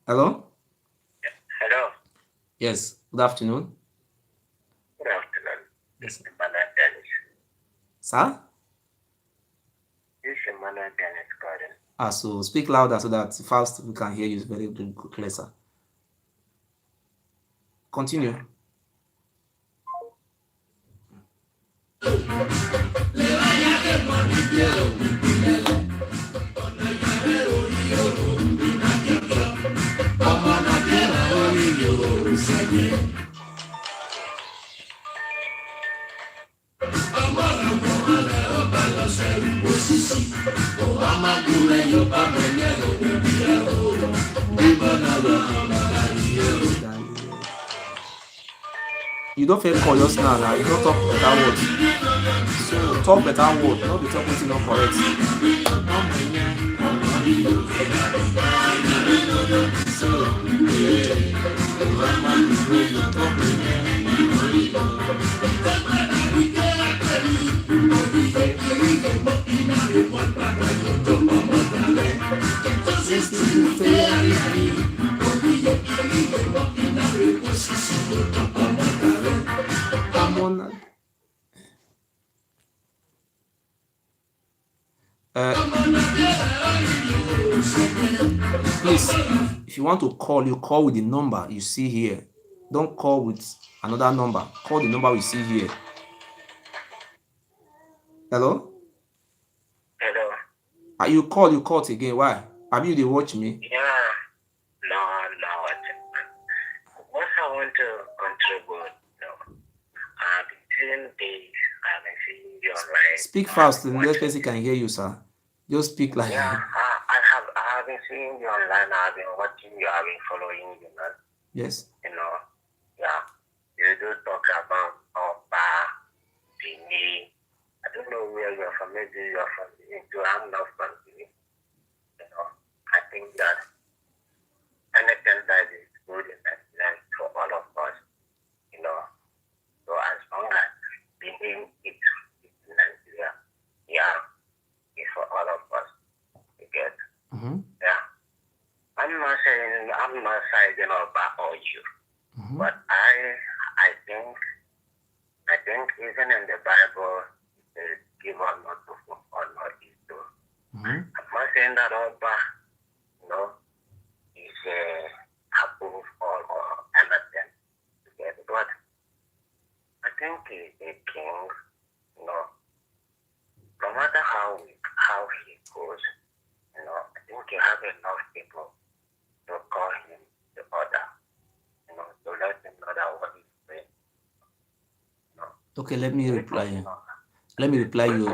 Hello? Hello. Yes, good afternoon. Good afternoon. Yes. Sir? This is Emmanuel Dennis Garden. So speak louder so that fast we can hear you very closer. Continue. You don't feel call yours now. You don't talk better words. So talk better words, not be talking to not correct. Please, if you want to call, you call with the number you see here. Don't call with another number. Call the number we see here. Hello? Hello. You called again. Why? Have you they watch me? Yeah. No. What I want to contribute, I've been seeing you online. Speak fast, the next person can hear you, sir. Just speak like I have been seeing you online. I've been watching you. I've been following you, man. Yes. You do talk about Bini. I don't know where you're from. Maybe you're from I'm not from Bini. I think that anything that is good in that land for all of us, So as long as Bini is Nigeria, it's for all of us. You get? Mm-hmm. Yeah. saying, I'm not siding Oba or you, but I think even in the Bible, it give honor to whom honor is due. I'm not saying that Oba, is above all or anything together, but I think a king, no matter how he goes, I think you have enough people to call him the order, to let him know that what he's doing. Okay, let me reply you. Let me reply you.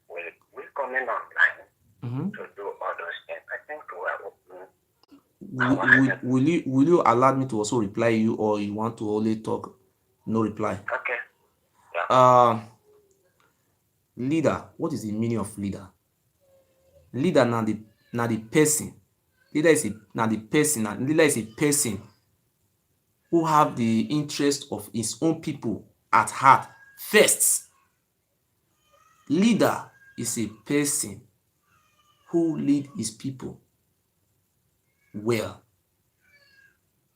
We're coming online to do all those things. I think we're open. Will you allow me to also reply you, or you want to only talk, no reply? Okay. Yeah. Leader, what is the meaning of leader? Leader na the person. Leader is a person who have the interest of his own people at heart first. Leader is a person who lead his people well.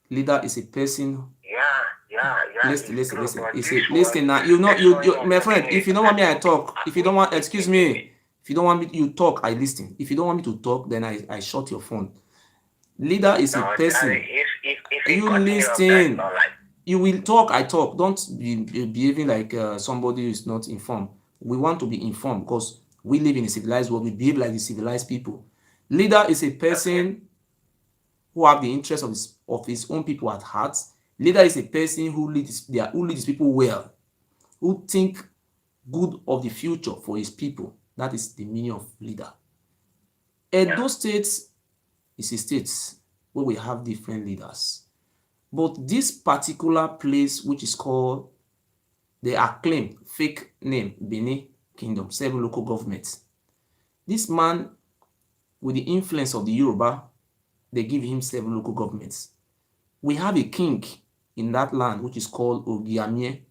Leader is a person. Listen now. My friend. If you don't want me, I talk. If you don't want, excuse me. If you don't want me, you talk. I listen. If you don't want me to talk, then I shut your phone. Leader is a person. You listen. You will talk. I talk. Don't be behaving like somebody who is not informed. We want to be informed because we live in a civilized world. We behave like the civilized people. Leader is a person who have the interest of his own people at heart. Leader is a person who leads people well, who think good of the future for his people. That is the meaning of leader. Edo State is a state where we have different leaders. But this particular place, which is called the acclaimed fake name, Benin Kingdom, 7 local governments. This man, with the influence of the Yoruba, they give him 7 local governments. We have a king in that land, which is called Ogiamie,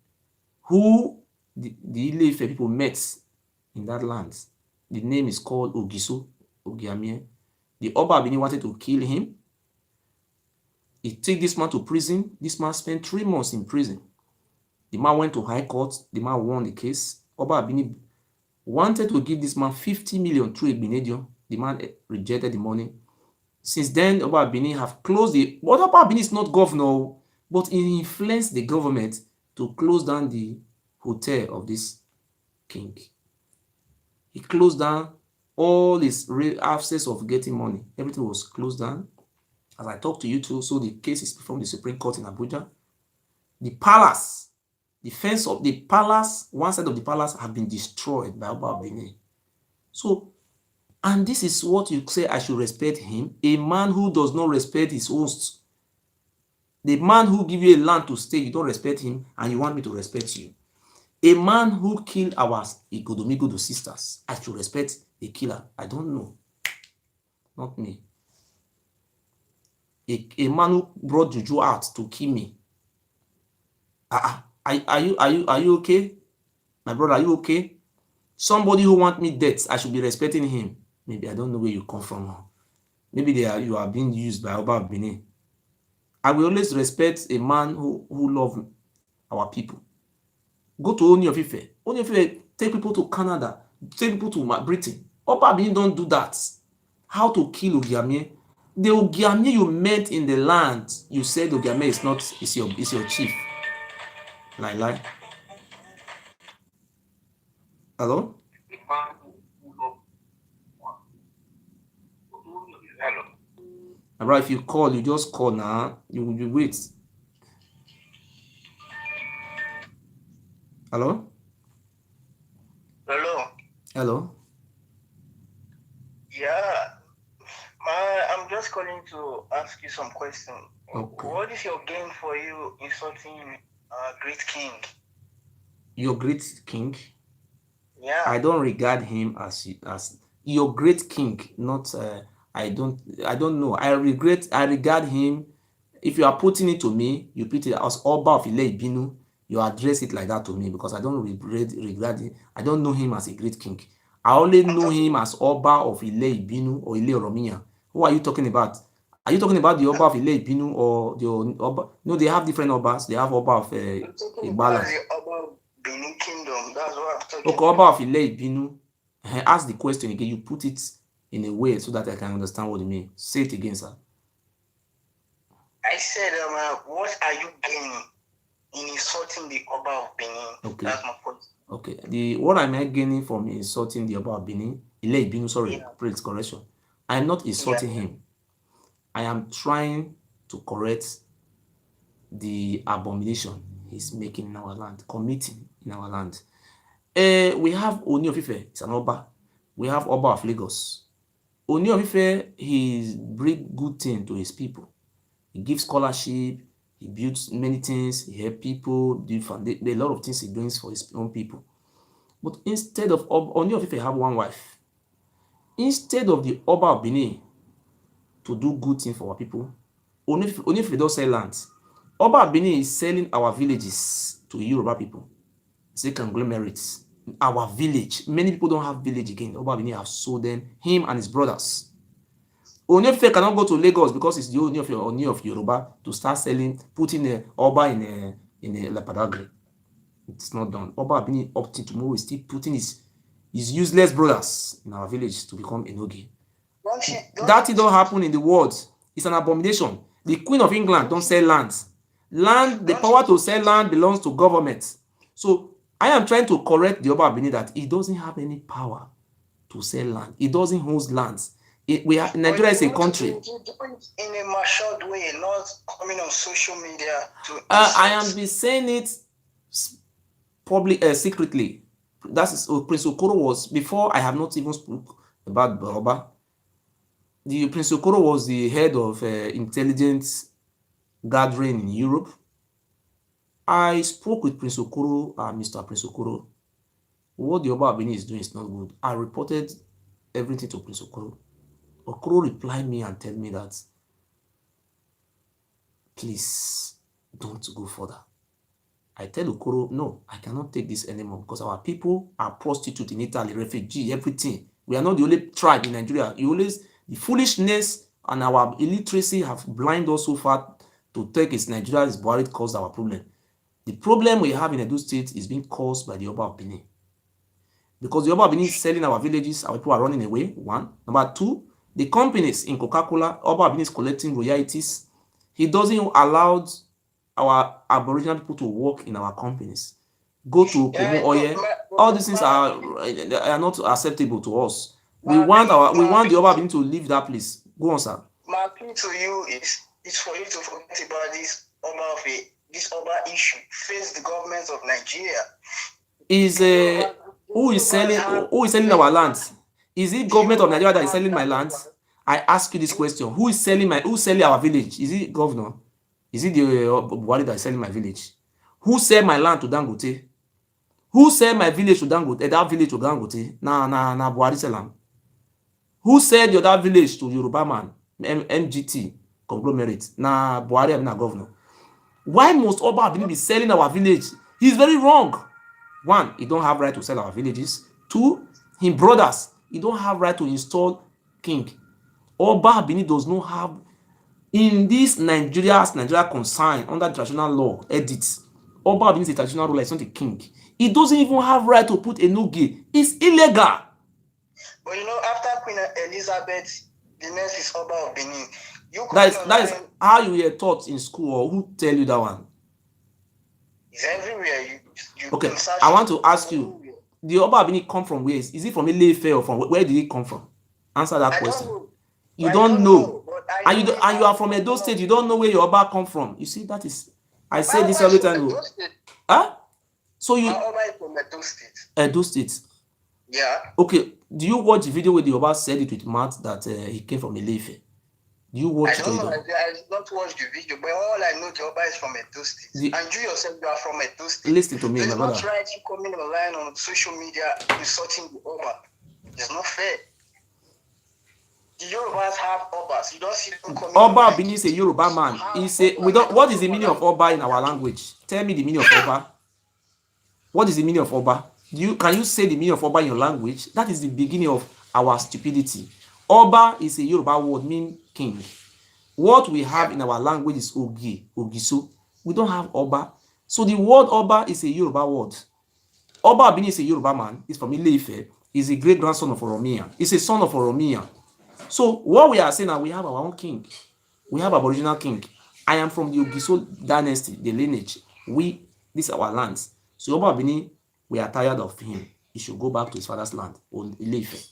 who the Ile-Ife people met in that land. The name is called Ogiso, Ogiamie. The Oba Benin wanted to kill him. He took this man to prison. This man spent 3 months in prison. The man went to high court. The man won the case. Oba Benin wanted to give this man 50 million through a Benedio. The man rejected the money. Since then, Oba Benin have closed the... But Oba Benin is not governor, but he influenced the government to close down the hotel of this king. He closed down all his access of getting money. Everything was closed down. As I talk to you too, so the case is from the Supreme Court in Abuja. The palace, the fence of the palace, one side of the palace have been destroyed by Oba Benin. So, and this is what you say I should respect him, a man who does not respect his hosts. The man who give you a land to stay, you don't respect him, and you want me to respect you. A man who killed our Igodomigodo sisters, I should respect the killer. I don't know. Not me. A man who brought Juju out to kill me. Are you okay? My brother, are you okay? Somebody who want me dead, I should be respecting him. Maybe I don't know where you come from. Maybe you are being used by Oba Benin. I will always respect a man who love our people. Go to Oni of Ife. Oni of Ife take people to Canada, take people to Britain. Oba Benin don't do that. How to kill Ogiamie? The Ogiamie you met in the land, you said Ogiamie is your chief. Lie. Hello? Hello. Alright, if you call, you just call now. You wait. Hello? Hello? Yeah. I'm just calling to ask you some questions. Okay. What is your gain for you insulting great king? Your great king? Yeah. I don't regard him as your great king, not I don't know. I regard him. If you are putting it to me, you put it as Oba of Ile-Ibinu, you address it like that to me because I don't regard it. I don't know him as a great king. I only know him as Oba of Ile-Ibinu or Ile-Oromiyan. Who are you talking about? Are you talking about the Oba of Ile Ibinu or the Oba? No, they have different Obas. They have Oba of I'm talking Ibalan. about the Oba Benin Kingdom. That's what I'm talking Okay, Oba of Ile Ibinu. Ask the question again. You put it in a way so that I can understand what you mean. Say it again, sir. I said, what are you gaining in insulting the Oba of Benin? Okay. That's my point. Okay. What am I gaining from insulting the Oba of Benin? Ile Ibinu, sorry, please correction. I am not insulting him. I am trying to correct the abomination he's making in our land, committing in our land. We have Oni of Ife, it's an Oba. We have Oba of Lagos. Oni of Ife, he brings good things to his people. He gives scholarship, he builds many things, he helps people, there are a lot of things he does for his own people. But instead of Oni of Ife have one wife, instead of the Oba of Benin to do good things for our people, Oni of Ife don't sell lands. Oba of Benin is selling our villages to Yoruba people. Say conglomerates. Our village. Many people don't have village again. Oba of Benin have sold them, him and his brothers. Oni of Ife cannot go to Lagos because it's the Oni of Yoruba to start selling, putting a Oba in a Lapadagre. It's not done. Oba of Benin up to tomorrow is still putting his useless brothers in our village to become Enogi. That it don't happen in the world. It's an abomination. The Queen of England don't sell lands. The power to sell land belongs to government. So I am trying to correct the Oba of Benin that he doesn't have any power to sell land. He doesn't hold lands. Nigeria is a country. In a matured way, not coming on social media to. I am be saying it probably secretly. That's Prince Okoro was before. I have not even spoke about Oba. The Prince Okoro was the head of intelligence gathering in Europe. I spoke with Prince Okoro, Mr. Prince Okoro. What the Oba of Benin is doing is not good. I reported everything to Prince Okoro. Okoro replied me and tell me that, please don't go further. I tell Okoro, no, I cannot take this anymore because our people are prostitutes in Italy, refugee, everything. We are not the only tribe in Nigeria. The foolishness and our illiteracy have blinded us so far to take as Nigeria is worried caused our problem. The problem we have in Edo State is being caused by the Oba of Benin. Because the Oba of Benin is selling our villages, our people are running away, one. Number two, the companies in Coca-Cola, Oba of Benin is collecting royalties. He doesn't allow our Aboriginal people to work in our companies. Go to Kumu Oye. All these things are not acceptable to us. We want the Oba of Benin to leave that place. Go on, sir. My appeal to you is for you to forget about this Oba issue. Face the government of Nigeria. Who is selling our lands? Is it government of Nigeria that is selling my lands? I ask you this question. Who's selling our village? Is it governor? Is it the Buhari that is selling my village? Who sell my land to Dangote? Who sell my village to Dangote? That village to Dangote? Na Buhari sell them. Who sell the other village to Yoruba man? MGT conglomerate? Na Buhari na governor. Why must Oba Benin be selling our village? He's very wrong. One, he don't have right to sell our villages. Two, his brothers, he don't have right to install king. Oba Benin does not have in this Nigeria concern under traditional law edits. Oba Benin is a traditional ruler, it's not a king. He doesn't even have right to put a nuge. It's illegal. But after Queen Elizabeth, the next is Oba of Benin. That is how you were taught in school, or who tell you that one? It's everywhere. Okay, I want to ask you, the Oba of Benin come from where? Is it from Ile-Ife or from where did it come from? Answer that question. You don't know. And you are from Edo State, you don't know where your Oba come from. You see, that is, I say this every time. Huh? So my Oba is from Edo State. Edo State. Yeah. Okay, do you watch the video where the Oba said it with mouth that he came from Ile-Ife? Do you watch it? I did not watch the video, but all I know, the Oba is from Edo State. And you yourself, you are from Edo State. Listen to me, my brother. It's not right you coming online on social media insulting the Oba. It's not fair. The Yorubas have Obas. You don't see them coming. Oba Benin is a Yoruba man. What is the meaning of Oba in our language? Tell me the meaning of Oba. What is the meaning of Oba? Can you say the meaning of Oba in your language? That is the beginning of our stupidity. Oba is a Yoruba word meaning king. What we have in our language is Ogi, Ogiso. We don't have Oba. So the word Oba is a Yoruba word. Oba Abini is a Yoruba man. He's from Ile-Ife. He's a great grandson of Oromia. He's a son of Oromia. So what we are saying now, we have our own king. We have Aboriginal king. I am from the Ogiso dynasty, the lineage. These are our lands. So Oba Abini, we are tired of him. He should go back to his father's land, Ile-Ife.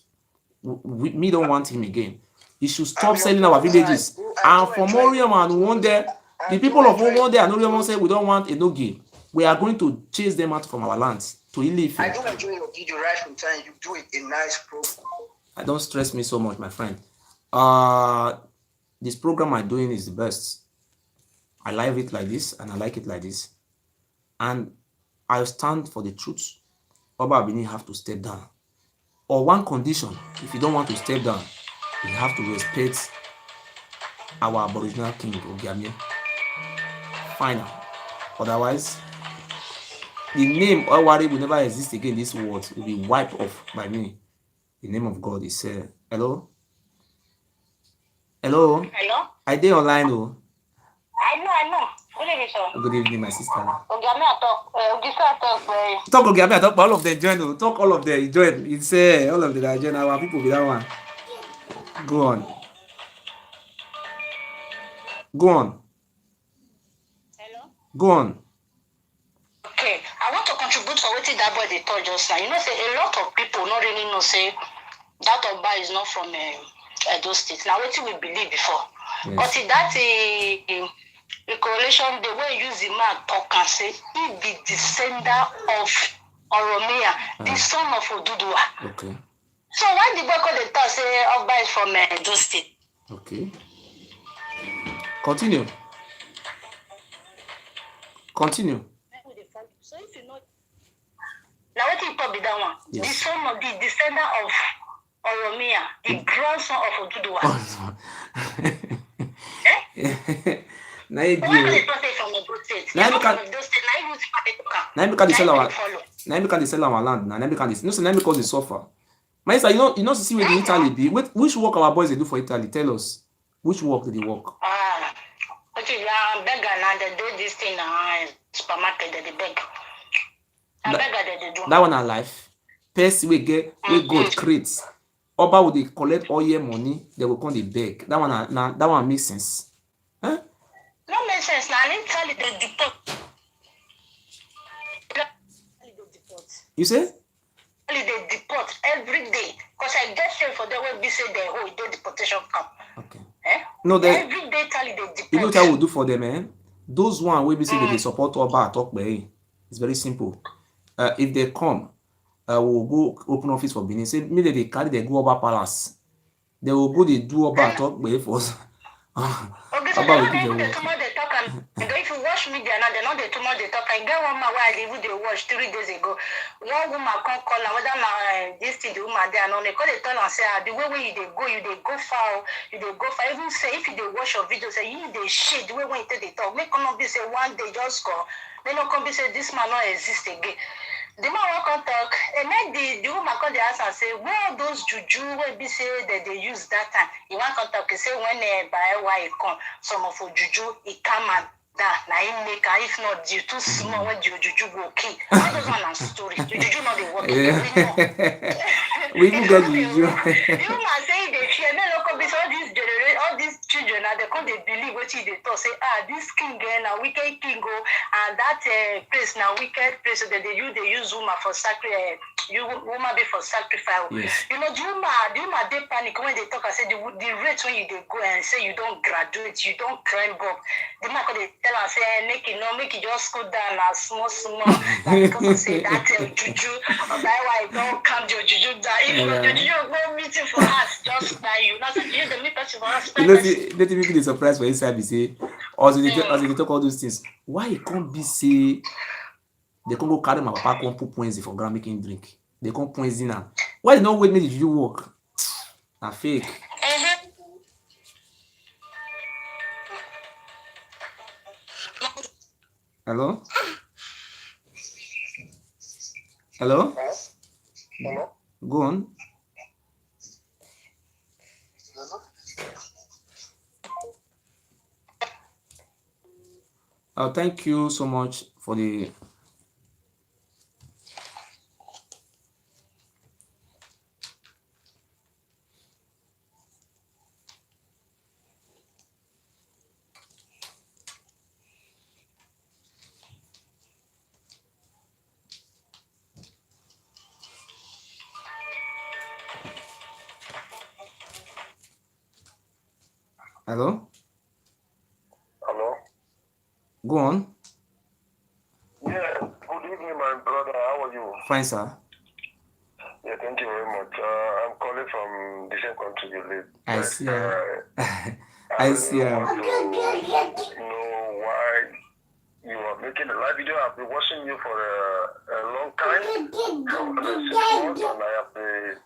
We don't want him again. He should stop selling our villages. And for Moriam and Wonder, the people of Wonder and Oriam say we don't want Enogi. We are going to chase them out from our lands to Ile-Ife. I do enjoy your video right from time. You do it a nice program. Don't stress me so much, my friend. This program I'm doing is the best. I like it like this, and I like it like this. And I stand for the truth. Oba Abini have to step down. Or one condition, if you don't want to step down, you have to respect our Aboriginal king, Ogiamie. Final. Otherwise, the name Owari will never exist again in this world. It will be wiped off by me. The name of God is hello? Hello? Hello? I did online, oh. I know. Good evening, sir. Good evening, my sister. Talk Ogiamie, I talk all of them join. Talk all of them join. It's all of them join. Our people with that one. Go on. Go on. Hello? Go on. Okay, I want to contribute to what that boy they told just now. You know, say a lot of people not really know say that Oba is not from Edo State. Now, what we believe before. Yes. But that's a correlation, the way you use the man talk and say, he be descendant of Oromia, the son of Ududua. Okay. So why the boy call the talk say Oba is from Edo State? Okay. Continue. Continue. So if you know, now what you talk be that one? Yes. The son of the descendant of Oromia, the grandson of Ududua. Now you Why do they talk say from Edo State? Now They're you not can- from Edo State. Now you use Papetuka. now because they sell our follow. now because they sell our land now because no say now because they suffer. My sister, you know see where the Italy be. Which work our boys they do for Italy? Tell us. Which work did they work? Okay, yeah, beggar now they do this thing now supermarket they beg. I beggar they do. That one are life. Person we get we God creates. Oba will they collect all your money, they will come the beg. That one makes sense. Huh? No make sense. Now I tell you they deport. You say? They deport every day. Because I get shame for them when we say they hold the deportation camp. Okay. Eh? No, they Every day tell you they deport. you know what I will do for them, eh? Those one will be say they support Oba talk by. It's very simple. If they come, we'll go open office for Benin. Say maybe they carry they go Oba Palace. They will go they do Oba talk by for us. Okay, so Oba will they give know them they too much they talk and if you watch media now, they know they too much they talk. I get one man where I live they watch 3 days ago. One woman come call and whether now this thing the woman there and on they call they tell and say the way you they go far, you they go far. Even say if you they watch your video, say you they shit the way when you take the talk. Make come be say one day just go. They don't come be say this man not exist again. The man will come talk, and then the woman come the house and say, where those juju will be say that they use that time. He want come talk, he say when by why he come, some of the juju he come and that now he make if not you too small when you juju go key. All those one are story. The juju not the work. We even got juju. The woman say they fear. Then look up all these generation, all these children now they come they believe what they talk. Say this king now wicked king go and that place now wicked place so that they use woman for sacrifice. Woman be for sacrifice. Yes. You know the woman they panic when they talk. I say the rate when you they go and say you don't graduate, you don't climb up. The man they tell us say make it just go down now small. Because I say that juju. That's why I don't count your juju down. If your juju go meeting for us, just by you. Now so you the meet person for us. You know, let me be surprised for inside be say, also they talk all those things. Why it can't be say they can't go carry my papa come put points for ground making drink. They can't points in now. Why they not wait me you work? Na fake. Hello? Hello? Hello? Go on. Thank you so much for the. Hello? Hello? Go on. Yeah, good evening, my brother. How are you? Fine, sir. Yeah, thank you very much. I'm calling from the same country you live. I see. I see. want to know why you are making a live video. I've been watching you for a long time, for 6 months, and I have been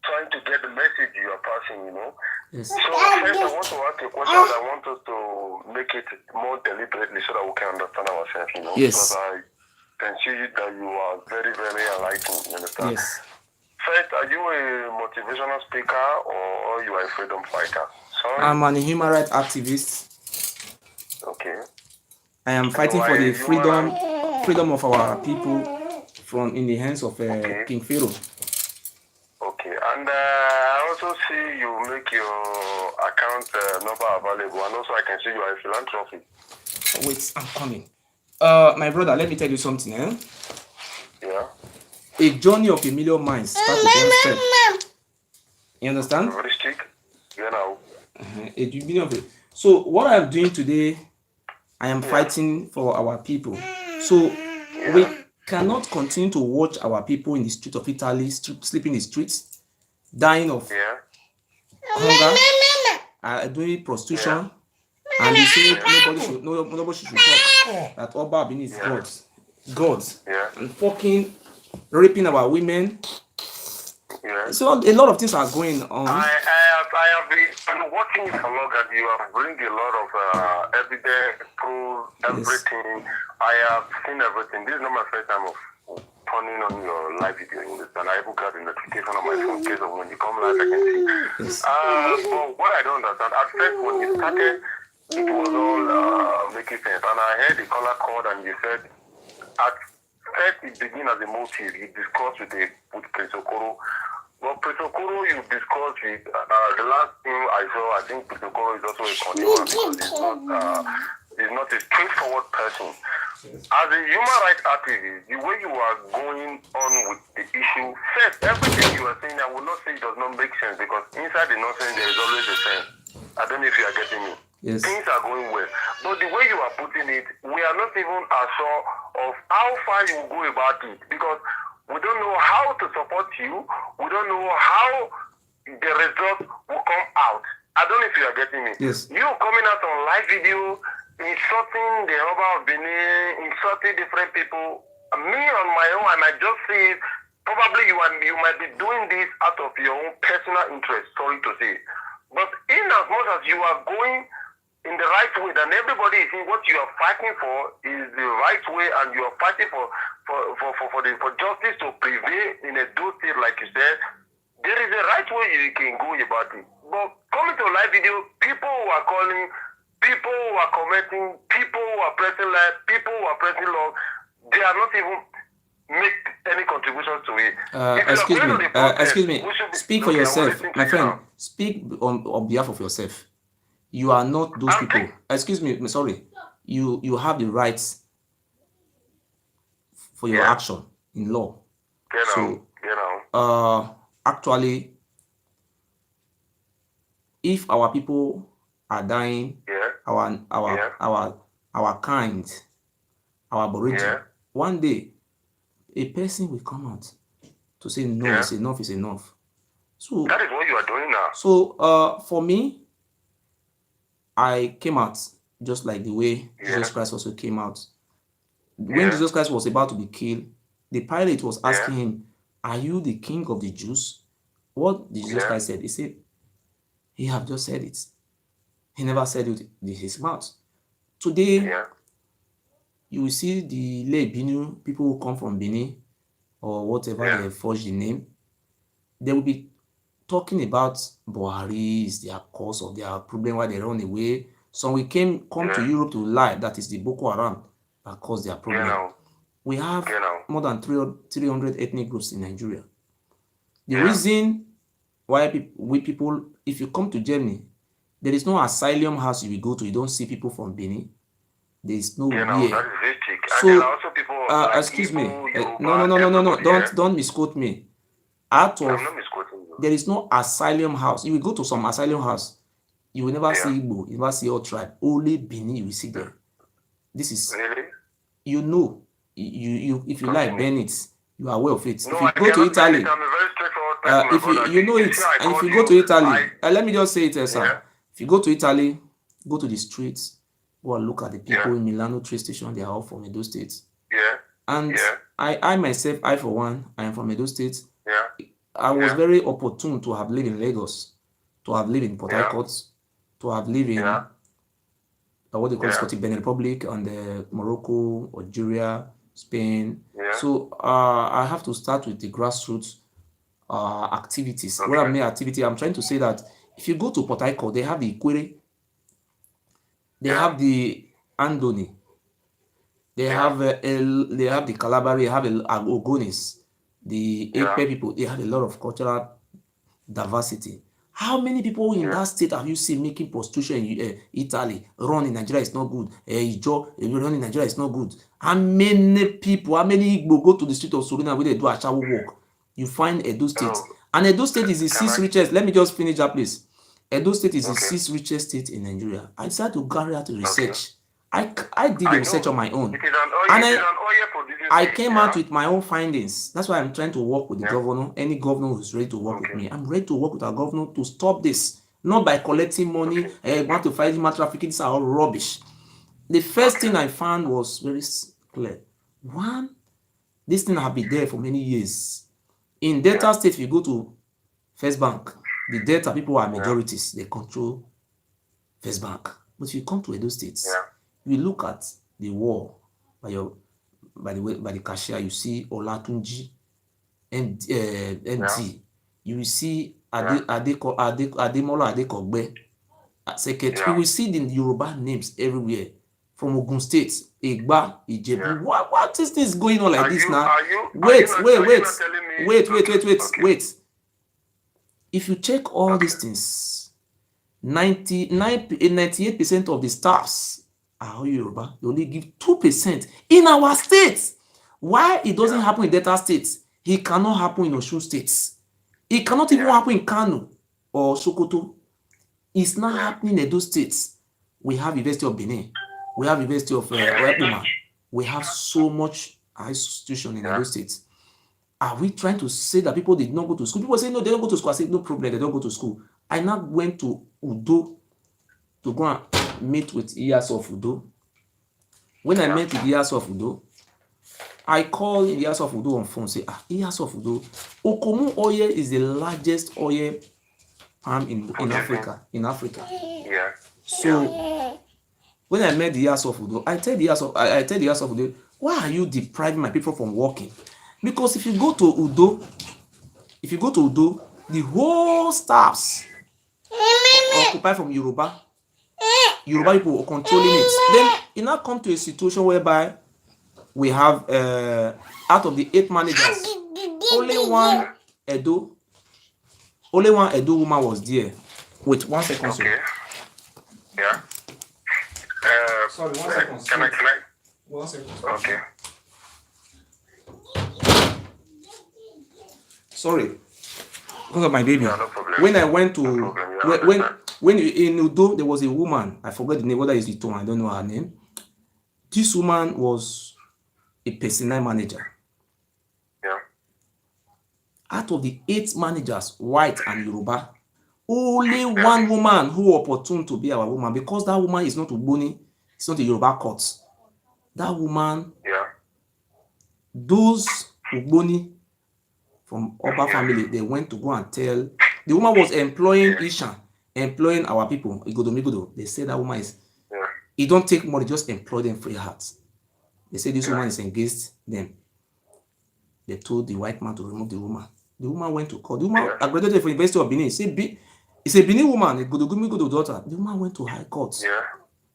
trying to get the message you are passing, you know. Yes. So first, I want to ask a question. I want us to make it more deliberately so that we can understand ourselves, you know. Yes. Because I can see that you are very, very enlightened, you understand? Yes. First, are you a motivational speaker or you are a freedom fighter? Sorry. I'm an human rights activist. Okay. I am fighting for the freedom of our people from in the hands of King Pharaoh. Okay, and I also see you make your account number available, and also I can see you are a philanthropist. Wait, I'm coming. My brother, let me tell you something. Yeah. A journey of a million miles starts with one step. You understand? Very strict. Yeah, now. A million of it. So what I'm doing today, I am fighting for our people. So we cannot continue to watch our people in the street of Italy sleeping in the streets, dying of hunger, doing prostitution, and they say nobody should talk. That Oba Bini is gods, and fucking raping our women. So a lot of things are going on. I have been watching you for long, and you have bring a lot of evidence, proof, everything. I have seen everything. This is not my first time of turning on your live video in this, and I even got the notification on my phone in case of when you come live, I can see. But what I don't understand, at first when you started, it was all making sense, and I heard the color code, and you said at first it began as a motive. You discussed with Prince Okoro. Well, Prince Okoro, you discussed with the last thing I saw. I think Prince Okoro is also a consumer because he's not a straightforward person. As a human rights activist, the way you are going on with the issue, first, everything you are saying, I will not say it does not make sense because inside the nonsense there is always a sense. I don't know if you are getting me. Yes. Things are going well. But the way you are putting it, we are not even sure of how far you will go about it because we don't know how to support you. We don't know how the results will come out. I don't know if you are getting me. Yes. You coming out on live video, insulting the Oba of Benin, insulting different people. Me on my own, I might just see it. Probably you might be doing this out of your own personal interest, sorry to say. But in as much as you are going in the right way, then everybody is seeing what you are fighting for is the right way, and you are fighting for justice to prevail in a due state, like you said. There is a right way you can go about it. But coming to a live video, people who are calling, people who are commenting, people who are pressing like, people who are pressing love, they are not even make any contributions to it. Excuse me. Speak for yourself, my friend. Speak on behalf of yourself. You are not those people. Excuse me, sorry. You have the rights for your action in law. Actually, if our people are dying, our kind, our aborigine, one day a person will come out to say no, it's enough, is enough. So that is what you are doing now. So for me, I came out just like the way Jesus Christ also came out. When Jesus Christ was about to be killed, the Pilate was asking him, "Are you the king of the Jews?" What did Jesus Christ said? He said, "He have just said it." He never said it with his mouth. Today, you will see the lay Binu, people who come from Benin or whatever they have forged the name, they will be talking about Buhari is their cause of their problem, why they run away, Some will come to Europe to lie that is the Boko Haram that caused their problem. We have more than 300 ethnic groups in Nigeria. The reason why we people, if you come to Germany, there is no asylum house you will go to. You don't see people from Benin. There is no way. So, excuse me. No. Don't misquote me. There is no asylum house. You will go to some asylum house. You will never see Igbo. You will never see all tribe. Only Benin you will see there. This is, you know, you if you like Bennett, you are aware of it. If you go to Italy, if you know it, and if you go to Italy, let me just say it, sir. If you go to Italy, go to the streets, go and look at the people in Milano train station. They are all from Edo State. And I myself, I for one, I am from Edo State. I was very opportune to have lived in Lagos, to have lived in Port Harcourt, to have lived in what they call Scottish Benin Republic, and Morocco, Algeria, Spain. So I have to start with the grassroots activities. What I mean activity, I'm trying to say that if you go to Port Harcourt, they have the Ikwere, they have the Andoni, they have the Calabari, they have the Ogonis, the Ekpe people. They have a lot of cultural diversity. How many people in that state have you seen making prostitution in Italy? Run in Nigeria is not good. Run in Nigeria is not good. How many people, how many Igbo go to the street of Sorina where they do a shower walk? You find Edo State. And Edo State is the sixth richest. Let me just finish that, please. Edo State is the sixth richest state in Nigeria. I decided to carry out research. I did the research on my own. And I came out with my own findings. That's why I'm trying to work with the governor. Any governor who's ready to work with me, I'm ready to work with our governor to stop this. Not by collecting money, want to fight human trafficking. These are all rubbish. The first thing I found was very clear. One, this thing has been there for many years. In Delta State, if you go to First Bank, the Delta people are majorities. They control First Bank. But if you come to Edo State, you look at the wall by the cashier, you see Olatunji and MT. You will see Ademola Adekogbe, Secretary. You will see the Yoruba names everywhere from Ogun State, Egba, Ijebu. What is this going on like this now? Wait. If you check all these things, 98% of the staffs are Yoruba. They only give 2% in our states. Why it doesn't happen in Delta states? It cannot happen in Osun states. It cannot even happen in Kano or Sokoto. It's not happening in Edo states. We have University of Benin. We have University of Ekweremadu. We have so much high institution in Edo states. Are we trying to say that people did not go to school? People say, no, they don't go to school. I say, no problem, they don't go to school. I now went to Iduu to go and meet with Iyas of Iduu. When I met with Iyas of Iduu, I called Iyas of Iduu on phone, say, Iyas of Iduu, Okomu oil is the largest oil farm in Africa. So when I met the Iyas of Iduu, I tell the Iyas of Iduu, why are you depriving my people from working? Because if you go to Iduu, the whole staffs occupied from Yoruba people are controlling it. Then it now come to a situation whereby we have out of the 8 managers, only one Edo woman was there. Wait, 1 second. Okay. Yeah. Sorry, 1 second. Can I? 1 second. Okay. Sorry. Look at my baby. No problem. When I went to when in Iduu, there was a woman. I forgot the name. Whether it's the tone, I don't know her name. This woman was a personnel manager. Yeah. Out of the 8 managers, white and Yoruba, only one woman who opportune to be our woman, because that woman is not Ugboni, it's not a Yoruba court. That woman, those Ugboni from Oba family, they went to go and tell. The woman was employing Ishan, employing our people, Igodomigodo. They said that woman is, he don't take money, just employ them free hearts. They said this woman is engaged them. They told the white man to remove the woman. The woman went to court. The woman graduated from University of Benin. Say, It's a Benin woman, a Igodomigodo daughter. The woman went to high court. Yeah.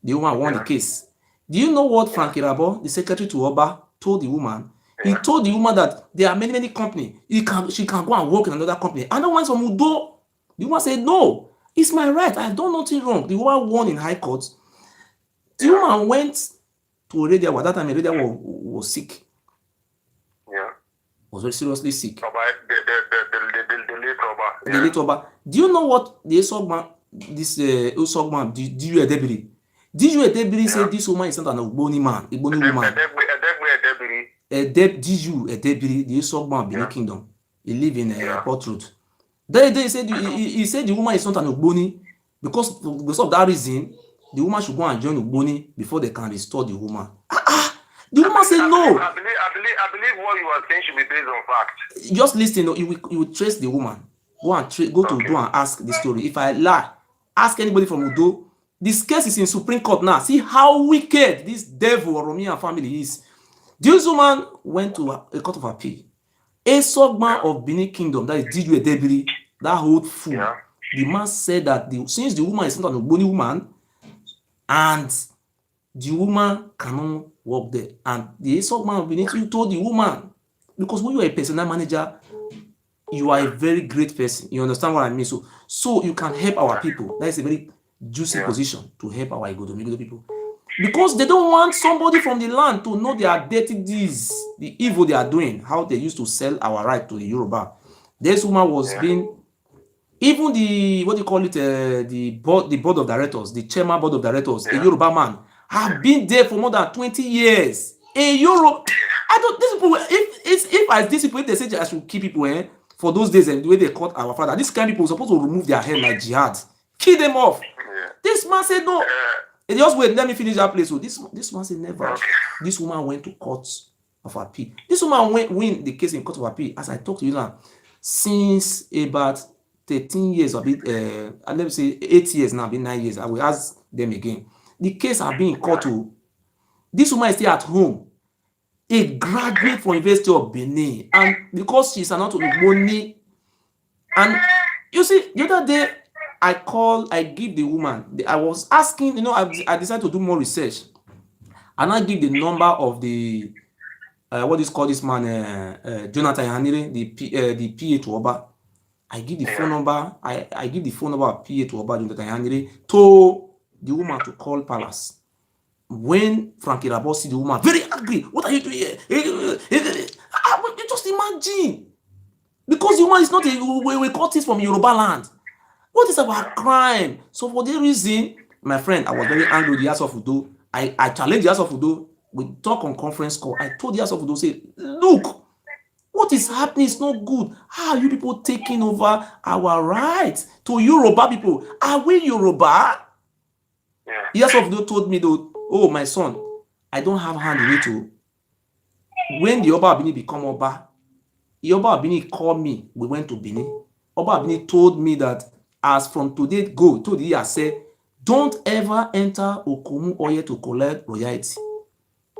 The woman won the case. Do you know what Frankie Rabo, the secretary to Oba, told the woman? He told the woman that there are many companies. She can go and work in another company. And then when some Udo, the woman said, no, it's my right. I've done nothing wrong. The woman won in high court. The woman went to Oredia. At that time, Oredia was sick. Yeah. Was very seriously sick. The late Oba. Do you know what the Osogman, this Osogman, Diju Edebiri? Diju Edebiri said this woman is not an Ogboni man, Ogboni woman. Diju Edebiri, the Osogman, Benin Kingdom. He live in Port Road. Then he said the woman is not an Ogboni because of that reason, the woman should go and join Ogboni before they can restore the woman. The woman said no. I believe what you are saying should be based on fact. Just listen, you will trace the woman. Go to Udo and ask the story. If I lie, ask anybody from Udo. This case is in Supreme Court now. See how wicked this devil Oromiyan family is. This woman went to a court of appeal. A Sogman of Benin Kingdom, that is Diju Edebiri, that old fool. Yeah. The man said that since the woman is not an Ogboni woman, and the woman cannot work there, and the Sogman of Benin Kingdom told the woman, because when you are a personnel manager, you are a very great person. You understand what I mean? So you can help our people. That is a very juicy position to help our Igodomigodo people. Because they don't want somebody from the land to know their dirty deeds, the evil they are doing, how they used to sell our right to the Yoruba. This woman was being, even the, what do you call it, the board of directors, the chairman board of directors, a Yoruba man, have been there for more than 20 years. A Yoruba, I don't, these people, if they say I should keep people, for those days, and the way they caught our father, these kind of people were supposed to remove their hair like jihad, kill them off. This man said no. And just wait, let me finish that place. So this man said never. This woman went to court of appeal. This woman win the case in court of appeal. As I talk to you now, since about 13 years, or let me say 8 years now, been 9 years. I will ask them again. The case have been in court. This woman is still at home. A graduate from University of Benin, and because she's not money, and you see, the other day I give the woman, I was asking, I decided to do more research, and I give the number of the what is called this man, Jonathan Hanire, the PA to Oba. I give the phone number, I give the phone number of PA to Oba, Jonathan Hanire, to the woman to call Palace. When Frankie Rabo see the woman very angry, what are you doing here? You just imagine, because the woman is not we caught this from Yoruba land. What is about crime? So for that reason, my friend, I was very angry with the House of Udo. I challenged the House of Udo. We talk on conference call. I told the House of Udo, say, look, what is happening is not good. How are you people taking over our rights to Yoruba people? Are we Yoruba? The House of Udo told me, though, oh, my son, I don't have hand in it too. When the Oba Abini become Oba, the Oba Abini called me. We went to Benin. Oba Abini told me that as from today go, to the year say, don't ever enter Okomu Oye to collect royalty.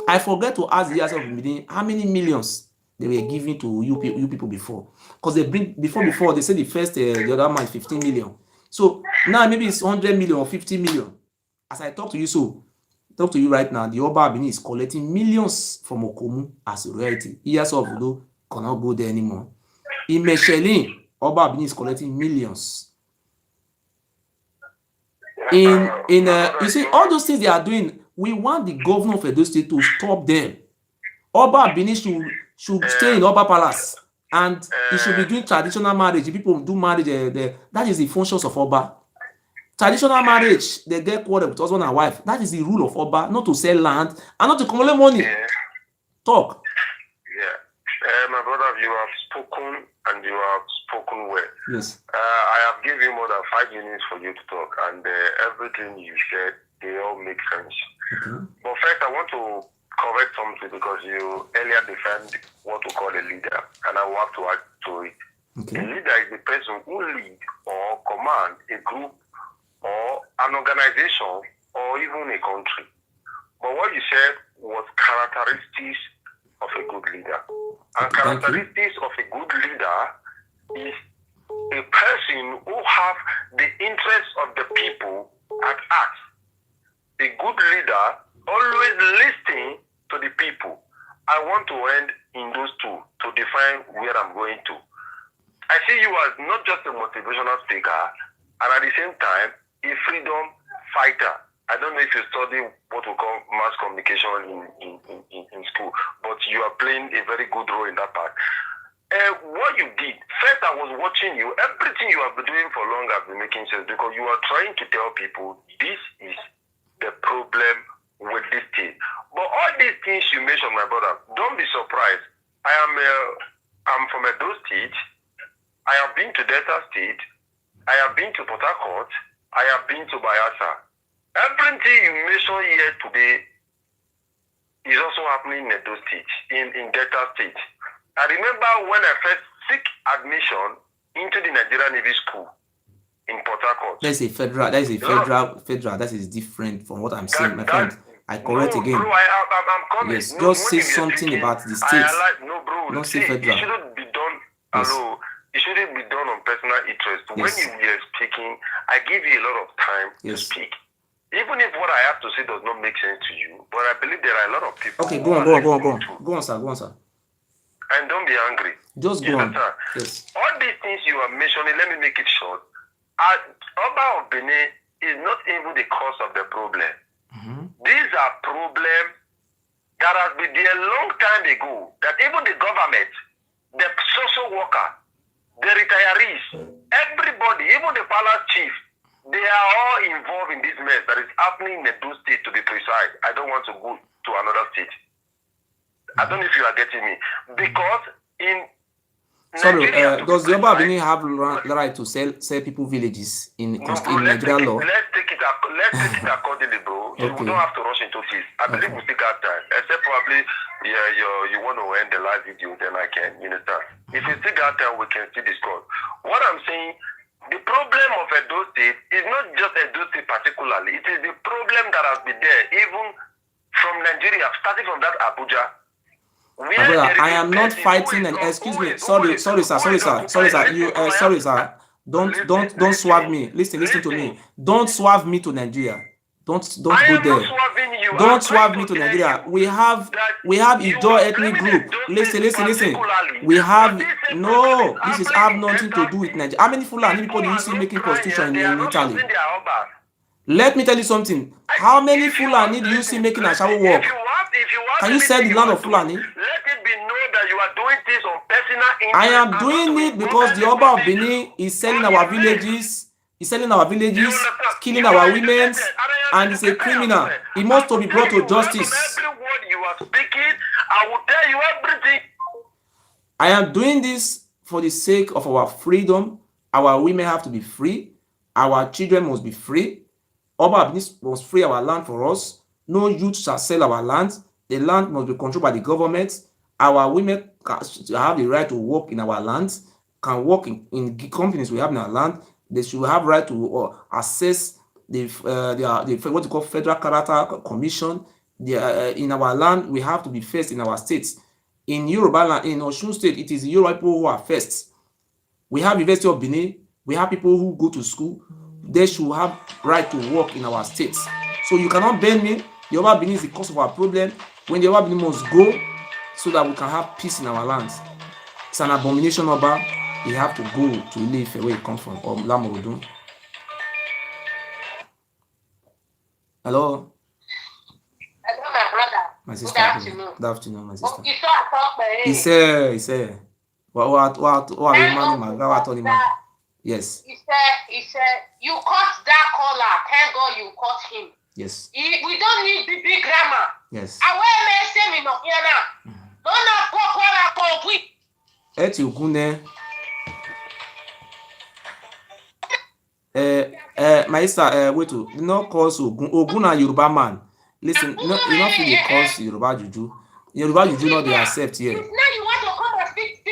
I forget to ask the House of Benin how many millions they were giving to you people before. Because they bring, before they said the first, the other man is 15 million. So now maybe it's 100 million or 50 million. As I talk to you right now, the Oba Abini is collecting millions from Okomu as a royalty. Years of Udo cannot go there anymore. In Mechelin, Oba Abini is collecting millions. You see, all those things they are doing, we want the governor of Edo State to stop them. Oba Abini should stay in Oba Palace, and he should be doing traditional marriage. People do marriage there. That is the functions of Oba. Traditional marriage, they get quarrel with husband and wife. That is the rule of Oba, not to sell land and not to collect money. Talk. Yeah. My brother, you have spoken and you have spoken well. Yes. I have given you more than 5 minutes for you to talk, and everything you said, they all make sense. Okay. But first, I want to correct something, because you earlier defined what we call a leader, and I will have to add to it. Okay. A leader is the person who leads or command a group or an organization or even a country. But what you said was characteristics of a good leader. And characteristics of a good leader is a person who have the interests of the people at heart. A good leader always listen to the people. I want to end in those two to define where I'm going to. I see you as not just a motivational speaker, and at the same time, a freedom fighter. I don't know if you study what we call mass communication in school, but you are playing a very good role in that part. What you did, first I was watching you, everything you have been doing for long has been making sense because you are trying to tell people this is the problem with this thing. But all these things you mentioned, my brother, don't be surprised. I'm from Edo State. I have been to Delta State. I have been to Port Harcourt. I have been to Bayelsa. Everything you mentioned here today is also happening in Edo State, in Delta State. I remember when I first seek admission into the Nigerian Navy School in Port Harcourt. That is a federal. That is different from what I'm saying, my friend. I correct again. Bro, I'm coming. Yes, just say something about the states. Bro, not say federal. It shouldn't be done. Yes. Hello. It shouldn't be done on personal interest. Yes. When you were speaking, I give you a lot of time to speak. Even if what I have to say does not make sense to you, but I believe there are a lot of people. Okay, go on, sir. And don't be angry. Just go on. Yes. All these things you are mentioning, let me make it short. Oba of Benin is not even the cause of the problem. These are problems that has been there a long time ago. That even the government, the social worker, the retirees, everybody, even the palace chief, they are all involved in this mess that is happening in the Edo State, to be precise. I don't want to go to another state. I don't know if you are getting me. Because in Nigeria, does the Oba Benin have the right to sell people villages in Nigerian law? Let's take it accordingly, bro. Okay. You don't have to rush into this. I believe we still got time. Except probably you want to end the live video, then I can, you understand. If you still got time, we can still discuss. What I'm saying, the problem of Edo State is not just Edo State particularly. It is the problem that has been there even from Nigeria, starting from that Abuja. I am not fighting and excuse me. Sorry, sir. Don't swab me. Listen to me. Don't swab me to Nigeria. Don't go there. Don't swab me to Nigeria. We have Iduu ethnic group. Listen. We have this have nothing to do with Nigeria. How many Fulani people do you see making constitution in Italy? Let me tell you something. How many Fulani do you see making Ashawo work? Can you sell the land of Fulani? Let it be known that you are doing this on personal interest. I am doing it because the Oba of Benin is selling our villages. He's selling our villages, killing our women, and he's a criminal. He must to be brought to justice. Every word you are speaking, I will tell you everything. I am doing this for the sake of our freedom. Our women have to be free. Our children must be free. Oba of Benin must free our land for us. No youth shall sell our land. The land must be controlled by the government. Our women have the right to work in our land, can work in companies we have in our land. They should have right to access the what you call Federal Character Commission. In our land, we have to be first in our states. In Yoruba land, in Osun State, it is the Yoruba people who are first. We have University of Benin. We have people who go to school. They should have right to work in our states. So you cannot ban me. The Yoruba Benin is the cause of our problem. When the Yoruba Benin must go, so that we can have peace in our lands. It's an abomination, Oba. We have to go to Ile-Ife, where it comes from, or Lamorodo. Hello? Hello, my brother. My sister. Good afternoon. Good afternoon, my sister. You saw talk by He said. Yes. He said, you caught that caller. Thank God you caught him. Yes. We don't need big grammar. Yes. My sister, wait to not cause Ogun and Yoruba man. Listen, you not feel the cause Yoruba Juju. Yoruba Juju not they accept here. Now you want to come and speak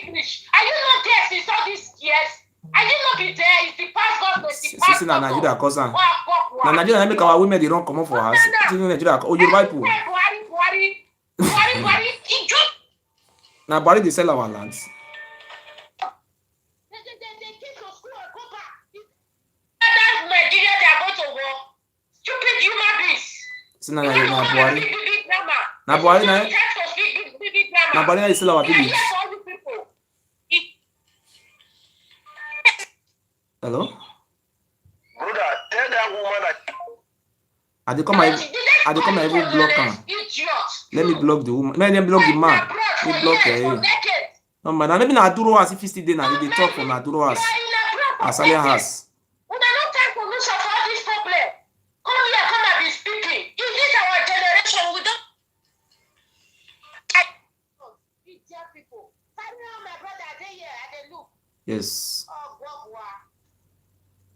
English. Are you not there since all these years? Are you not be there? It's the passport. Since na Nigeria cause na Nigeria make our women they run come for us. Nigeria or Yoruba people. Now Buhari they sell our lands. Sina na Buhari. Na Buhari na is still our village. Hello? Brother, tell that woman that I dey come even block her. Let me block the woman. Let me block the man. Let me block her. No man, maybe na Aduro house if he still dey now. They talk from Aduro house. Asalia house. Yes.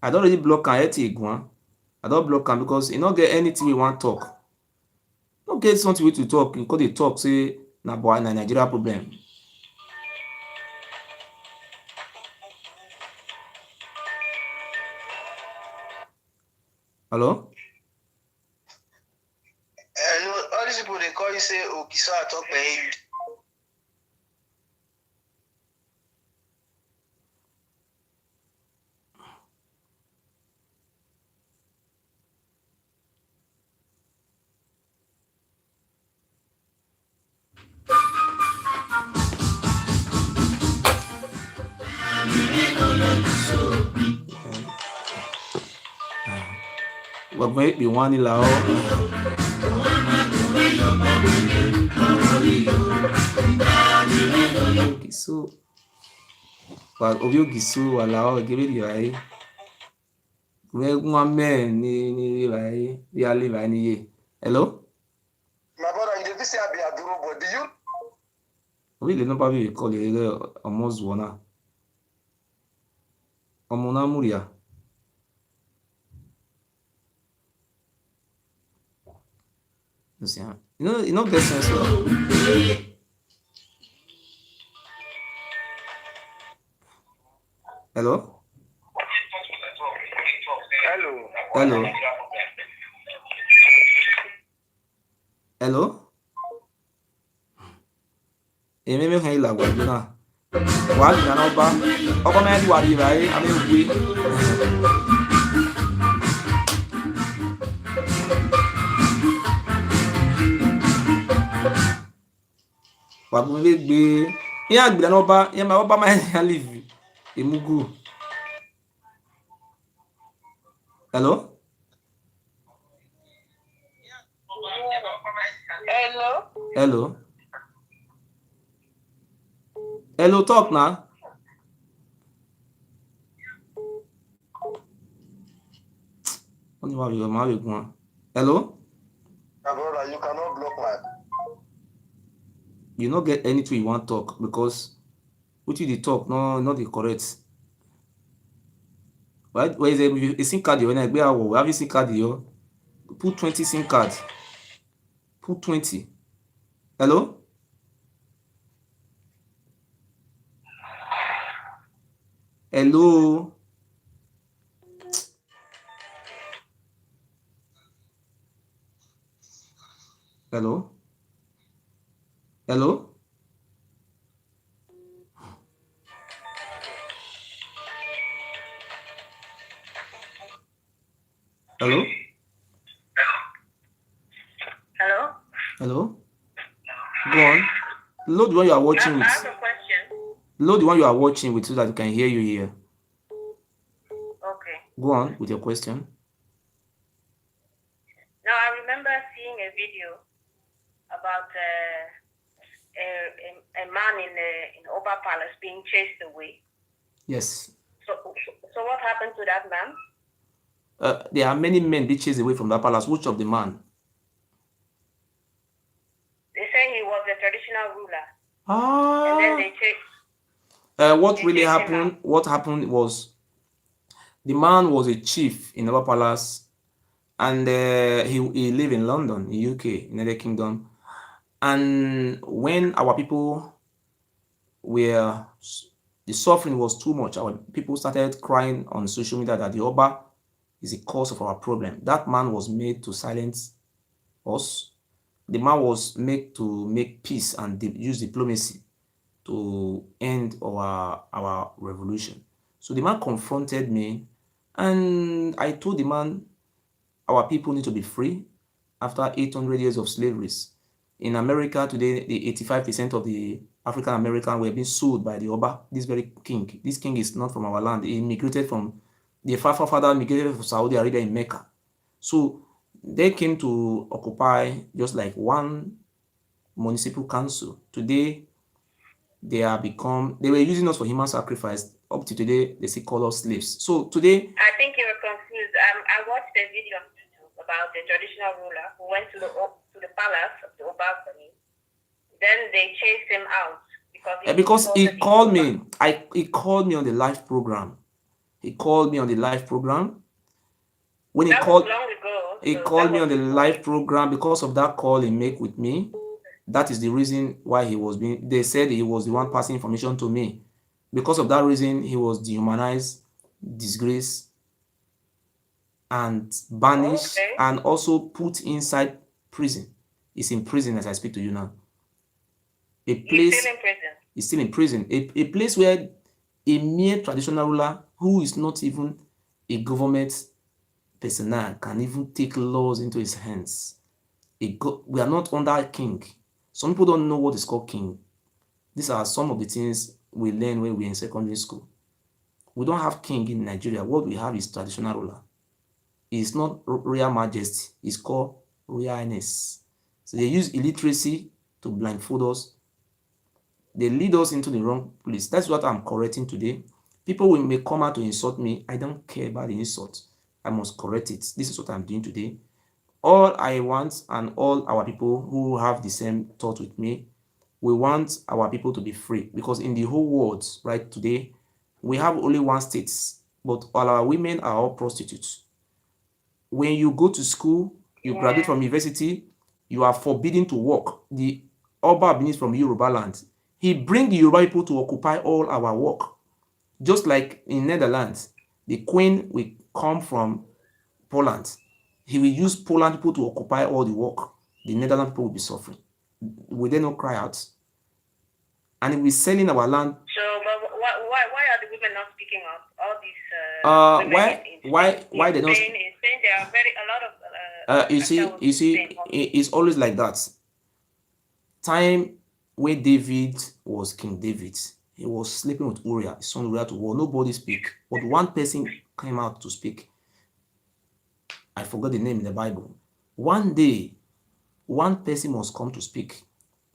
I don't really block am. I don't block am because you don't get anything we want talk. Don't get something we to talk. You call the talk say na boy na Nigeria problem. Hello? all these people they call you say Okisa talk behavior. What might be one in Lao? So, but Obio Gisu allow give it your eye. Where one man ni vai, the Ali Vani. Hello? My brother, you didn't say I be a duro, but do you? We didn't probably call it almost one. Omona Muria. You know, get sense. Hello? Hello? Hello? Eme kan ila gwa bi na. Wa ni na oba. Oba me di wa bi bai, ame gbe. Wa bu me gbe. Yan agbe na oba, yan ma oba ma yan live. Emugu. Hello? Hello? Hello, talk now. Hello? My brother, you cannot block my. You not get anything you want to talk because what you talk, no, not the correct. Right? Where is a SIM card? When I go out, we have a SIM card here. Put 20 SIM cards. Put 20. Hello? Hello? Hello? Hello? Hello? Hello? Hello? Go on. Load the one you are watching with. I have a question. Load the one you are watching with so that you can hear you here. Okay. Go on with your question. Now, I remember seeing a video about a man in Oba Palace being chased away. Yes. So what happened to that man? There are many men they chased away from that palace. Which of the man? They say he was a traditional ruler. Ah. And then they chased. What really happened? What happened was the man was a chief in Oba Palace, and he lived in London, in UK, United Kingdom. And when our people were, the suffering was too much, our people started crying on social media that the Oba is the cause of our problem. That man was made to silence us. The man was made to make peace and use diplomacy to end our revolution. So the man confronted me, and I told the man, our people need to be free, after 800 years of slavery. In America today, the 85% of the African American were being sold by the Oba, this very king. This king is not from our land. He immigrated from, the father immigrated from Saudi Arabia in Mecca. So they came to occupy just like one municipal council. Today, they were using us for human sacrifice. Up to today, they still call us slaves. So today, I think you were confused. I watched a video on YouTube about the traditional ruler who went to the palace of the Obafemi. Then they chased him out because he called me. He called me on the live program. He called me on the live program. When he called, long ago, he called me on the live program. Because of that call he made with me, that is the reason why he was being. They said he was the one passing information to me. Because of that reason, he was dehumanized, disgraced, and banished, and also put inside prison. He's in prison as I speak to you now. He's still in prison. A place where a mere traditional ruler who is not even a government personnel can even take laws into his hands. We are not under a king. Some people don't know what is called king. These are some of the things we learn when we're in secondary school. We don't have king in Nigeria. What we have is traditional ruler. It's not royal majesty. It's called royal highness. So they use illiteracy to blindfold us. They lead us into the wrong place. That's what I'm correcting today. People may come out to insult me. I don't care about the insult. I must correct it. This is what I'm doing today. All I want, and all our people who have the same thought with me, we want our people to be free, because in the whole world right today, we have only one state, but all our women are all prostitutes. When you go to school, you graduate from university, you are forbidden to work. The Oba Benin from Yoruba land, he bring the Yoruba people to occupy all our work. Just like in Netherlands, the queen will come from Poland. He will use Poland people to occupy all the work. The Netherlands people will be suffering. Will they not cry out? And we're selling our land. So, but why are the women not speaking up? All these why they don't? In Spain, there are a lot of. You see, it's always like that. Time when David was King David, he was sleeping with Uriah, his son Uriah, to war. Nobody speak, but one person came out to speak. I forgot the name in the Bible. One day, one person must come to speak.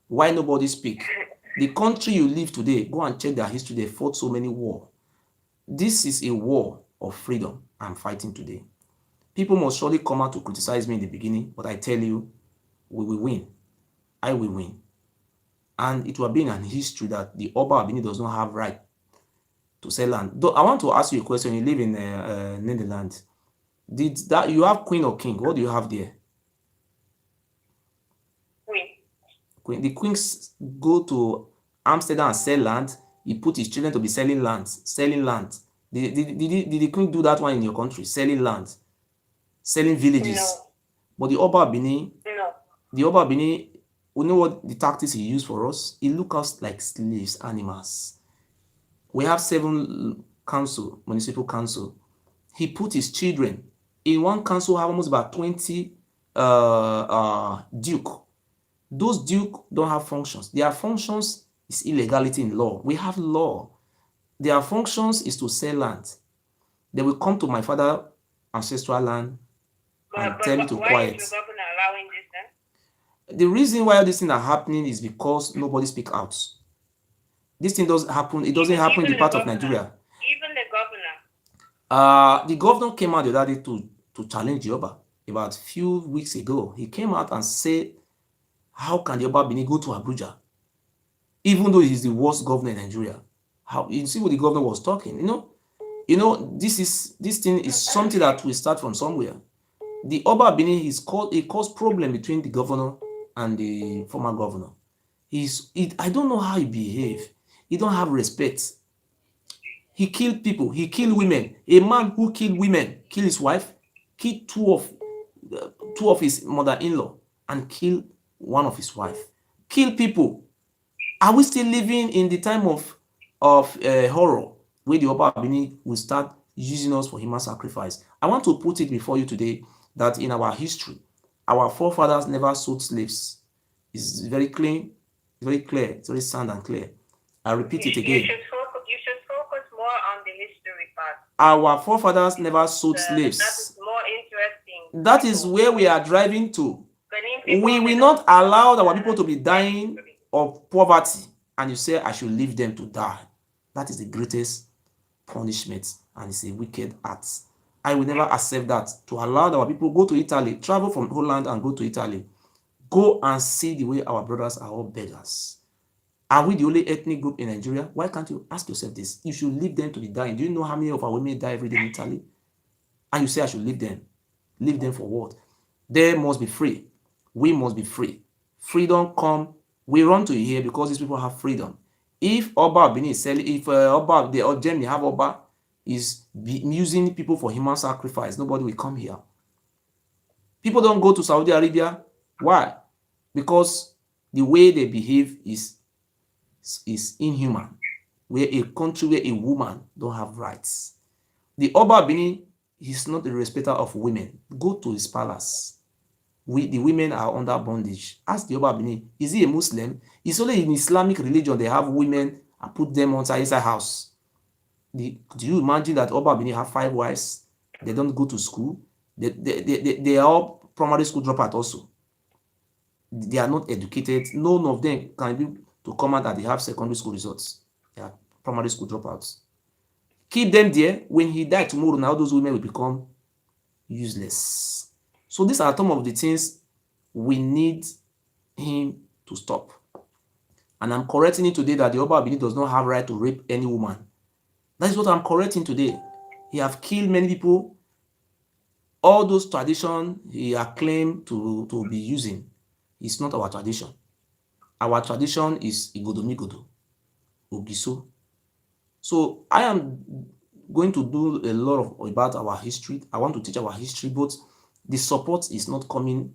Why nobody speak? The country you live today, go and check their history. They fought so many wars. This is a war of freedom I'm fighting today. People must surely come out to criticize me in the beginning, but I tell you, we will win. I will win. And it will be in history that the Oba of Benin does not have right to sell land. Though I want to ask you a question. You live in Netherlands. Did that you have queen or king? What do you have there? Queen. The queens go to Amsterdam and sell land. He put his children to be selling land. Did the queen do that one in your country? Selling land, selling villages. No. But the Oba Benin, No. the Oba Benin, we know what the tactics he used for us. He look us like slaves, animals. We have 7 municipal council. He put his children in one council. Have almost about 20 duke. Those duke don't have functions. Their functions is illegality in law. We have law. Their functions is to sell land. They will come to my father's ancestral land and tell me to quiet. Why is the governor allowing this then? The reason why this thing are happening is because nobody speak out. This thing doesn't happen. It doesn't happen in the part of Nigeria. Even the governor. The governor came out the other day to challenge the Oba about a few weeks ago. He came out and said, how can the Oba Benin go to Abuja, even though he's the worst governor in Nigeria? How you see what the governor was talking? You know, this thing is something that will start from somewhere. The Oba Benin it caused problem between the governor and the former governor. I don't know how he behave. He don't have respect. He killed people. He killed women. A man who killed women, killed his wife, killed two of his mother-in-law, and killed one of his wife. Kill people. Are we still living in the time of horror where the Oba Benin will start using us for human sacrifice? I want to put it before you today that in our history, Our forefathers never sold slaves. It's very clean, very clear, it's very sound and clear. I repeat it again. You should focus more on the history part. Our forefathers never sold slaves. That is more interesting. That is where we are driving to. We will not allow our people to be dying of poverty, and you say I should leave them to die. That is the greatest punishment, and it's a wicked act. I will never accept that. To allow our people go to Italy, travel from Holland and go to Italy, go and see the way our brothers are all beggars. Are we the only ethnic group in Nigeria? Why can't you ask yourself this? You should leave them to be dying. Do you know how many of our women die every day in Italy? And you say I should leave them. Leave them for what? They must be free. We must be free. Freedom come. We run to here because these people have freedom. If Oba Benin is selling, if Oba, the Germany have Oba is using people for human sacrifice, nobody will come here. People don't go to Saudi Arabia. Why? Because the way they behave is inhuman. Where a country where a woman don't have rights. The Oba Benin is not a respecter of women. Go to his palace. The women are under bondage. Ask the Oba Benin, is he a Muslim? It's only in Islamic religion they have women and put them inside house. Do you imagine that Oba Benin have 5 wives? They don't go to school. They are all primary school dropouts also. They are not educated. None of them can be to come out that they have secondary school results. They are primary school dropouts. Keep them there. When he died tomorrow, now those women will become useless. So these are some of the things we need him to stop. And I'm correcting it today that the Oba Benin does not have right to rape any woman. That is what I'm correcting today. He have killed many people. All those traditions he claimed to be using is not our tradition. Our tradition is Igodomigodo, Ogiso. So I am going to do a lot about our history. I want to teach our history, but the support is not coming.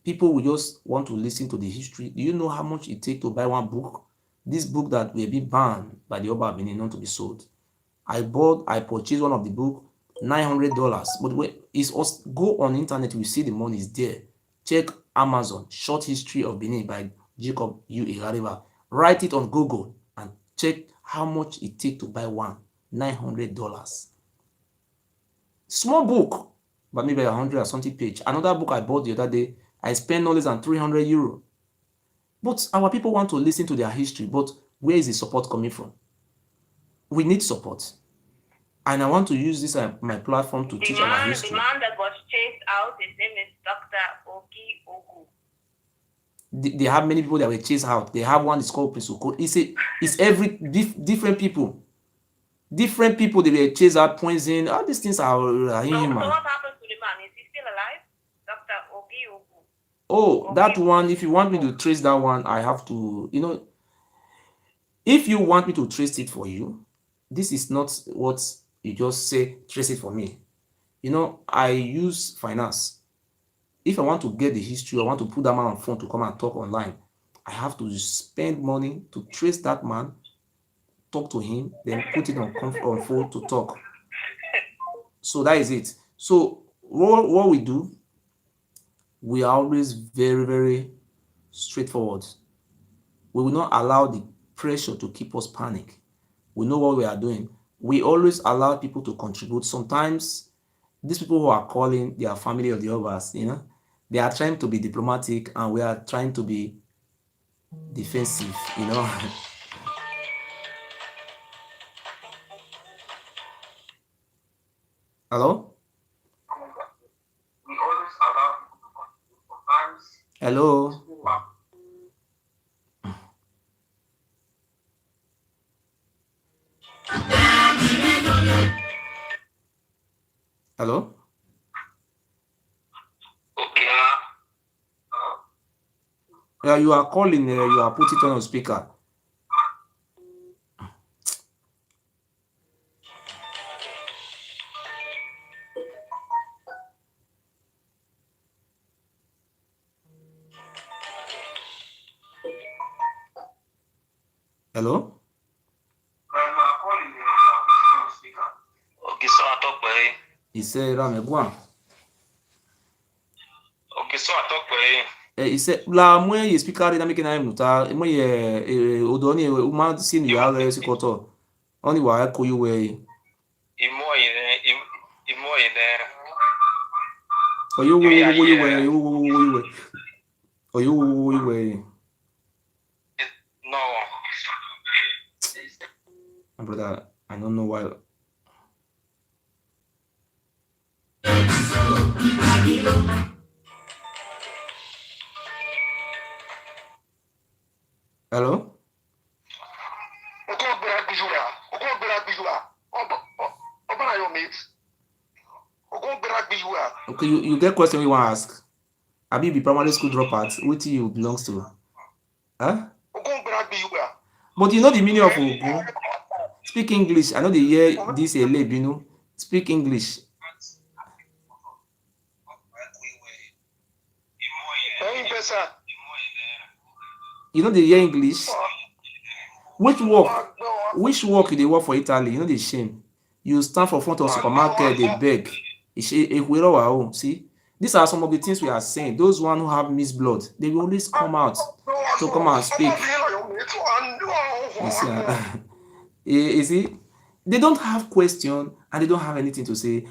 People will just want to listen to the history. Do you know how much it takes to buy one book? This book that will be banned by the Oba Benin not to be sold. I purchased one of the book, $900. But when go on internet, you see the money is there. Check Amazon, Short History of Benin by Jacob U. Igariba. Write it on Google and check how much it takes to buy one, $900. Small book, but maybe 100 or something page. Another book I bought the other day, I spent no less than €300. But our people want to listen to their history, but where is the support coming from? We need support. And I want to use this my platform to teach our history. The man that was chased out, his name is Dr. Ogi Ogu. They have many people that were chased out. They have one that's called Prince Oko. It's every different people. Different people, they were chased out, poison. All these things are inhuman. So what happened to the man? Is he still alive? Dr. Ogi Ogu. Oh, okay. That one, if you want me to trace that one, I have to, if you want me to trace it for you, this is not what you just say, trace it for me. I use finance. If I want to get the history, I want to put that man on phone to come and talk online, I have to spend money to trace that man, talk to him, then put it on phone to talk. So that is it. So what we do, we are always very, very straightforward. We will not allow the pressure to keep us panic. We know what we are doing. We always allow people to contribute. Sometimes these people who are calling their family of the Obas, they are trying to be diplomatic and we are trying to be defensive, Hello? Hello? Hello? Yeah, you are calling, you are putting it on speaker. Hello? He said, Ramegwan. so I talk for He said, la mwe ye speaker na make na muta mwe ye odoni uma sin you have sikoto. Only wa ko you we. imo ine Oyo wo we. Oyo wo we. no. My brother, I don't know why. Hello? Okay, you get question you want to ask. Abi be primary school dropout, which you belongs to? Huh? But you know the meaning of Ogun. Speak English. I know they hear this a lab, you know. Speak English. You know they hear English. Which work they work for Italy? You know the shame. You stand for front of supermarket, they beg. See, these are some of the things we are saying. Those one who have mixed blood, they will always come out to come and speak. You see, they don't have question and they don't have anything to say.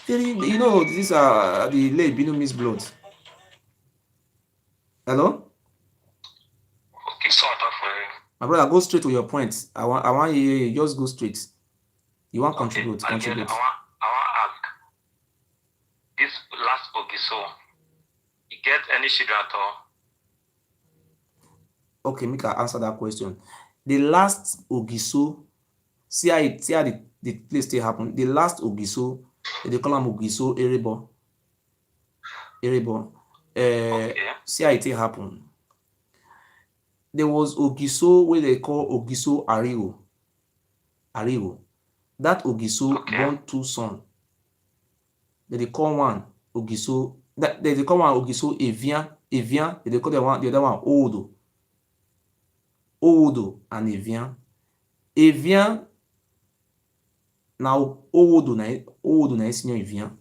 You know, these are the late mixed blood. Hello? Okay, sort of. My brother, go straight to your point. I want you just go straight. You want contribute. I want to ask this last Ogiso, you get any children at all? Okay, Mika, answer that question. The last Ogiso, see how the place still happened. The last Ogiso, they call him Ogiso Erebo. Okay. See how it happened. There was Ogiso where they call Ogiso Arigo. That Ogiso born two sons. They call one Ogiso. They call one Ogiso Evian. They call the other one Owodo and Evian. Now Owodo na senior Evian.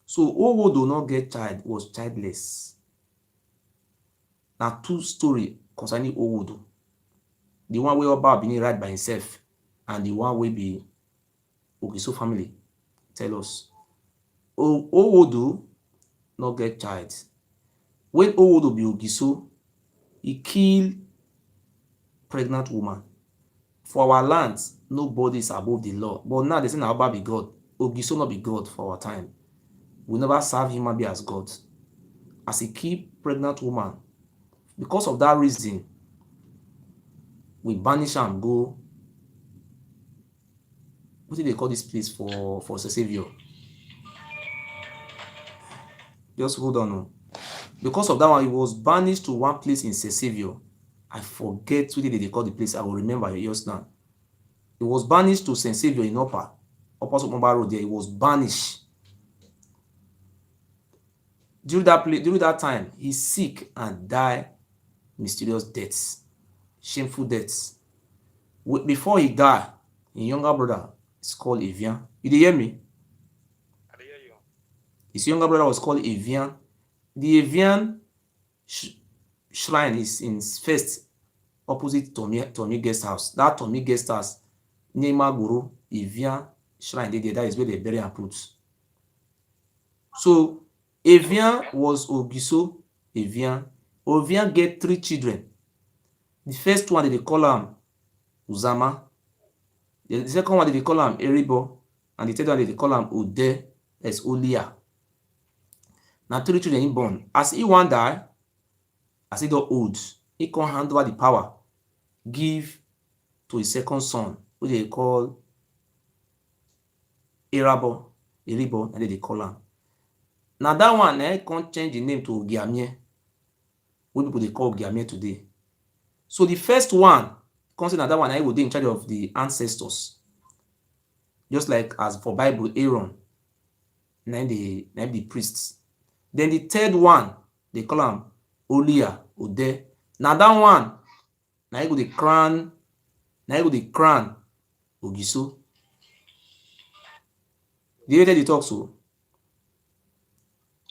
So Owodo not get child, was childless. Now two story concerning Owodo. The one where Oba being right by himself, and the one will be Ogiso family. Tell us. Owodo not get child. When Owodo be Ogiso, he kill pregnant woman. For our lands, nobody is above the law. But now they say Oba be God. Ogiso not be God for our time. We never serve human being as God. As he keep pregnant woman. Because of that reason, we banish and go. What do they call this place for Savior? Just hold on. Because of that one, he was banished to one place in Savior. I forget what they call the place. I will remember just now. He was banished to St. Savior in Upper Sopomba Road there. He was banished. During that time, he's sick and died mysterious deaths, shameful deaths. Before he died, his younger brother is called Evian. You hear me? I hear you. His younger brother was called Evian. The Evian shrine is in first opposite Tommy Guest House. That Tommy Guest House, Nema Guru, Evian shrine, that is where they bury and put. So Evian was Ogiso Evian. Evian get 3 children. The first one they call him Uzama. The second one they call him Eribo. And the third one they call him Ude as Olia. Now 3 children he born. As he one die, as he got old, he can hand over the power, give to his second son, who they call Eribo, and they call him. Now that one can't change the name to Ogiamie. What people they call Ogiamie today. So the first one, consider that one I would be in charge of the ancestors. Just like as for Bible, Aaron, name the priests. Then the third one, they call him Olia, Ode. Now that one, now you go the crown Ogiso. Do you hear the talk so?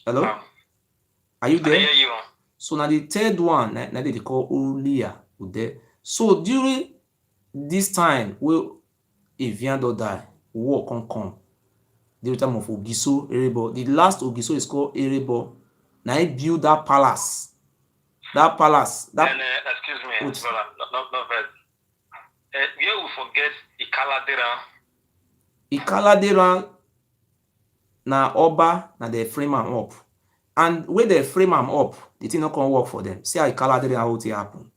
Hello? Are you I there? hear you. So now the third one, now they call Olia Ude. So during this time, if Viando die, war come. The time of Ogiso Erebo. The last Ogiso is called Erebo. Now he built that palace. That palace. That Then, excuse me, brother, not very. Here we forget Ikaladera na Oba na they frame am up. And when they frame am up, the thing not can work for them. See how Ikaladera how it happen.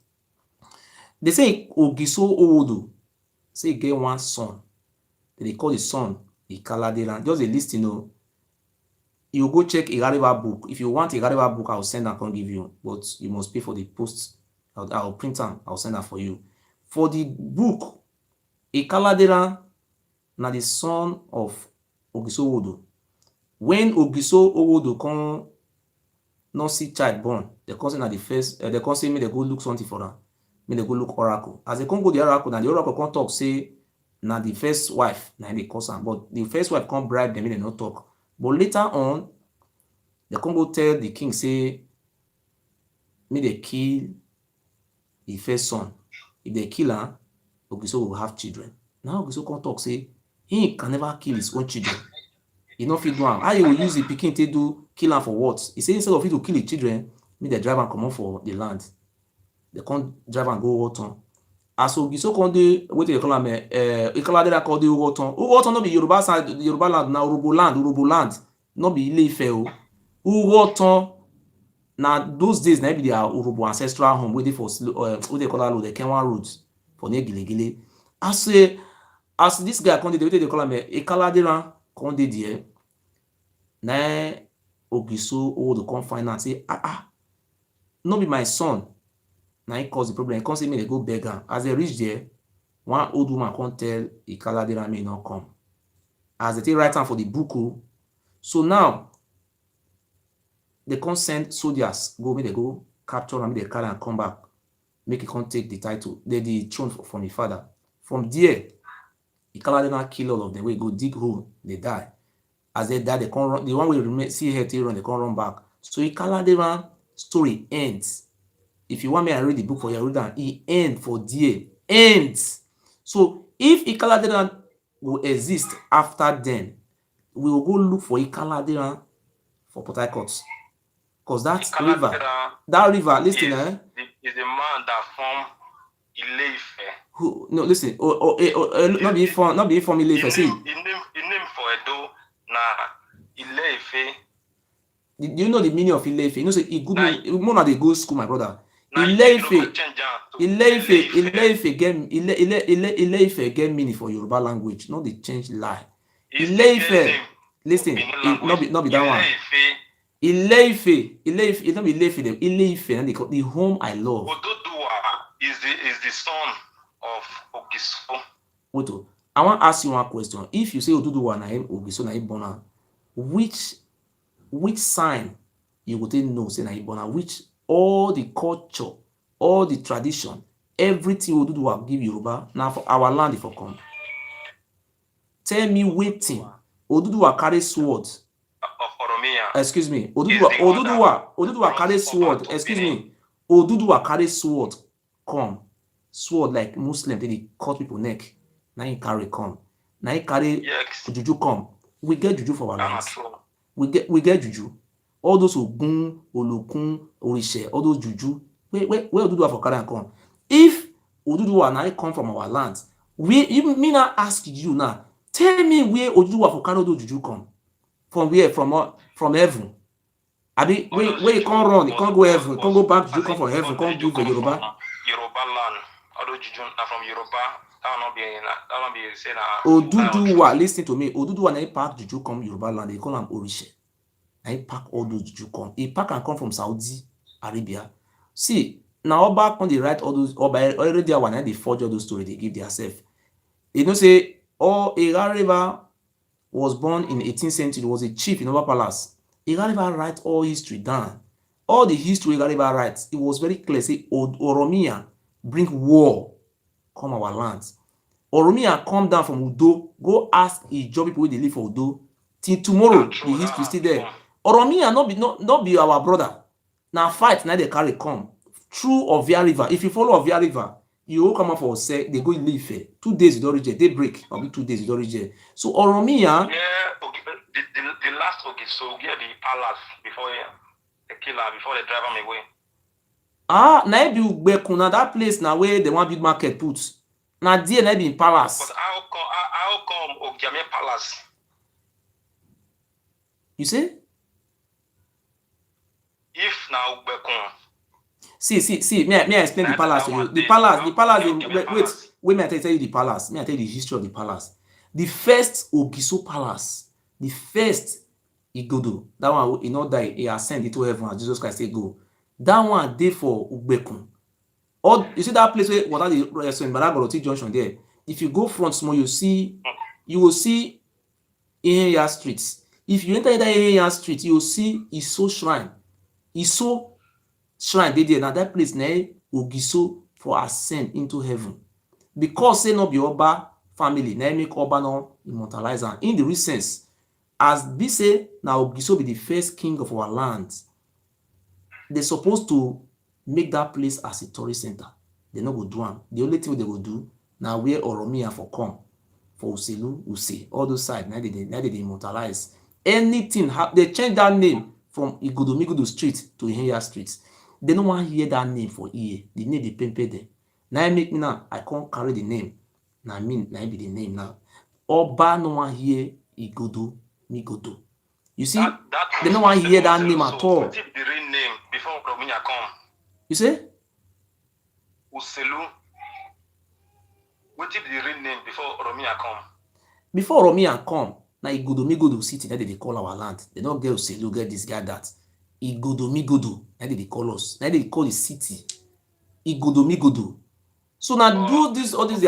They say Ogiso Owodo say he get one son. They call the son Ikaladera. Just a list, you go check Igariba book. If you want Igariba book, I'll send and can give you, but you must pay for the post. I'll print them. I'll send that for you. For the book, Ikaladera na the son of Ogiso Owodo. When Ogiso Owodo come not see child born, they come say na the first. They come say me they go look something for them. Me they go look oracle. As they come go the oracle, now the oracle come talk say na the first wife na they cause am, but the first wife come bribe them. They not talk. But later on, they come go tell the king say, me they kill the first son. If they kill her, Ogiso will have children. Now Ogiso come talk say he can never kill his own children. He not fit do am. How he will use the pikin to do kill am for what? He say instead of it to kill the children, me they drive am comot for the land. They come drive am go Owoton. As Ogiso come dey wetin they call am Ikaladera call dey Owoton. Owoton no be Yoruba side, Yoruba land na Urobo land. No be Ile-Ife o. Owoton na those days na be their Urobo ancestral home wey dey for wey they call am the Kenwan road for near Gilegile. As this guy come dey wetin they call am Ikaladera come dey there. Na Ogiso Owodo come find out say no be my son. Na he cause the problem. He come say me they go beg am. As they reach there, one old woman come tell Ikaladera may not come. As they take write am for the book. So now they come send soldiers go, make they go capture am, make they carry and come back, make he come take the title, the throne from the father. From there, Ikaladera kill all of them. We go dig hole, they die. As they die, they come run. The one we remain see here till run, they come run back. So Ikaladera story ends. If you want me, I read the book for you. Read that. It ends for there. Ends. So if Ikaladera will exist after then, we will go look for Ikaladera for Port Harcourt. Because that river, listen, is the man that formed Ile-Ife. Who? No, listen. Not be from Ile-Ife. See. His name for Edo na Ile-Ife. Do you know the meaning of Ile-Ife? You know, say more than they go school, my brother. Ile-Ife get meaning for Yoruba language. Not the change lie. Ile-Ife, listen, not be that one. Ile-Ife, it not be Ile-Ife, and they call the home I love. Oduduwa is the son of Ogiso. Oto, I want to ask you one question. If you say Oduduwa na him Ogiso na him born, which sign you would know say na him born, which all the culture, all the tradition, everything Oduduwa give Yoruba now for our land if I come. Tell me waiting. Oduduwa carry sword. Excuse me. Oduduwa carry sword. Excuse me. Oduduwa carry sword. Come. Sword like Muslim, they cut people neck. Now he carry come. Now he carry juju come. We get juju for our lands. We get juju. All those Ogun, Olokun, Orishe, all those juju. Where Oduduwa for carry and come? If Oduduwa now come from our lands, me now ask you now. Tell me where Oduduwa for carry those juju come. From where? From heaven. Abi where you can't run, you can't go heaven, you can't go back, you come from heaven, can't do for Yoruba. Yoruba land. Although juju are from Yoruba, that will not be saying Oduduwa, listen to me. Oduduwa na pack juju come Yoruba land, they call him Orishe. I pack all those juju come. He pack and come from Saudi Arabia. See, now Oba on the right all those Oba already one they forge all those stories they give themselves. You know say Ega River was born in 18th century, was a chief in Oba Palace. Ega River write all history down. All the history Ega River writes, it was very clear. Say Oromia bring war come our lands. Oromia come down from Udo. Go ask Ijaw people where they live for Udo. Till tomorrow, the history still there. Oromia not be our brother. Now fight now they carry come through Ovia River. If you follow Ovia River, you will come up for say they go in Life. 2 days you don't reach they break. Or 2 days you don't reach. So Oromia. Yeah, okay, the last so get the palace before the killer before they drive him away. Ah, na be Ugbekuna that place now where they want big market put. Now there na be in palace. But how come Ogiame Palace? You say? If now Ugbekun. See, may I explain the palace to you. The palace, wait, may I tell you the palace. May I tell you the history of the palace. The first Ogiso Palace, the first Igodo, that one, you know, that he ascended into heaven as Jesus Christ say go. That one, day for Ugbekun. Or you see that place where water the restaurant, Baragoroti Junction there. If you go front small, you will see Ihenya streets. If you enter that Ihenya street, you will see Iso Shrine. Iso Shrine they there. Now that place now Ogiso for ascend into heaven. Because say not be Oba family, now make Oba no immortalize am. In the recent, as we say now Ogiso be the first king of our land. They're supposed to make that place as a tourist center. They not go do am. The only thing they will do now where Oromia for come for Uselu, Use, all those sides. Now they immortalize anything. They change that name from Igodomigodo Street to Ihenya Street. They don't want to hear that name for EA. The name they pay them. Now make me now. I can't carry the name. Now mean now be the name now. Oba no one hear Igodomigodo. You see, they don't want to hear that name at all. The real name before Oromia come. You say? Uselu. What is the real name before Oromia come? Before Oromia come, now Igodomigodo city that they call our land. They don't get Uselu, get this guy that. Igodomigodo, that they call us. That they call the city. Igodomigodo. So now do this all these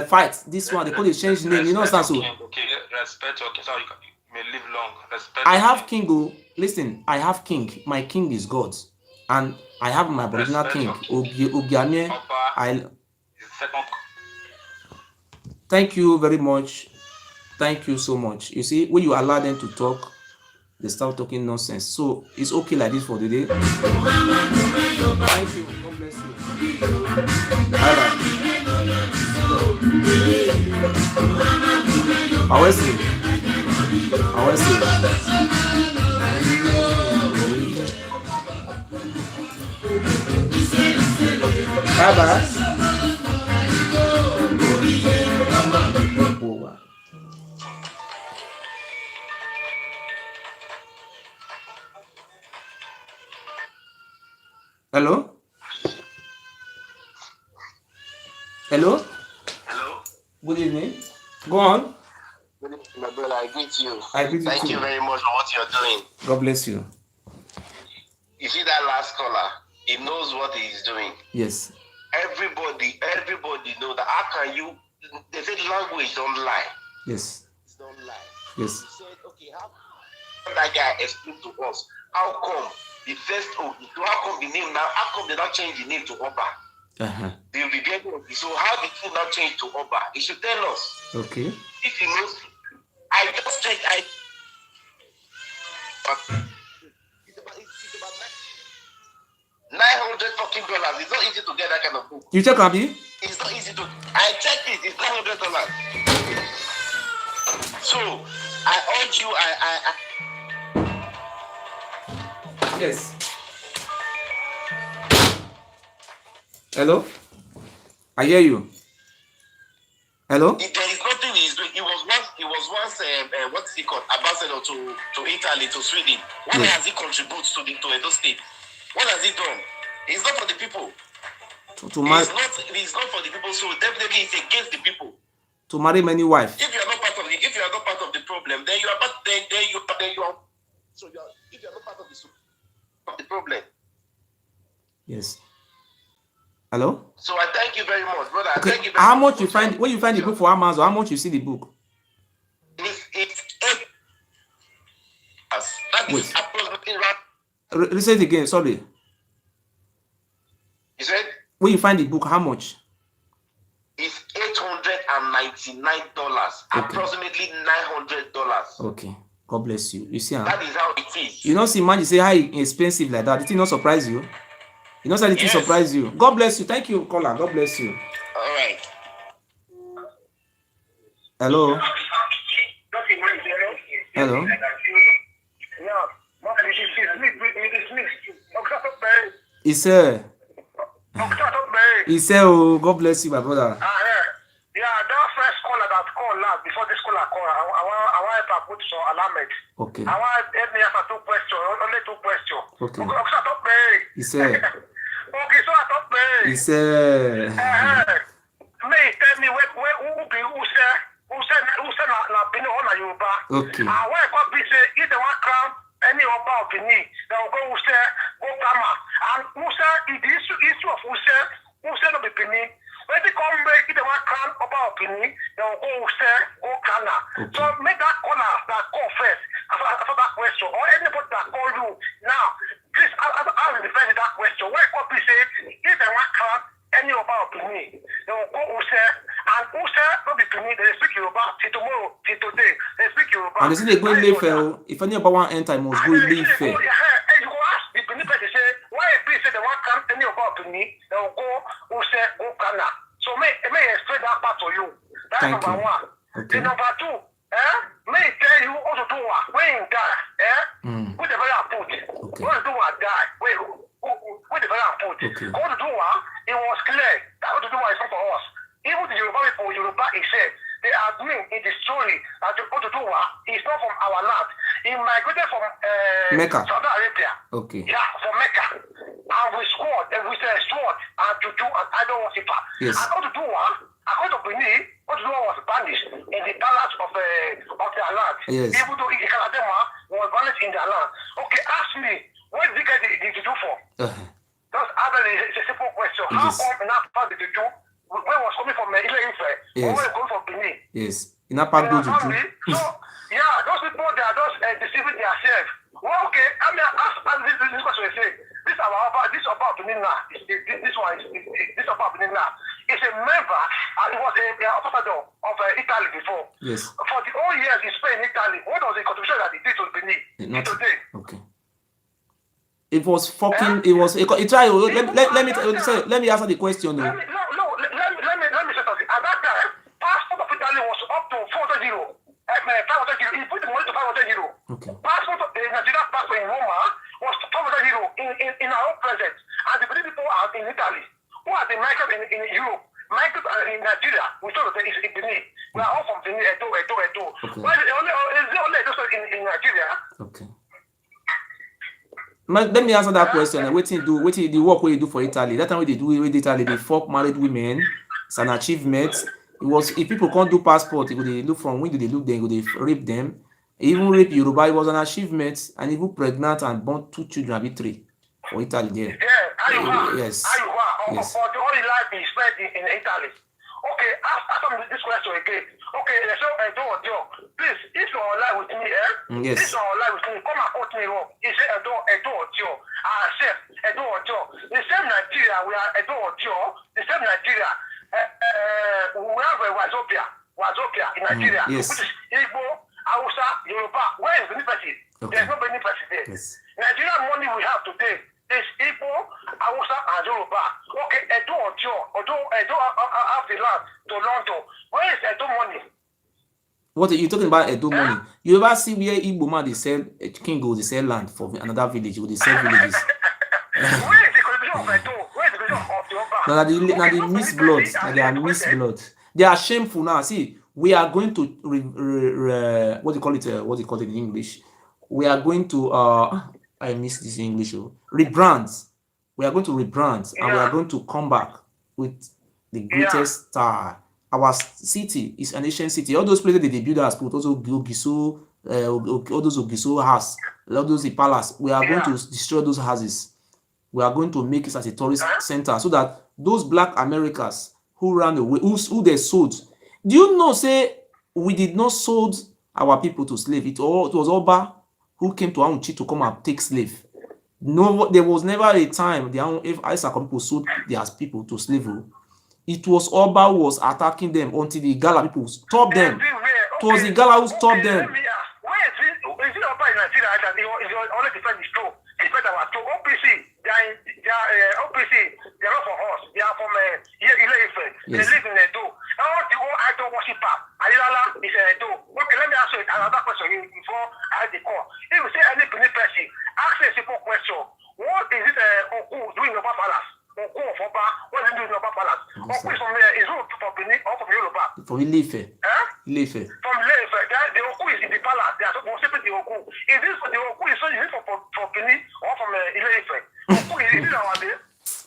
fights. This one they call it change name. You know what I'm saying? Okay, respect. Okay, sorry, you may live long. Respect. I have king. Oh, listen, I have king. My king is God, and I have my original king. Ogiame. Thank you very much. Thank you so much. You see, when you allow them to talk, they start talking nonsense. So it's okay like this for the day. Thank you. God bless you. Bye-bye. I will see. Bye-bye. Hello? Hello? Hello? Good evening. Go on. Good evening, my brother. I greet you. I greet you Thank too. you very much for what you're doing. God bless you. You see that last caller? He knows what he's doing. Yes. Everybody know that. How can you? They said language don't lie. Yes. Don't lie. Yes. He said, okay, how that guy explained to us? How come the first Ogiso? How come the name now? How come they not change the name to Oba? They will be getting Ogiso. So how did he not change to Oba? He should tell us. Okay. If he knows, I just checked. It's about $900 fucking dollars. It's not easy to get that kind of book. You check, Abi? It's not easy to. I checked it. It's $900. So I urge you. Yes. Hello? I hear you. Hello? There is nothing he's doing. He was once what is he called? Ambassador to Italy, to Sweden. What has he contributed to Edo State? What has he done? It's not for the people. It's not for the people. So definitely it's against the people. To marry many wives. If you are not part of the problem, then you are part. Then you are. So if you are not part of the problem. Yes. Hello? So I thank you very much, brother. Okay. Thank you very How much. much you find when you find the book for Amazon? How much you see the book? It's that is approximately right. Say it again. Sorry. You said when you find the book, how much? It's $899, approximately $900. Okay. God bless you. You see, That is how it is. you know, see, man, you say how expensive like that. Did it not surprise you? You know, say it surprise you. God bless you. Thank you, caller. God bless you. All right. Hello. Hello. He said, oh, God bless you, my brother. Yeah, that first caller that called last before this caller call, I want to put some alarm. Okay. I want to help me answer 2 questions, only 2 questions. Okay. He said. Okay, so I talk me. He said. Me tell me who say na Benin or na Yoruba. Okay. Why God be say if they want crown any Oba of Benin, they will go who say go Gama. And who say it is issue of who say no be Benin. When they come back, if they want crown Oba of Benin, they will go who say go Ghana. Okay. So make that caller that call first after that question or anybody that call you now. Please answer the first that question. Why God be say if they want crown any Oba of Benin, they will go who say. And who say no be Benin, they speak Yoruba till tomorrow, till today. They speak Yoruba. And they say they go Ife. If any Oba want enter, must go Ife. You go ask the Benin person say why they say they want come any Oba of Benin, they will go who say go Ghana. So may explain that part to you. That's Thank number you. 1. Okay. The number 2, may tell you how to do what when you die, who the very put. Okay. When you do what die, who the very put. Okay. How to do what, it was clear that how to do what is not for us. Even the Yoruba people, Yoruba itself, they admit in the story that the Oduduwa is not from our land. He migrated from Mecca. Saudi Arabia. Okay. Yeah, from Mecca. And with sword, and juju and idol worshiper. Yes. And Oduduwa, according to Benin, Oduduwa was banished in the palace of their land. Yes. Even though Ikaladema was banished in their land. Okay, ask me, what did they get the juju for? Just answer the simple question. How come in that part did you do? When was coming from Ife, yes. when coming from Benin. Yes. In that part, So, yeah, those people, they are just deceiving themselves. Well, okay, I mean, ask this question, say, this about Benin now, this one is, this about Benin now, is a member, and it was a ambassador of Italy before. Yes. For the whole years he spent in Italy, what was the contribution that he did to Benin today? Okay. It was fucking. It was. It tried. Let me answer the question. Let me say something. At that time, passport of Italy was up to 400 euro. 500 euro. He put the money to 500 euro. Okay. Passport of the Nigerian passport in Roma was 500 euro in our own presence. And the British people are in Italy. Who are the migrants in Europe? Migrants in Nigeria. We thought that it's in Benin. We are all from Benin. Edo. Okay. Why is it only in Nigeria? Okay. Let me answer that question. What the work we do for Italy? That time they do with Italy, they fuck married women. It's an achievement. It was if people can't do passport, they look from when do they look, they go they rape them. Even rape Yoruba, it was an achievement. And even pregnant and born 2 children, be 3 for Italy there. Yeah, yes. Yes. For the only life he spent in Italy. Okay, ask me this question again. Okay, so please, if you're online with me, Yes. If you're online with me, come and quote me wrong. He said Edo, I accept Edo. The same Nigeria, we are Edo. The same Nigeria, we have a Wazobia in Nigeria, yes. which is Igbo, Hausa, Yoruba. Where is Benin person? Okay. There's no Benin person there. Yes. Nigerian money we have today is Igbo, Hausa, and Yoruba. Okay, Edo have the land to London. Where is Edo money? What are you talking about? Edo money? You ever see where Igbo man they sell king goes, they sell land for another village, or they sell villages? Where is the contribution of Edo? Where is the contribution of the Oba? Now they miss blood. They are miss blood. They are shameful now. See, we are going to what do you call it? What do you call it in English? We are going to I miss this in English. Rebrand. We are going to rebrand, and we are going to come back with the greatest star. Our city is an ancient city. All those places that they build us, put also Ogiso, all those Ogiso house, all those palace. We are going to destroy those houses. We are going to make it as a tourist center, so that those Black Americans who ran away, who they sold. Do you know? Say we did not sold our people to slave. It was Oba who came to Aunchi to come and take slave. No, there was never a time if Isaka people sold their people to slavery. It was Oba who was attacking them until the Gala people stopped them. It was the Gala who stopped them. Where is defend our to OPC. OPC, they're not for us. They are from Ile-Ife. They live in Edo. All the whole idol worshiper, Alilala is Edo. Okay, let me ask you another question before I have the call. If you say any Benin person, ask a simple question. What is it Oku doing in Oba Palace? Oku of Oba, what is he doing in Oba Palace? Oku is from Benin or from Yoruba? From Ile-Ife. Ile-Ife. From Ile-Ife. The Oku is in the palace. They are supposed to be the Oku. Is this for the Oku? Is it for Benin or from Ile-Ife? Oku is it our day?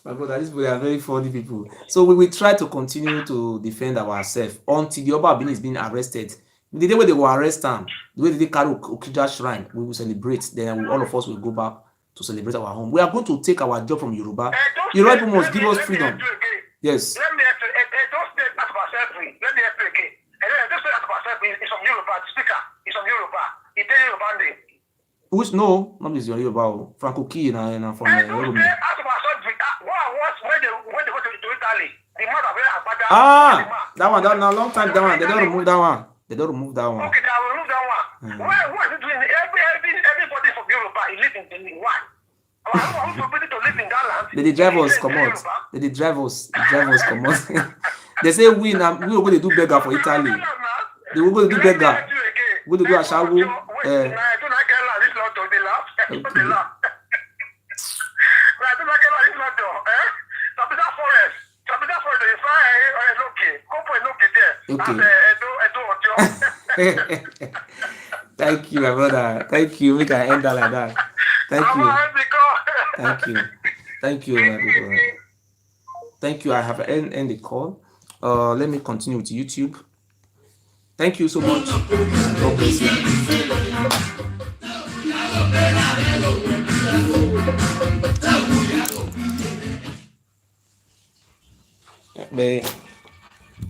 My brother, these people are very funny people. So we will try to continue to defend ourselves until the Oba Benin is being arrested. The day when they will arrest him, the way they carry Okija Shrine, we will celebrate. Then all of us will go back to celebrate our home. We are going to take our job from Yoruba. Yoruba people must give us freedom. Yes. Let me explain. Don't say that about self-free. Let me explain again. Don't say that about self-free. It's from Yoruba. The speaker is from Yoruba. He tell Yoruba name. Who's no? Not is Yoruba. Franco Key and from Yoruba. That one, that now long time that one. They don't remove that one. They don't remove that one. Okay, they will remove that one. What is it doing? Everybody from Yoruba is living in Benin. Why? I want to live in that land. They drive us come out. They drive us come out. They say we are going to do beggar for Italy. They will go to do beggar. We will do a shower. Thank you, my brother. Thank you. We can end that like that. Thank you. Thank you. Thank you, my brother. Thank you. I have end the call. Let me continue with YouTube. Thank you so much. God bless you.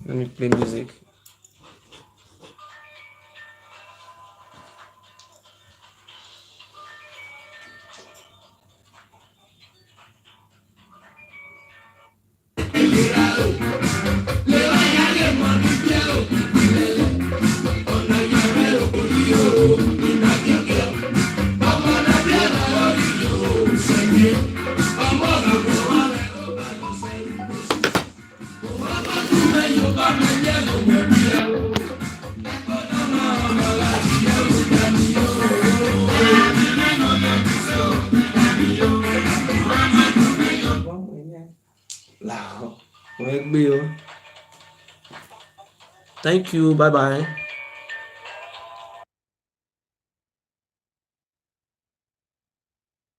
Let me play music. Thank you. Bye bye.